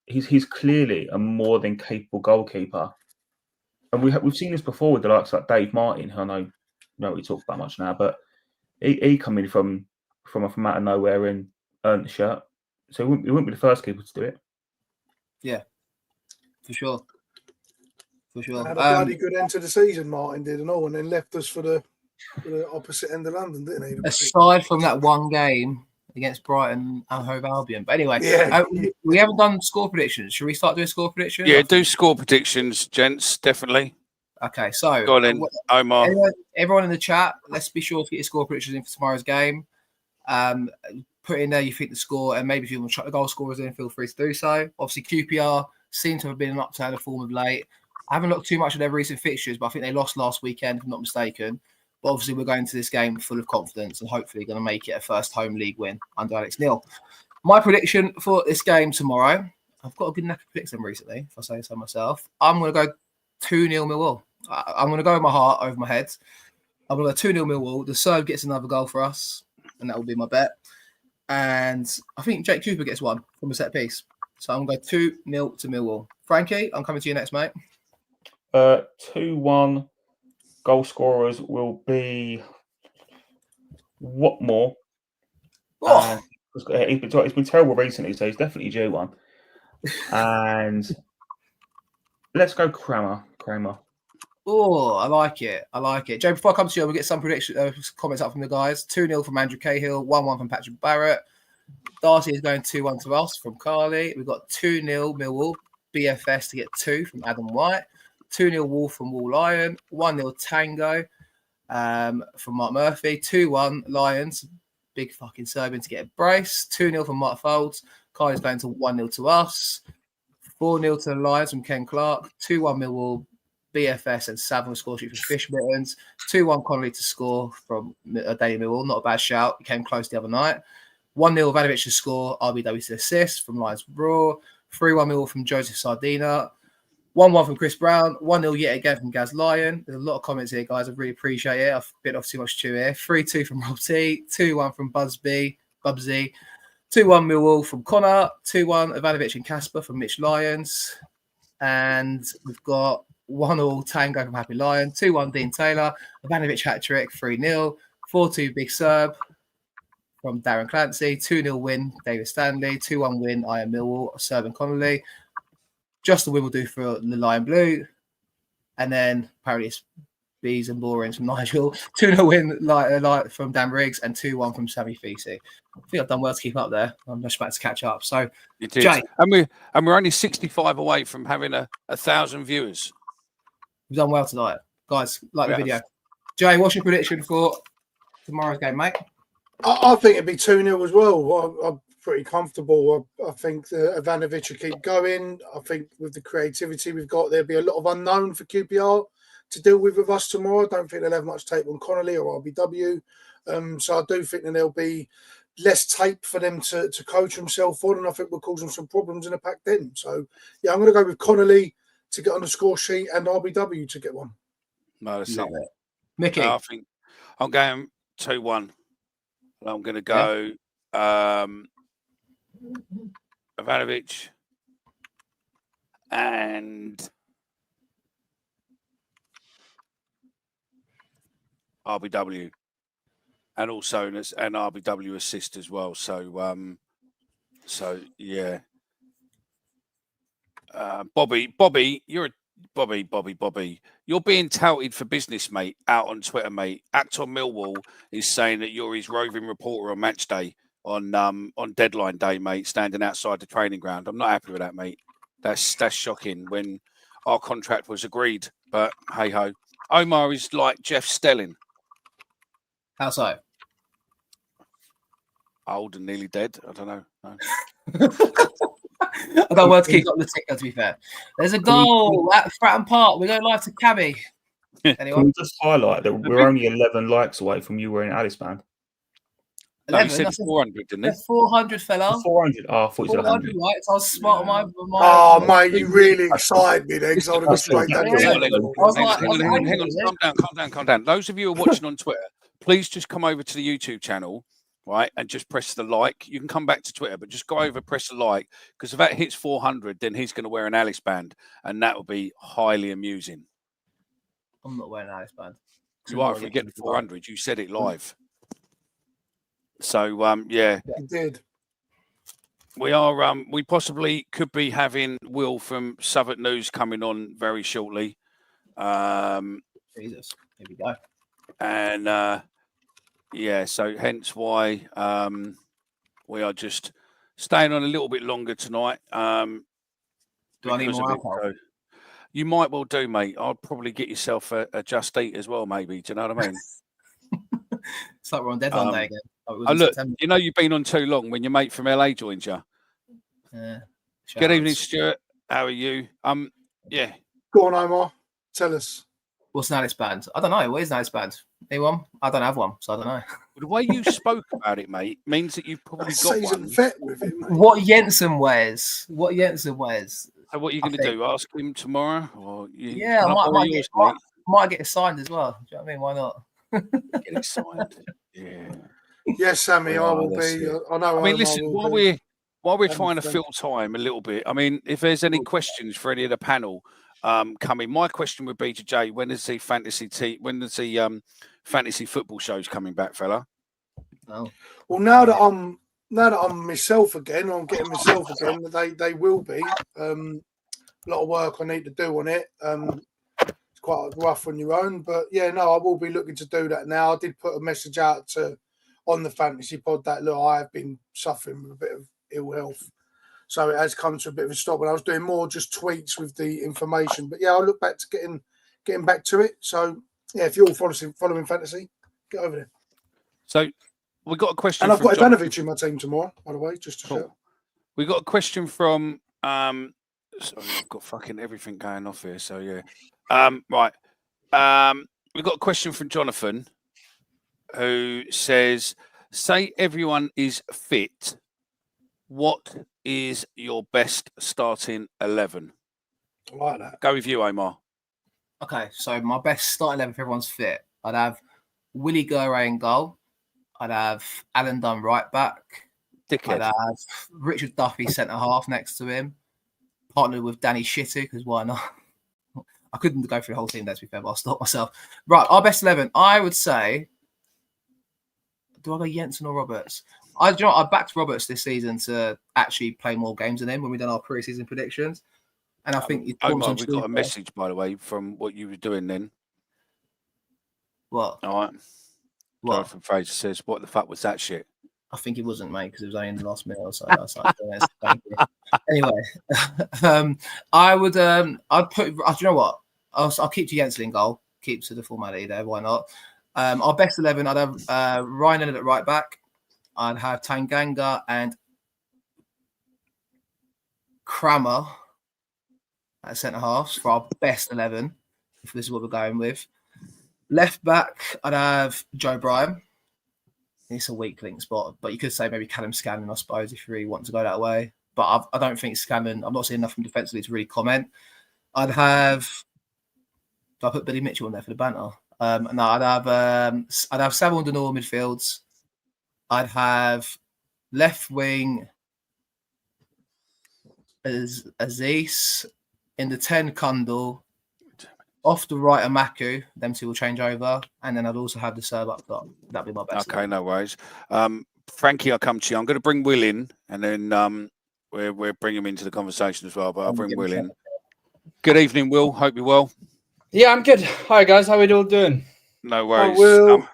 He's clearly a more than capable goalkeeper, and we've seen this before with the likes like Dave Martin, who I know we talk about much now, but he come in from out of nowhere and earned the shirt, so he wouldn't be the first keeper to do it. Yeah, for sure. And had a bloody good end to the season, Martin did, and all, and then left us for the opposite end of London, didn't he? Aside from that one game against Brighton and Hove Albion. But anyway, we haven't done score predictions. Should we start doing score predictions? Yeah, do score predictions, gents, definitely. Okay, so go on then, Omar. Everyone in the chat, let's be sure to get your score predictions in for tomorrow's game. Put in there you think the score, and maybe if you want to chuck the goal scorers in, feel free to do so. Obviously, QPR seem to have been an upturn of form of late. I haven't looked too much at their recent fixtures, but I think they lost last weekend, if I'm not mistaken. But obviously, we're going to this game full of confidence and hopefully going to make it a first home league win under Alex Neil. My prediction for this game tomorrow, I've got a good knack of predicting them recently, if I say so myself. I'm going to go 2-0 Millwall. I'm going to go with my heart over my head. I'm going to go 2-0 Millwall. The Serb gets another goal for us, and that will be my bet. And I think Jake Cooper gets one from a set piece. So I'm going to go 2-0 to Millwall. Frankie, I'm coming to you next, mate. 2-1. Goal scorers will be Watmore. Oh. It's been terrible recently, so he's definitely due one. And let's go Kramer. Oh, I like it. Joe, before I come to you, we'll get some comments up from the guys. 2-0 from Andrew Cahill, 1-1 from Patrick Barrett. Darcy is going 2-1 to us from Carly. We've got 2-0 Millwall. BFS to get 2 from Adam White. 2-0 Wolf from Wall Lion. 1-0 Tango from Mark Murphy. 2-1 Lions. Big fucking Serbian to get a brace. 2-0 from Mark Folds. Carly's going to 1-0 to us. 4-0 to the Lions from Ken Clark. 2-1 Millwall. BFS and Savile score sheet from Fish Mittens. 2-1 Connolly to score from Daily Millwall. Not a bad shout. He came close the other night. 1-0 Ivanovic to score. RBW to assist from Lions Raw. 3-1 Millwall from Joseph Sardina. 1-1 from Chris Brown. 1-0 yet again from Gaz Lyon. There's a lot of comments here, guys. I really appreciate it. I've bit off too much chew here. 3-2 from Rob T. 2-1 from Bubsy. 2-1 Millwall from Connor. 2-1 Ivanovic and Casper from Mitch Lyons. And we've got 1-1 Tango from Happy Lion. 2-1 Dean Taylor. Ivanovic hat-trick. 3-0. 4-2 Big Serb from Darren Clancy. 2-0 win David Stanley. 2-1 win I Am Millwall. Serb and Connolly. Just the win will do for the Lion Blue. And then apparently it's Bees and Borings from Nigel. 2-0 win from Dan Riggs and 2-1 from Sammy Feasy. I think I've done well to keep up there. I'm just about to catch up. So, you did. Jay. And we're only 65 away from having 1,000 viewers. We've done well tonight. Guys, like the video. Jay, what's your prediction for tomorrow's game, mate? I think it'd be 2-0 as well. I'm pretty comfortable. I think Ivanovic will keep going. I think with the creativity we've got, there'll be a lot of unknown for QPR to deal with us tomorrow. I don't think they'll have much tape on Connolly or RBW. So I do think that there'll be less tape for them to coach themselves on, and I think we'll cause them some problems in the pack then. So, yeah, I'm going to go with Connolly to get on the score sheet and RBW to get one. No, that's Love it. it. Mickey. I think I'm going 2-1. I'm going to go Ivanovic and RBW, and also an RBW assist as well. So, yeah. Bobby, you're a Bobby. You're being touted for business, mate, out on Twitter, mate. Actor Millwall is saying that you're his roving reporter on match day on deadline day, mate, standing outside the training ground. I'm not happy with that, mate. That's shocking when our contract was agreed. But hey ho. Omar is like Jeff Stelling. How so? Old and nearly dead. I don't know. No. I don't want to keep up the ticker, to be fair. There's a goal at Fratton Park. We go live to Cabby. Can Anyone? we just highlight that we're only 11 likes away from you wearing an Alice band? No, he 11? said That's 400, didn't he? 400, fella. 400. Oh, I thought you said 400 100. likes. I was smart on my. Oh, mate, you really excited me there because I would have That's straight down Yeah. your Hang on, I was hang like- on, I was hang on. angry, Calm down. Those of you who are watching on Twitter, please just come over to the YouTube channel, right, and just press the like. You can come back to Twitter, but just go over, press the like, because if that hits 400, then he's going to wear an Alice band, and that will be highly amusing. I'm not wearing an Alice band. You are if we get to 400. You said it live. So yeah, You did. we are. We possibly could be having Will from Southwark News coming on very shortly. Jesus, here we go. And yeah, so hence why we are just staying on a little bit longer tonight. Do I need because more of it. alcohol? So you might well do, mate. I'd probably get yourself a Just Eat as well, maybe. Do you know what I mean? It's like we're on deadline day again. Like it was Oh, in look, September. you know you've been on too long when your mate from LA joins you. Yeah. Good evening, Stuart. How are you? Yeah. Go on, Omar. Tell us. What's an Alice band? I don't know. What is an Alice band? Anyone? I don't have one, so I don't know. The way you spoke about it, mate, means that you've probably got Seasoned one. vet with it, mate. What Jensen wears? What Jensen wears? So what are you going to do? Ask him tomorrow? Or you, Yeah, can I borrow might yours, get it signed as well. Do you know what I mean? Why not? mate? Get it signed. Yeah. Yes, Sammy, I will that's be. it. I know. I mean, Omar listen, will while be. we're Having trying to fun. fill time a little bit, I mean, if there's any questions for any of the panel coming, my question would be to Jay: when is the fantasy football shows coming back, fella? Oh. Well, now that I'm myself again, I'm getting myself again. They will be. A lot of work I need to do on it. It's quite rough on your own, but yeah, no, I will be looking to do that now. I did put a message out on the fantasy pod that look, I have been suffering with a bit of ill health, so it has come to a bit of a stop. And I was doing more just tweets with the information, but yeah, I'll look back to getting back to it. So yeah, if you're all following fantasy, get over there. So we got a question, And I've got Jonathan. Ivanovic in my team tomorrow, by the way, just to show. We got a question from sorry, I've got fucking everything going off here. So yeah, right. We got a question from Jonathan, who says, "Say everyone is fit. What is your best starting 11?" I like that. Go with you, Omar. Okay, so my best starting 11 if everyone's fit. I'd have Willie Guerre in goal. I'd have Alan Dunn right back. Dickhead. I'd have Richard Duffy centre half next to him, partnered with Danny Shittu, because why not? I couldn't go through the whole team there, to be fair, but I'll stop myself. Right, our best 11. I would say, do I go Jensen or Roberts? I backed Roberts this season to actually play more games than him when we done our pre-season predictions. And I think Omar, we got a message, by the way, from what you were doing then. What? All right. What? Jonathan Fraser says, "What the fuck was that shit?" I think it wasn't, mate, because it was only in the last minute or so. I was like, yes, thank you. Anyway, I would. I'd put. Do you know what? I'll keep to Jensen in goal. Keep to the formality there. Why not? Our best 11. I'd have Ryan Leonard at right back. I'd have Tanganga and Kramer at centre halves for our best 11, if this is what we're going with. Left back, I'd have Joe Bryan. It's a weak link spot, but you could say maybe Callum Scanlon, I suppose, if you really want to go that way. But I don't think Scanlon, I'm not seeing enough from defensively to really comment. I'd have, do I put Billy Mitchell in there for the banter? No, I'd have Samuel Denor midfields. I'd have left wing as Aziz, in the 10 Kundal, off the right Amaku, them two will change over, and then I'd also have the Serb up top. That'd be my best. Okay, no worries. Frankie, I'll come to you. I'm going to bring Will in, and then we'll bring him into the conversation as well, but I'll bring Will in. Good evening, Will. Hope you're well. Yeah, I'm good. Hi, guys. How are we all doing? No worries. Will.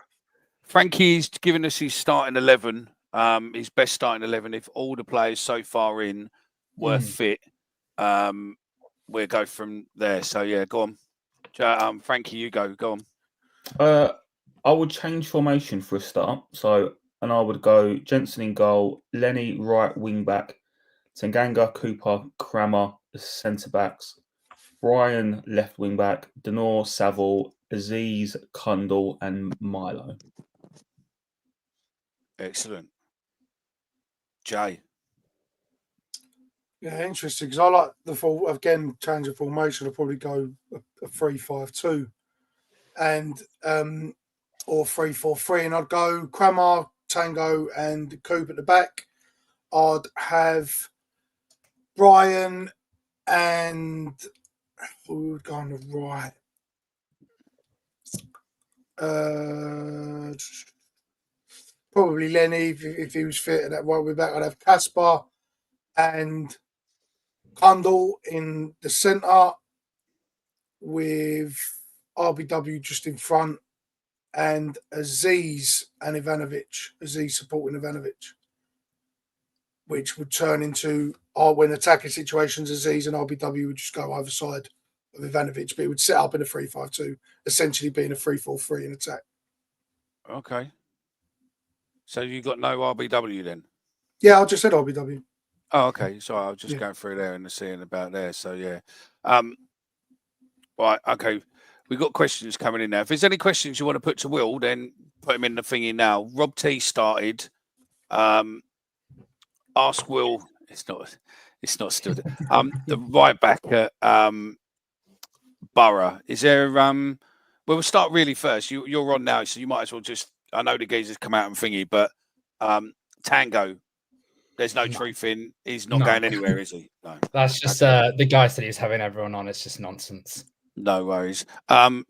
Frankie's given us his starting 11, his best starting 11. If all the players so far in were fit, we'll go from there. So, yeah, go on. Frankie, you go. Go on. I would change formation for a start. And I would go Jensen in goal, Lenny right wing back, Tanganga, Cooper, Kramer as centre backs, Brian left wing back, Denor, Saville, Aziz, Kundal, and Milo. Excellent. Jay. Yeah, interesting. Because I like the full, again, change of formation. I'll probably go a 3-5-2 and or 3-4-3, and I'd go Kramer, Tango, and Coop at the back. I'd have Brian and who would go on the right? Probably Lenny if he was fit at that right way back. I'd have Caspar and Kundal in the centre with RBW just in front and Aziz and Ivanovic. Aziz supporting Ivanovic, which would turn into when attacking situations, Aziz and RBW would just go either side of Ivanovic, but it would set up in a 3-5-2, essentially being a 3-4-3 in attack. Okay. So you got no RBW then? Yeah, I just said RBW. Oh, okay. Sorry, I was just going through there and seeing about there. So, yeah. Right, okay. We've got questions coming in now. If there's any questions you want to put to Will, then put them in the thingy now. Rob T started. Ask Will. It's not still the right back at Borough. Is there well, we'll start really first. You're on now, so you might as well just, I know the geezers come out and thingy, but Tango, there's no truth in, he's not going anywhere, is he? No. That's just the guy said he was having everyone on. It's just nonsense. No worries.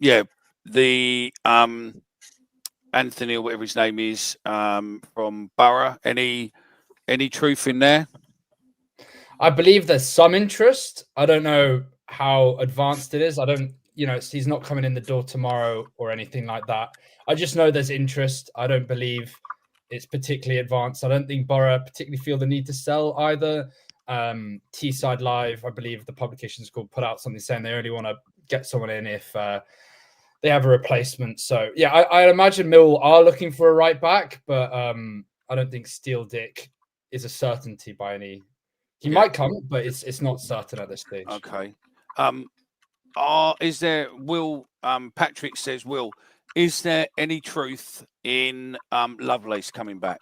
Yeah, the Anthony or whatever his name is from Borough. Any truth in there? I believe there's some interest. I don't know how advanced it is. I don't, he's not coming in the door tomorrow or anything like that. I just know there's interest. I don't believe it's particularly advanced. I don't think Borough particularly feel the need to sell either. Teesside Live, I believe the publication is called, put out something saying they only want to get someone in if they have a replacement. So, yeah, I imagine Millwall are looking for a right back, but I don't think Steel Dick is a certainty by any. He might come, but it's not certain at this stage. Okay. Is there, Will, Patrick says, Will, is there any truth in Lovelace coming back?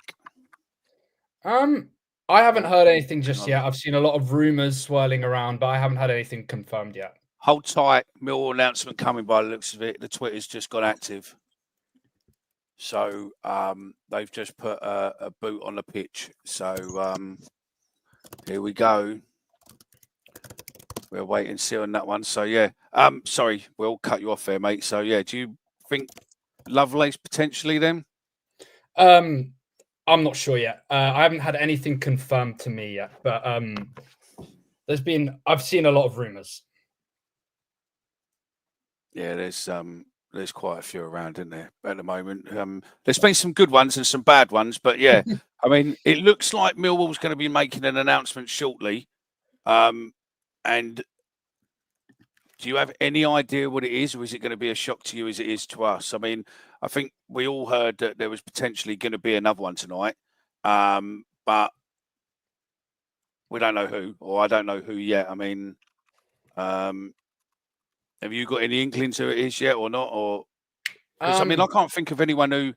I haven't heard anything just yet. I've seen a lot of rumours swirling around, but I haven't had anything confirmed yet. Hold tight. Millwall announcement coming by the looks of it. The Twitter's just got active. So they've just put a boot on the pitch. So here we go. We'll wait and see on that one. So, yeah. Sorry, we'll cut you off there, mate. So, yeah, do you think Lovelace potentially then? I'm not sure yet. I haven't had anything confirmed to me yet, but I've seen a lot of rumours. Yeah, there's quite a few around, isn't there, at the moment? There's been some good ones and some bad ones, but yeah, I mean, it looks like Millwall's going to be making an announcement shortly. And do you have any idea what it is, or is it going to be a shock to you as it is to us? I mean, I think we all heard that there was potentially going to be another one tonight. but we don't know who, or I don't know who yet. I mean, have you got any inkling to it is yet or not? Or because I mean, I can't think of anyone who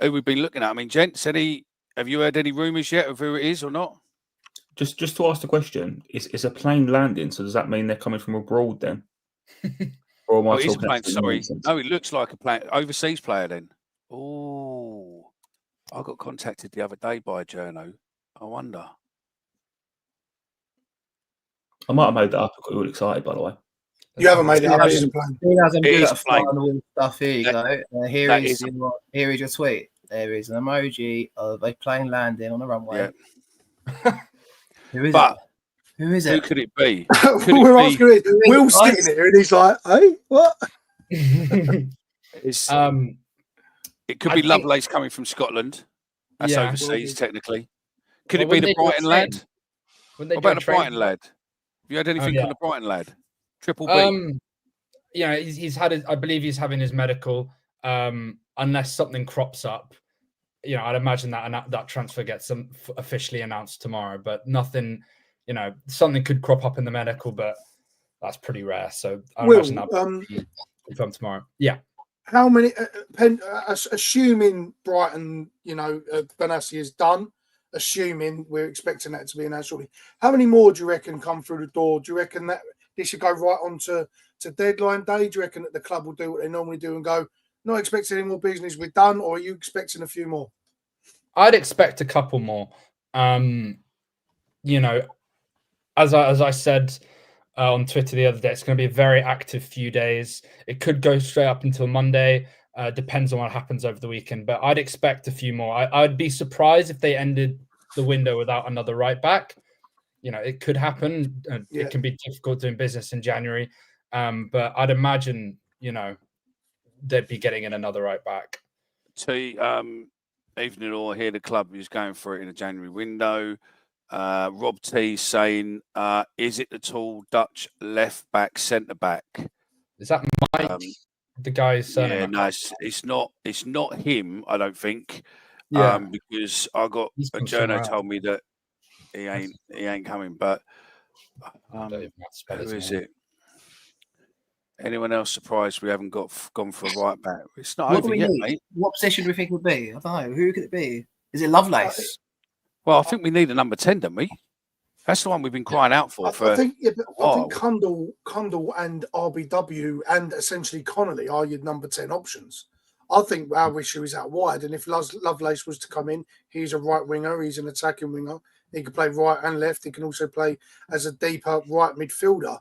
we've been looking at. I mean, gents, have you heard any rumours yet of who it is or not? Just to ask the question, it's a plane landing, so does that mean they're coming from abroad then? Or am I talking plane, sorry. nonsense? No, it looks like a overseas player then. Oh, I got contacted the other day by a journo. I wonder. I might have made that up. I got all excited, by the way. You haven't made it up. It is a plan. He hasn't It good is at flying the wall stuff. Here you go. Here is your tweet. There is an emoji of a plane landing on a runway. Yeah. Who is But it? Who is it? Who could it be? We're asking it. Will's sitting here and he's like, "Hey, what?" It's, it could be Lovelace coming from Scotland. That's overseas, technically. Could it be the Brighton lad? What about the Brighton lad? Have you had anything from the Brighton lad? Triple B. Yeah, he's had. I believe he's having his medical. Unless something crops up, I'd imagine that transfer gets officially announced tomorrow. But nothing, something could crop up in the medical, but that's pretty rare. So I imagine that confirmed tomorrow. Yeah. How many? Assuming Brighton, Benassi is done. Assuming we're expecting that to be announced shortly. How many more do you reckon come through the door? Do you reckon that this should go right on to deadline day? Do you reckon that the club will do what they normally do and go, not expecting any more business, we're done? Or are you expecting a few more? I'd expect a couple more. As I said on Twitter the other day, it's going to be a very active few days. It could go straight up until Monday. Depends on what happens over the weekend, but I'd expect a few more. I'd be surprised if they ended the window without another right back. It could happen. It can be difficult doing business in January, but I'd imagine, they'd be getting in another right back. Evening all here, the club is going for it in a January window. Rob T saying, is it the tall Dutch left back, centre back? Is that Mike? The guy's surname? Yeah, no, it's not. It's not him. I don't think. Yeah. Because I got a journo told me that he ain't coming. But who is it? Anyone else surprised we haven't gone for a right back? It's not over yet, mate. What position do we think it would be? I don't know. Who could it be? Is it Lovelace? Well, I think we need a number 10, don't we? That's the one we've been crying out for. I think Cundall and RBW and essentially Connolly are your number 10 options. I think our issue is out wide, and if Lovelace was to come in, he's a right winger. He's an attacking winger. He can play right and left. He can also play as a deeper right midfielder.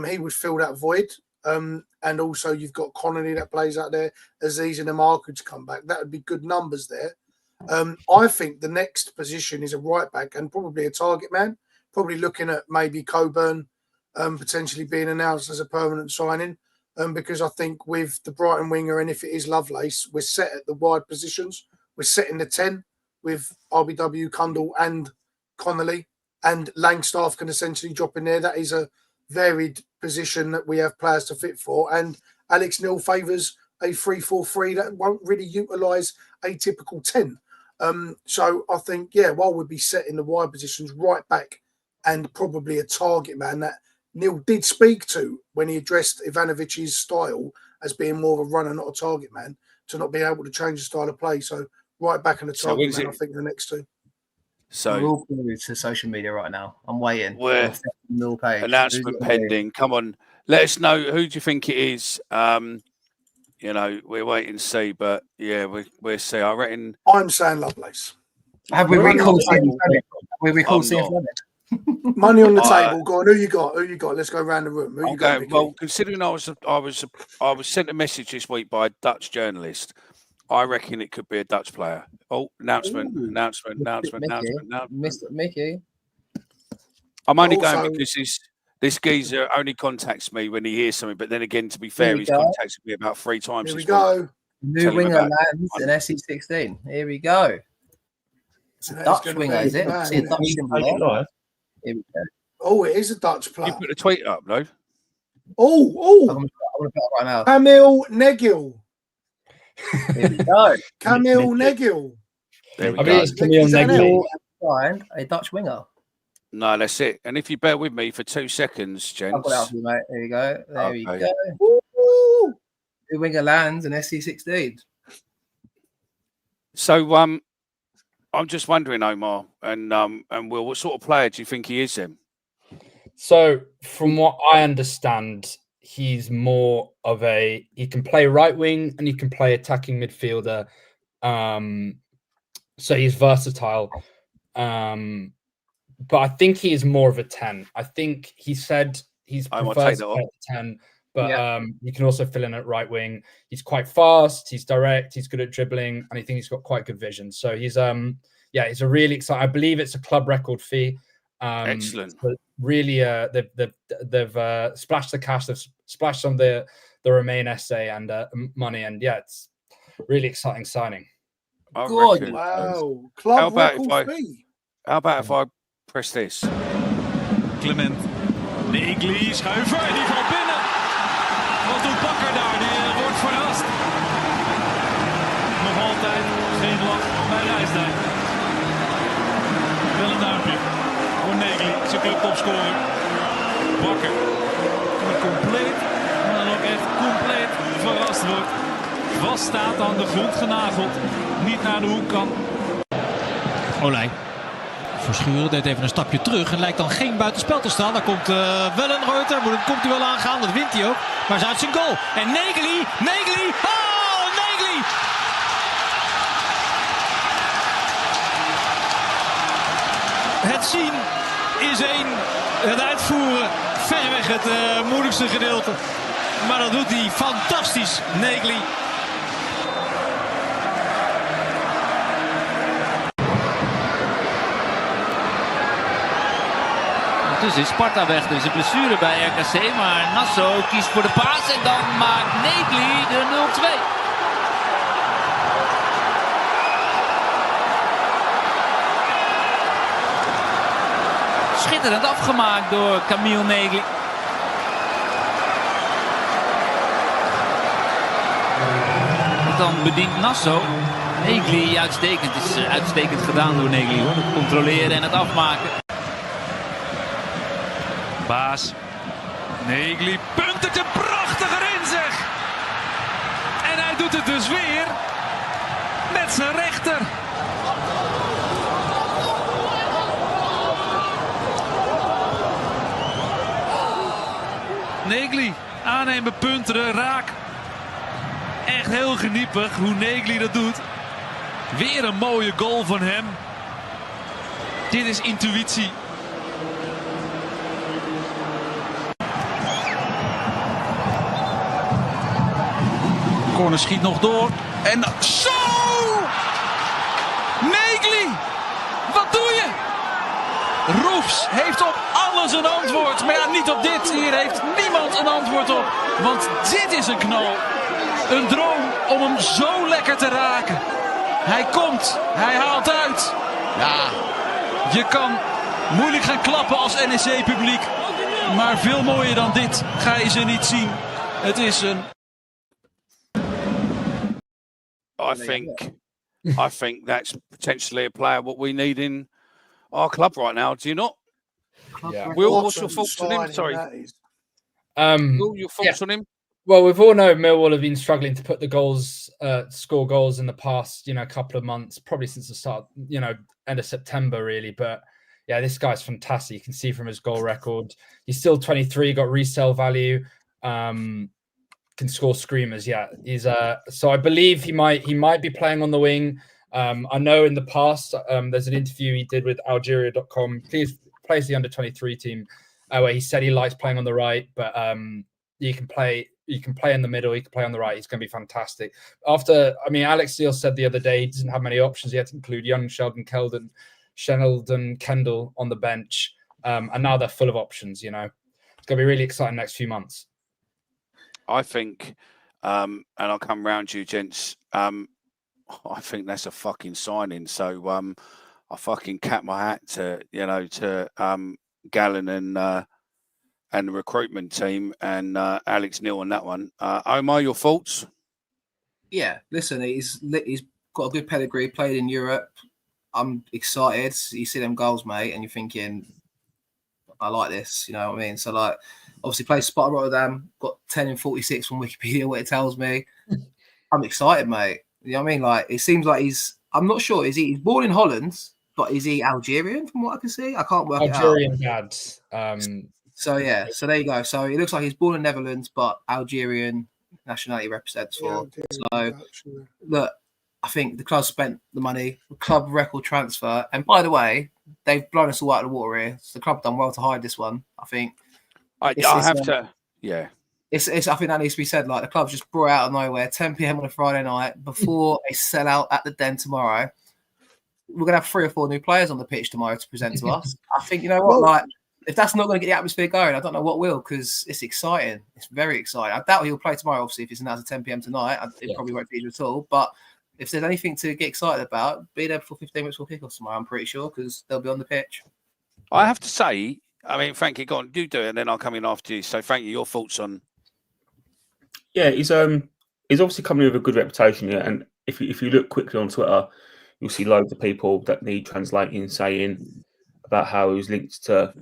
He would fill that void. And also you've got Connolly that plays out there. Aziz and Amar could come back. That would be good numbers there. I think the next position is a right back and probably a target man. Probably looking at maybe Coburn potentially being announced as a permanent signing. Because I think with the Brighton winger, and if it is Lovelace, we're set at the wide positions. We're set in the 10 with RBW, Cundall and Connolly. And Langstaff can essentially drop in there. That is a varied position that we have players to fit for. And Alex Neil favours a 3-4-3 that won't really utilise a typical 10. So I think, while we'd be set in the wide positions, right back and probably a target man that Neil did speak to when he addressed Ivanovic's style as being more of a runner, not a target man, to not be able to change the style of play. So right back and a target man, I think, the next two. So we're all glued to social media right now. I'm waiting. Announcement pending. Come on, let us know who do you think it is. We're waiting to see, but we'll see. I reckon. I'm saying Lovelace. Have we recalled CF? Money on the table. Go on. Who you got? Let's go around the room. Who you got? Well, considering I was sent a message this week by a Dutch journalist. I reckon it could be a Dutch player. Oh, announcement. Mr. Mickey. I'm only going because this geezer only contacts me when he hears something. But then again, to be fair, he's contacted me about 3 times. Here we go. New winger lands in SE16. Here we go. It's a Dutch winger, is it? See a Dutch symbol there. Here we go. Oh, it is a Dutch player. You put the tweet up, no? Oh. I'm going to put it right now. Kamil Negil. Here we go. Kamil Negil. There we I go. mean, it's Camille Negri. Millwall signed a Dutch winger. No, that's it. And if you bear with me for 2 seconds, I've got it up gents. for you, mate. There you go. There we Okay. go. Woo! The winger lands in SC16. So I'm just wondering, Omar and Will, what sort of player do you think he is then? So, from what I understand, he's more of he can play right wing and he can play attacking midfielder. So he's versatile. But I think he is more of a 10. I think he said he's prefers to play at 10, but you can also fill in at right wing. He's quite fast, he's direct, he's good at dribbling, and I think he's got quite good vision. So he's he's a really exciting. I believe it's a club record fee. Excellent. So really, they've splashed the cash, they've splashed some of the Remain essay and money, and it's really exciting signing. Good. Wow. Club record fee. How about if I press this? Clement. Negli, schuiver en die valt binnen. Wat doet Bakker daar? Die wordt verrast. Nog altijd geen lach bij Rijsdijk. Wel een duimpje voor Negli, zijn clubtopscorer. Bakker. Die compleet, maar dan ook echt compleet verrast wordt. Vast staat aan de grond genageld. Niet naar de hoek kan. Olij. Verschuren deed even een stapje terug en lijkt dan geen buitenspel te staan. Daar komt wel een Reuter, komt hij wel aangaan, dat wint hij ook. Maar is uit zijn goal. En Negli, oh Negli! Het zien is één, het uitvoeren verreweg het moeilijkste gedeelte. Maar dat doet hij fantastisch, Negli. Dus is Sparta weg, dus een blessure bij RKC. Maar Nasso kiest voor de paas en dan maakt Negli de 0-2. Schitterend afgemaakt door Camille Negli. Dan bedient Nasso. Negli uitstekend, is uitstekend gedaan door Negli hoor. Het controleren en het afmaken. Baas. Negli puntert er prachtig erin zeg. En hij doet het dus weer. Met zijn rechter. Negli aannemen, punteren, raak. Echt heel geniepig hoe Negli dat doet. Weer een mooie goal van hem. Dit is intuïtie. Corner schiet nog door. En zo! Negli! Wat doe je? Roefs heeft op alles een antwoord. Maar ja, niet op dit. Hier heeft niemand een antwoord op. Want dit is een knal. Een droom om hem zo lekker te raken. Hij komt. Hij haalt uit. Ja, je kan moeilijk gaan klappen als NEC-publiek. Maar veel mooier dan dit ga je ze niet zien. Het is een... I think that's potentially a player what we need in our club right now. Do you not? Yeah. Will, what's your thoughts on him? Sorry. Will, your thoughts on him? Well, we've all known Millwall have been struggling to put the goals, score goals in the past, couple of months, probably since the start, end of September, really. But yeah, this guy's fantastic. You can see from his goal record. He's still 23, got resale value. Can score screamers. Yeah, he's so I believe he might be playing on the wing. I know in the past there's an interview he did with Algeria.com. He plays the under-23 team where he said he likes playing on the right, but you can play in the middle, you can play on the right. He's going to be fantastic. Alex Seal said the other day he doesn't have many options. He had to include young Sheldon Kendall on the bench, and now they're full of options. It's going to be really exciting next few months. I think, and I'll come round you, gents. I think that's a fucking signing. So I fucking cap my hat to Gallon and the recruitment team and Alex Neil on that one. Omar, your thoughts? Yeah, listen, he's got a good pedigree, played in Europe. I'm excited. You see them goals, mate, and you're thinking, I like this. You know what I mean? So, like, obviously, plays Sparta Rotterdam, got 10 in 46 from Wikipedia, what it tells me. I'm excited, mate. You know what I mean? Like, it seems like I'm not sure. He's born in Holland, but is he Algerian from what I can see? I can't work Algerian it out. dad. So there you go. So it looks like he's born in Netherlands, but Algerian nationality represents for. So look, I think the club spent the money, club record transfer, and by the way, they've blown us all out of the water here. So the club done well to hide this one. I think. I think that needs to be said. Like, the club's just brought out of nowhere, 10 p.m. on a Friday night before a sellout at the Den tomorrow. We're gonna have 3 or 4 new players on the pitch tomorrow to present to us. I think, you know what, like, if that's not going to get the atmosphere going, I don't know what will, because it's exciting. It's very exciting. I doubt he'll play tomorrow. Obviously, if it's announced at 10 p.m. tonight, it probably won't feature at all. But if there's anything to get excited about, be there before 15 minutes before kickoff tomorrow. I'm pretty sure, because they'll be on the pitch. I have to say, I mean, Frankie, go on, you do it, and then I'll come in after you. So, Frankie, your thoughts on? Yeah, he's obviously coming with a good reputation here, and if you look quickly on Twitter, you'll see loads of people that need translating saying about how he was linked to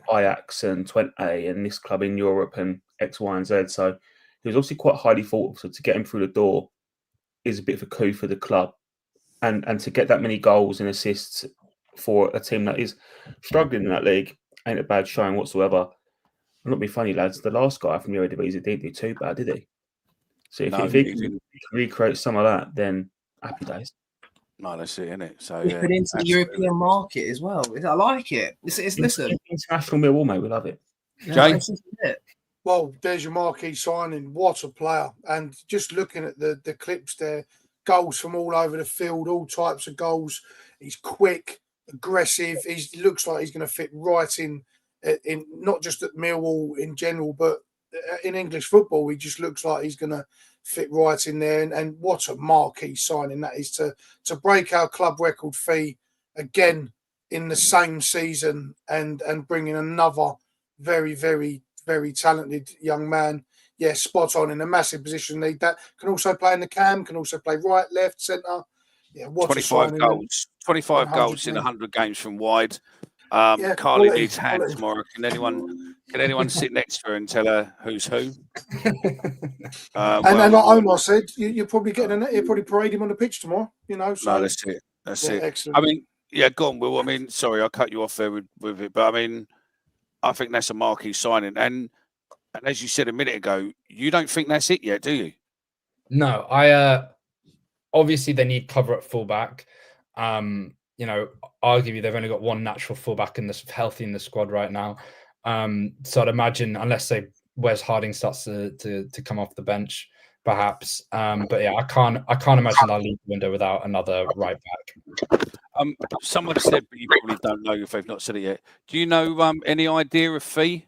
Ajax and Twente and this club in Europe and X, Y, and Z. So he was obviously quite highly thought of. So to get him through the door is a bit of a coup for the club, and to get that many goals and assists for a team that is struggling in that league ain't a bad showing whatsoever. I'm not being funny, lads. The last guy from the Eredivisie didn't do too bad, did he? So if he can recreate some of that, then happy days. No, that's it, isn't it? So He's put into the European market as well. I like it. Listen, international Millwall, mate. We love it. Jay? Well, there's your marquee signing. What a player! And just looking at the clips there, goals from all over the field, all types of goals. He's quick, aggressive. He looks like he's going to fit right in not just at Millwall in general, but in English football. He just looks like he's going to fit right in there. And what a marquee signing that is to break our club record fee again in the same season and bring in another very, very, very talented young man. Yeah, spot on in a massive position. Need that. Can also play in the cam, can also play right, left, centre. Yeah, what 25 goals. 25 goals in 100 games from wide. Carly needs hands tomorrow. Can anyone sit next to her and tell her who's who? And like Omar said, you're probably getting you'll probably parade him on the pitch tomorrow. You know, so no, that's it. That's it. Excellent. I mean, yeah, go on, Will. I mean, sorry, I cut you off there with it, but I mean, I think that's a marquee signing. And as you said a minute ago, you don't think that's it yet, do you? No, obviously they need cover at fullback. You know, arguably they've only got one natural fullback healthy in the squad right now. So I'd imagine, unless Wes Harding starts to come off the bench, perhaps. But yeah, I can't imagine they'll leave the window without another right back. Someone said, but you probably don't know if they've not said it yet. Do you know any idea of fee?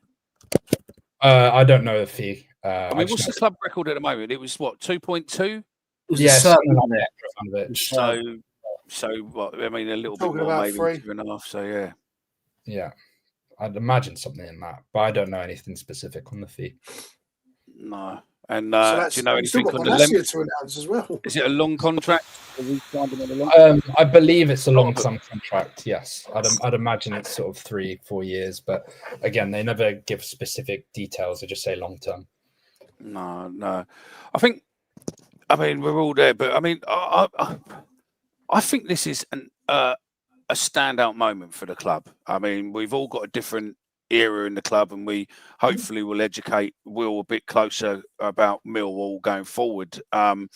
I don't know the fee. I mean, what's the club record at the moment? It was what, 2.2? Yes. So what? I mean, a little bit Talking more, about maybe 3.5. So yeah. Yeah, I'd imagine something in that, but I don't know anything specific on the fee. No. And So do you know anything on the length length? to announce as well? Is it a long contract? I believe it's a long-term contract. Yes, I'd imagine it's sort of 3-4 years, but again, they never give specific details. They just say long-term. No. I mean, we're all there, but I mean, I think this is a standout moment for the club. I mean, we've all got a different era in the club, and we hopefully will educate Will a bit closer about Millwall going forward, and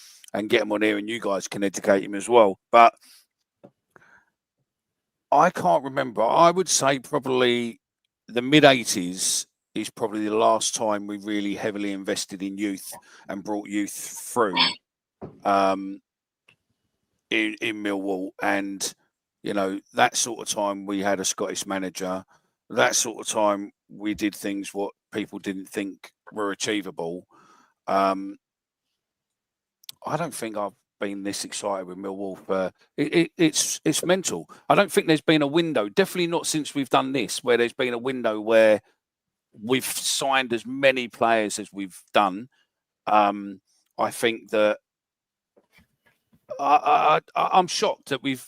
get him on here, and you guys can educate him as well. But I can't remember. I would say probably the mid-80s is probably the last time we really heavily invested in youth and brought youth through in Millwall. And, you know, that sort of time we had a Scottish manager. That sort of time we did things what people didn't think were achievable. I don't think I've been this excited with Millwall for it's mental. I don't think there's been a window, definitely not since we've done this, where there's been a window where we've signed as many players as we've done. I think that I'm shocked that we've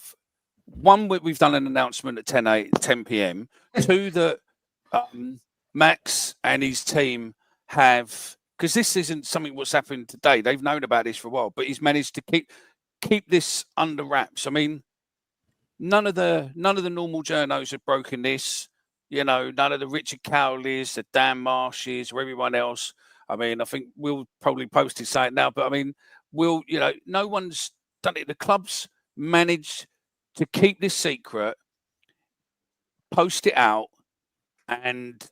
done an announcement at 10 p.m. Two, that Max and his team have, because this isn't something what's happened today. They've known about this for a while, but he's managed to keep this under wraps. I mean, none of the normal journos have broken this. You know, none of the Richard Cowleys, the Dan Marshes, or everyone else. I mean, I think Will probably posted saying now, but I mean, Will, you know, no one's done it. The club's managed to keep this secret, post it out, and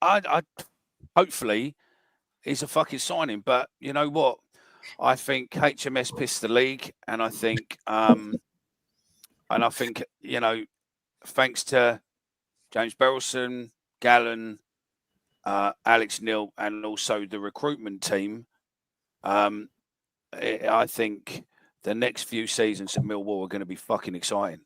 I hopefully it's a fucking signing. But you know what? I think HMS pissed the league, and I think you know, thanks to James Berylson, Gallen, Alex Neil, and also the recruitment team, I think the next few seasons at Millwall are going to be fucking exciting.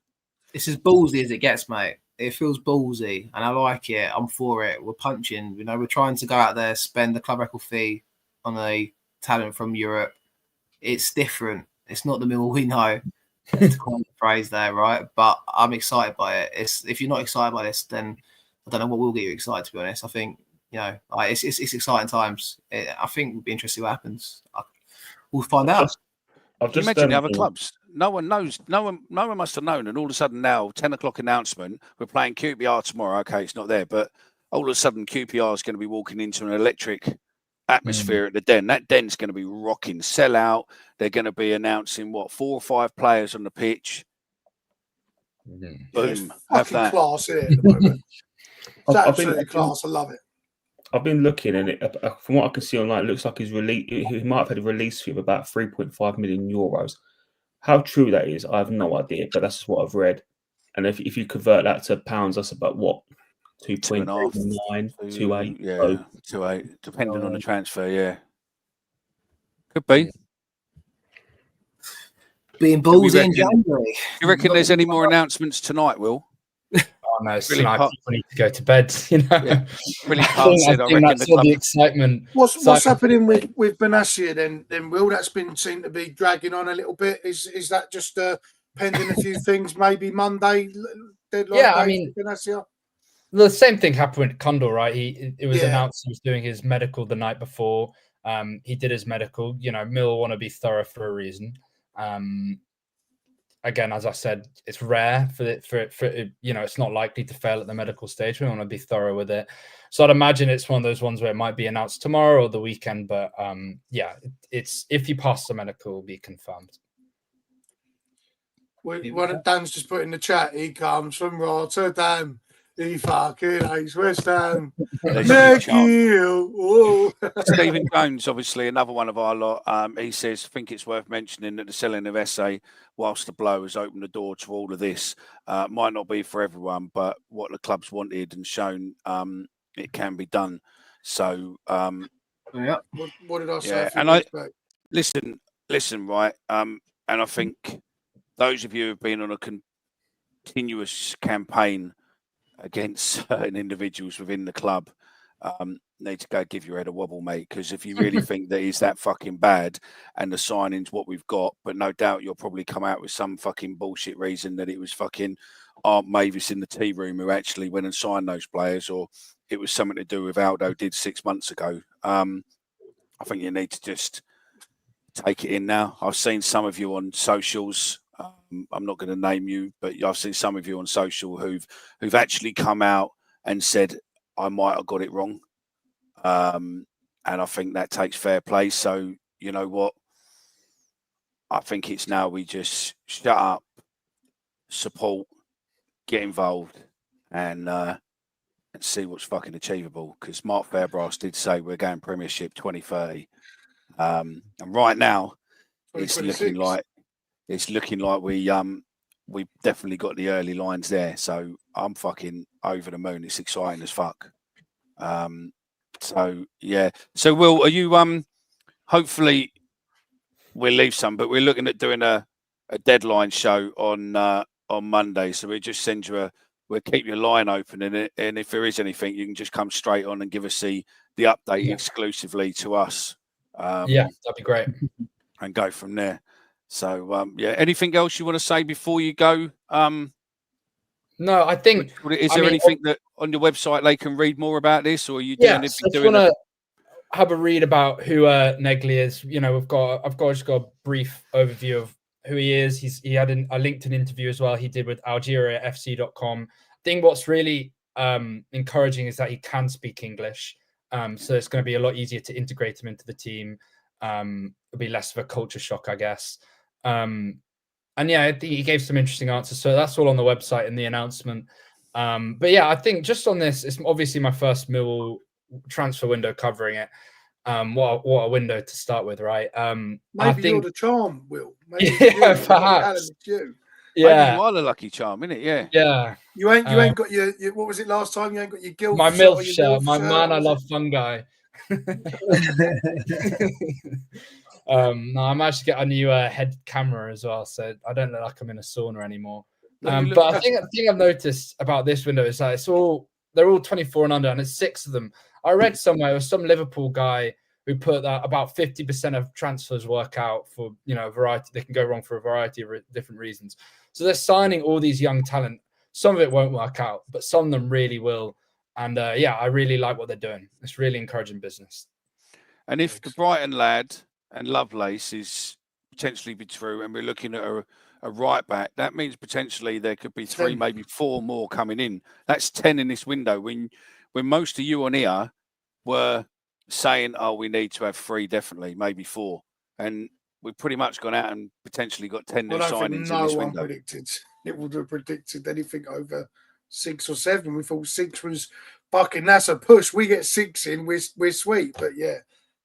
It's as ballsy as it gets, mate. It feels ballsy, and I like it. I'm for it. We're punching. You know, we're trying to go out there, spend the club record fee on a talent from Europe. It's different. It's not the Millwall we know. To coin the phrase there, right? But I'm excited by it. If you're not excited by this, then I don't know what will get you excited. To be honest, I think, you know, it's exciting times. I think it'll be interesting what happens. We'll find out. You mentioned the other clubs. No one knows. No one must have known. And all of a sudden now, 10 o'clock announcement, we're playing QPR tomorrow. Okay, it's not there, but all of a sudden QPR is going to be walking into an electric atmosphere at the Den. That Den's going to be rocking, sell out. They're going to be announcing 4 or 5 players on the pitch. Boom, have that. Class here at the moment. It's absolutely class. I love it. I've been looking, and from what I can see online, it looks like he might have had a release fee of about 3.5 million euros. How true that is, I have no idea, but that's just what I've read. And if you convert that to pounds, that's about what? 2.9, 2.8. Yeah, 2.8, depending on the transfer, yeah. Could be. Being ballsy in January. Do you reckon there's any more announcements tonight, Will? Oh no, it's tonight. People need to go to bed. You know, really I think that's all the excitement. What's happening with Benassia then? Will, that's been seen to be dragging on a little bit. Is that just pending a few things? Maybe Monday deadline. Yeah, I mean, Benassia. The same thing happened with Condor, right? It was announced he was doing his medical the night before. He did his medical. You know, Mill want to be thorough for a reason. Again, as I said, it's rare for it, you know, it's not likely to fail at the medical stage. We want to be thorough with it. So I'd imagine it's one of those ones where it might be announced tomorrow or the weekend. But yeah, it's if you pass the medical, it'll be confirmed. What Dan's just put in the chat, he comes from Rotterdam. He fucking hates West Ham. Stephen Jones, obviously, another one of our lot. He says, I think it's worth mentioning that the selling of SA, whilst the blow has opened the door to all of this, might not be for everyone, but what the club's wanted and shown, it can be done. So, yeah. What did I say? Yeah, and listen, right? And I think those of you who've been on a continuous campaign against certain individuals within the club need to go give your head a wobble, mate, because if you really think that he's that fucking bad and the signing's what we've got, but no doubt you'll probably come out with some fucking bullshit reason that it was fucking Aunt Mavis in the tea room who actually went and signed those players, or it was something to do with Aldo did 6 months ago. I think you need to just take it in now. I've seen some of you on socials. I'm not going to name you, but I've seen some of you on social who've actually come out and said, I might have got it wrong. And I think that takes fair play. So, you know what? I think it's now we just shut up, support, get involved, and see what's fucking achievable. Because Mark Fairbrass did say we're going Premiership 2030. And right now, it's looking like we've definitely got the early lines there. So I'm fucking over the moon. It's exciting as fuck. So yeah. So Will, are you hopefully we'll leave some, but we're looking at doing a deadline show on Monday. So we'll just send you we'll keep your line open, and if there is anything, you can just come straight on and give us the update exclusively to us. Yeah, that'd be great. and go from there. So yeah, anything else you want to say before you go? No, I think. Is there anything that on your website they can read more about this, or are you doing? Yes, I just want to have a read about who Negli is. You know, I've just got a brief overview of who he is. He had a LinkedIn interview as well. He did with AlgeriaFC.com. I think what's really encouraging is that he can speak English. So it's going to be a lot easier to integrate him into the team. It'll be less of a culture shock, I guess. And yeah, I think he gave some interesting answers. So that's all on the website in the announcement. But yeah, I think just on this, it's obviously my first Millwall transfer window covering it. What a window to start with, right? Maybe I think, you're the charm, Will. Maybe yeah, perhaps. you. Yeah, maybe you are the lucky charm, innit? Yeah. Yeah. You ain't got your what was it last time? You ain't got your guilt. My shot or MILF your shirt. MILF My shirt, man, I was love fungi. No, I'm actually getting a new head camera as well, so I don't look like I'm in a sauna anymore. But I think the thing I've noticed about this window is that they're all 24 and under, and it's 6 of them. I read somewhere there was some Liverpool guy who put that about 50% of transfers work out for a variety. They can go wrong for a variety of different reasons. So they're signing all these young talent. Some of it won't work out, but some of them really will. And yeah, I really like what they're doing. It's really encouraging business. And if the Brighton lad and Lovelace is potentially be true, and we're looking at a right back, that means potentially there could be 3, maybe 4 more coming in. That's 10 in this window. When most of you on here were saying, "Oh, we need to have 3, definitely, maybe 4," and we've pretty much gone out and potentially got 10 new signings in this window. It would have predicted anything over 6 or 7. We thought 6 was bucking. That's a push. We get 6 in, we're sweet. But yeah,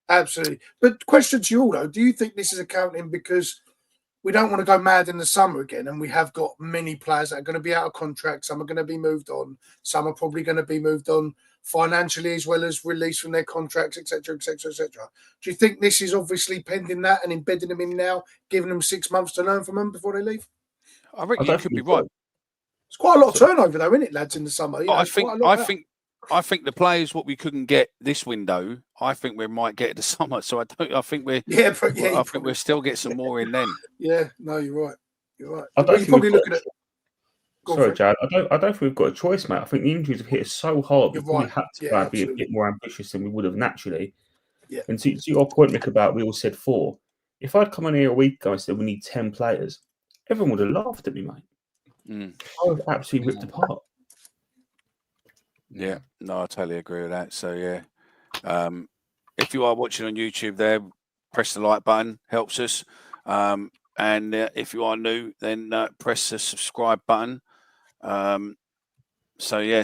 absolutely. But question to you all though: do you think this is accounting because we don't want to go mad in the summer again, and we have got many players that are going to be out of contract? Some are going to be moved on. Some are probably going to be moved on financially as well as released from their contracts, etc., etc., etc. Do you think this is obviously pending that and embedding them in now, giving them 6 months to learn from them before they leave? I reckon you could be right. It's quite a lot of turnover, though, isn't it, lads, in the summer? I think the players what we couldn't get this window, I think we might get the summer. So I think we're we'll still get some more in then. Yeah, no, you're right. You're right. I don't you're probably looking at. Sorry, Jad. I don't think we've got a choice, mate. I think the injuries have hit us so hard. We've probably had to be a bit more ambitious than we would have naturally. Yeah. And to your point, Mick, about we all said 4. If I'd come on here a week ago and said we need 10 players, everyone would have laughed at me, mate. I was absolutely ripped apart. Yeah, no, I totally agree with that. So yeah, if you are watching on YouTube, there, press the like button, helps us. And if you are new, then press the subscribe button. So yeah,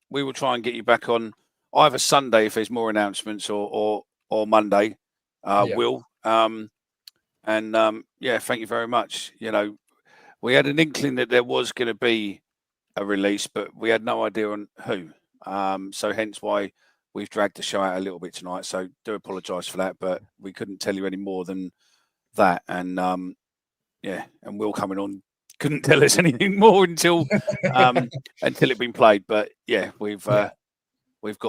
we will try and get you back on either Sunday if there's more announcements, or Monday. Will. Yeah, thank you very much. We had an inkling that there was going to be a release, but we had no idea on who. So hence why we've dragged the show out a little bit tonight. So do apologise for that, but we couldn't tell you any more than that. And yeah, and Will coming on couldn't tell us anything more until it'd been played. But yeah, we've got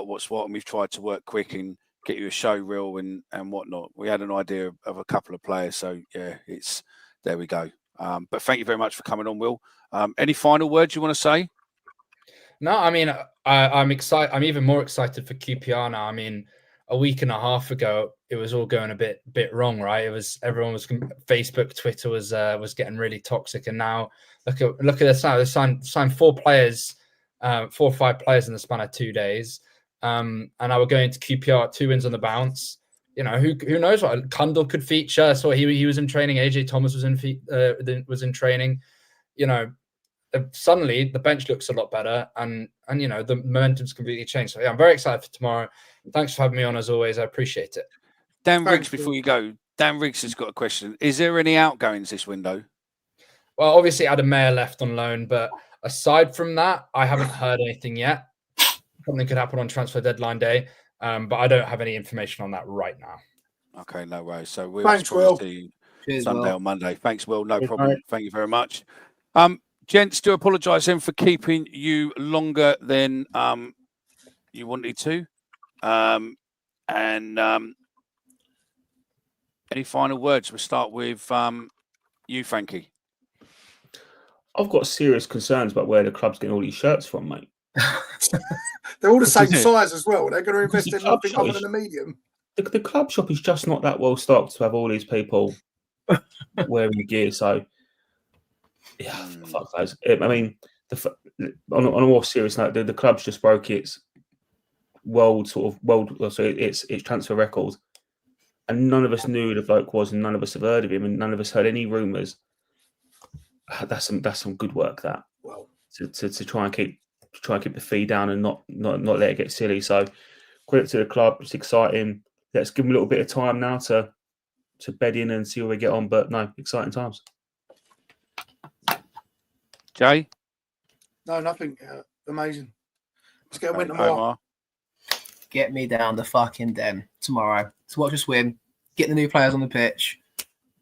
what's what, and we've tried to work quick and get you a show reel and whatnot. We had an idea of a couple of players, so yeah, there we go. But thank you very much for coming on, Will. Any final words you want to say? No, I mean, I'm excited. I'm even more excited for QPR now. I mean, a week and a half ago, it was all going a bit wrong, right? Everyone was Facebook, Twitter was getting really toxic, and now look at this now. They signed 4 players, 4 or 5 players in the span of 2 days, and now we're going to QPR 2 wins on the bounce. Who knows what Kundal could feature? So he was in training. AJ Thomas was in training. Suddenly the bench looks a lot better, and the momentum's completely changed. So yeah, I'm very excited for tomorrow. Thanks for having me on as always. I appreciate it. Dan Riggs, before you go, Dan Riggs has got a question. Is there any outgoings this window? Well, obviously Adam Mayer left on loan, but aside from that, I haven't heard anything yet. Something could happen on transfer deadline day. But I don't have any information on that right now. Okay, no worries. So Thanks, Will. See you Sunday or Monday. Thanks, Will. No problem. Right. Thank you very much. Gents, do apologise then for keeping you longer than you wanted to. Any final words? We'll start with you, Frankie. I've got serious concerns about where the club's getting all these shirts from, mate. They're all the same it? size as well. They're going to Because invest the in club nothing shop other is- than a medium. The club shop is just not that well stocked to have all these people wearing the gear. So, yeah, fuck those. I mean, on a more serious note, the club's just broke its its transfer record, and none of us knew who the bloke was, and none of us have heard of him, and none of us heard any rumours. That's some good work. That Well, to try and keep the fee down and not let it get silly. So, credit to the club. It's exciting. Let's give them a little bit of time now to bed in and see where we get on. But no, exciting times. Jay? no, nothing. Amazing. Let's get a win Okay, tomorrow. Omar? Get me down the fucking den tomorrow to watch us win. Get the new players on the pitch.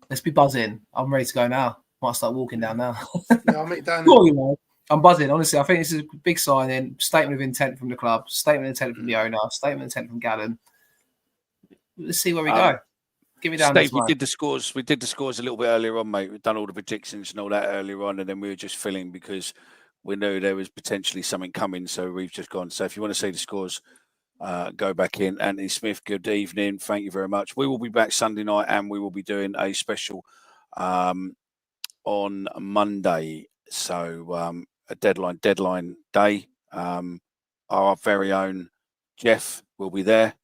Let's be buzzing. I'm ready to go now. Might start walking down now. Yeah, I'll meet you down Well, you know, I'm buzzing. Honestly, I think this is a big signing. Statement of intent from the club. Statement of intent from the owner. Statement of intent from Gallon. Let's see where we go. Get me down there Steve, we tomorrow. did the scores. We did the scores a little bit earlier on, mate. We've done all the predictions and all that earlier on, and then we were just filling because we knew there was potentially something coming. So we've just gone. So if you want to see the scores, go back in. Anthony Smith, good evening. Thank you very much. We will be back Sunday night, and we will be doing a special on Monday. So a deadline day. Our very own Jeff will be there.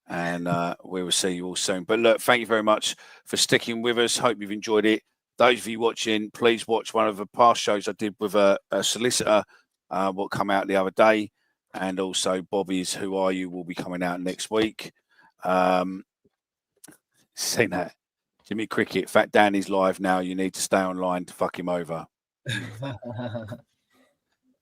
And we will see you all soon. But look, thank you very much for sticking with us. Hope you've enjoyed it. Those of you watching, please watch one of the past shows I did with a solicitor, what come out the other day. And also Bobby's Who Are You will be coming out next week. Seen that. Jimmy Cricket, Fat Danny's live now. You need to stay online to fuck him over.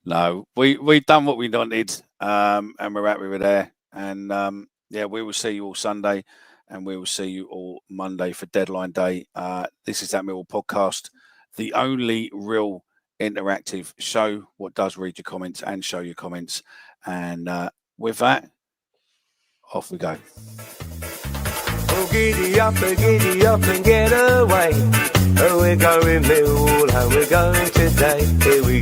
No, we've done what we wanted, and we're happy with there. And yeah, we will see you all Sunday, and we will see you all Monday for deadline day. This is that Millwall podcast, the only real interactive show. What does read your comments and show your comments. And with that, off we go. Oh, giddy up and get away. Oh, we're going Millwall, and we're going today. Here we go.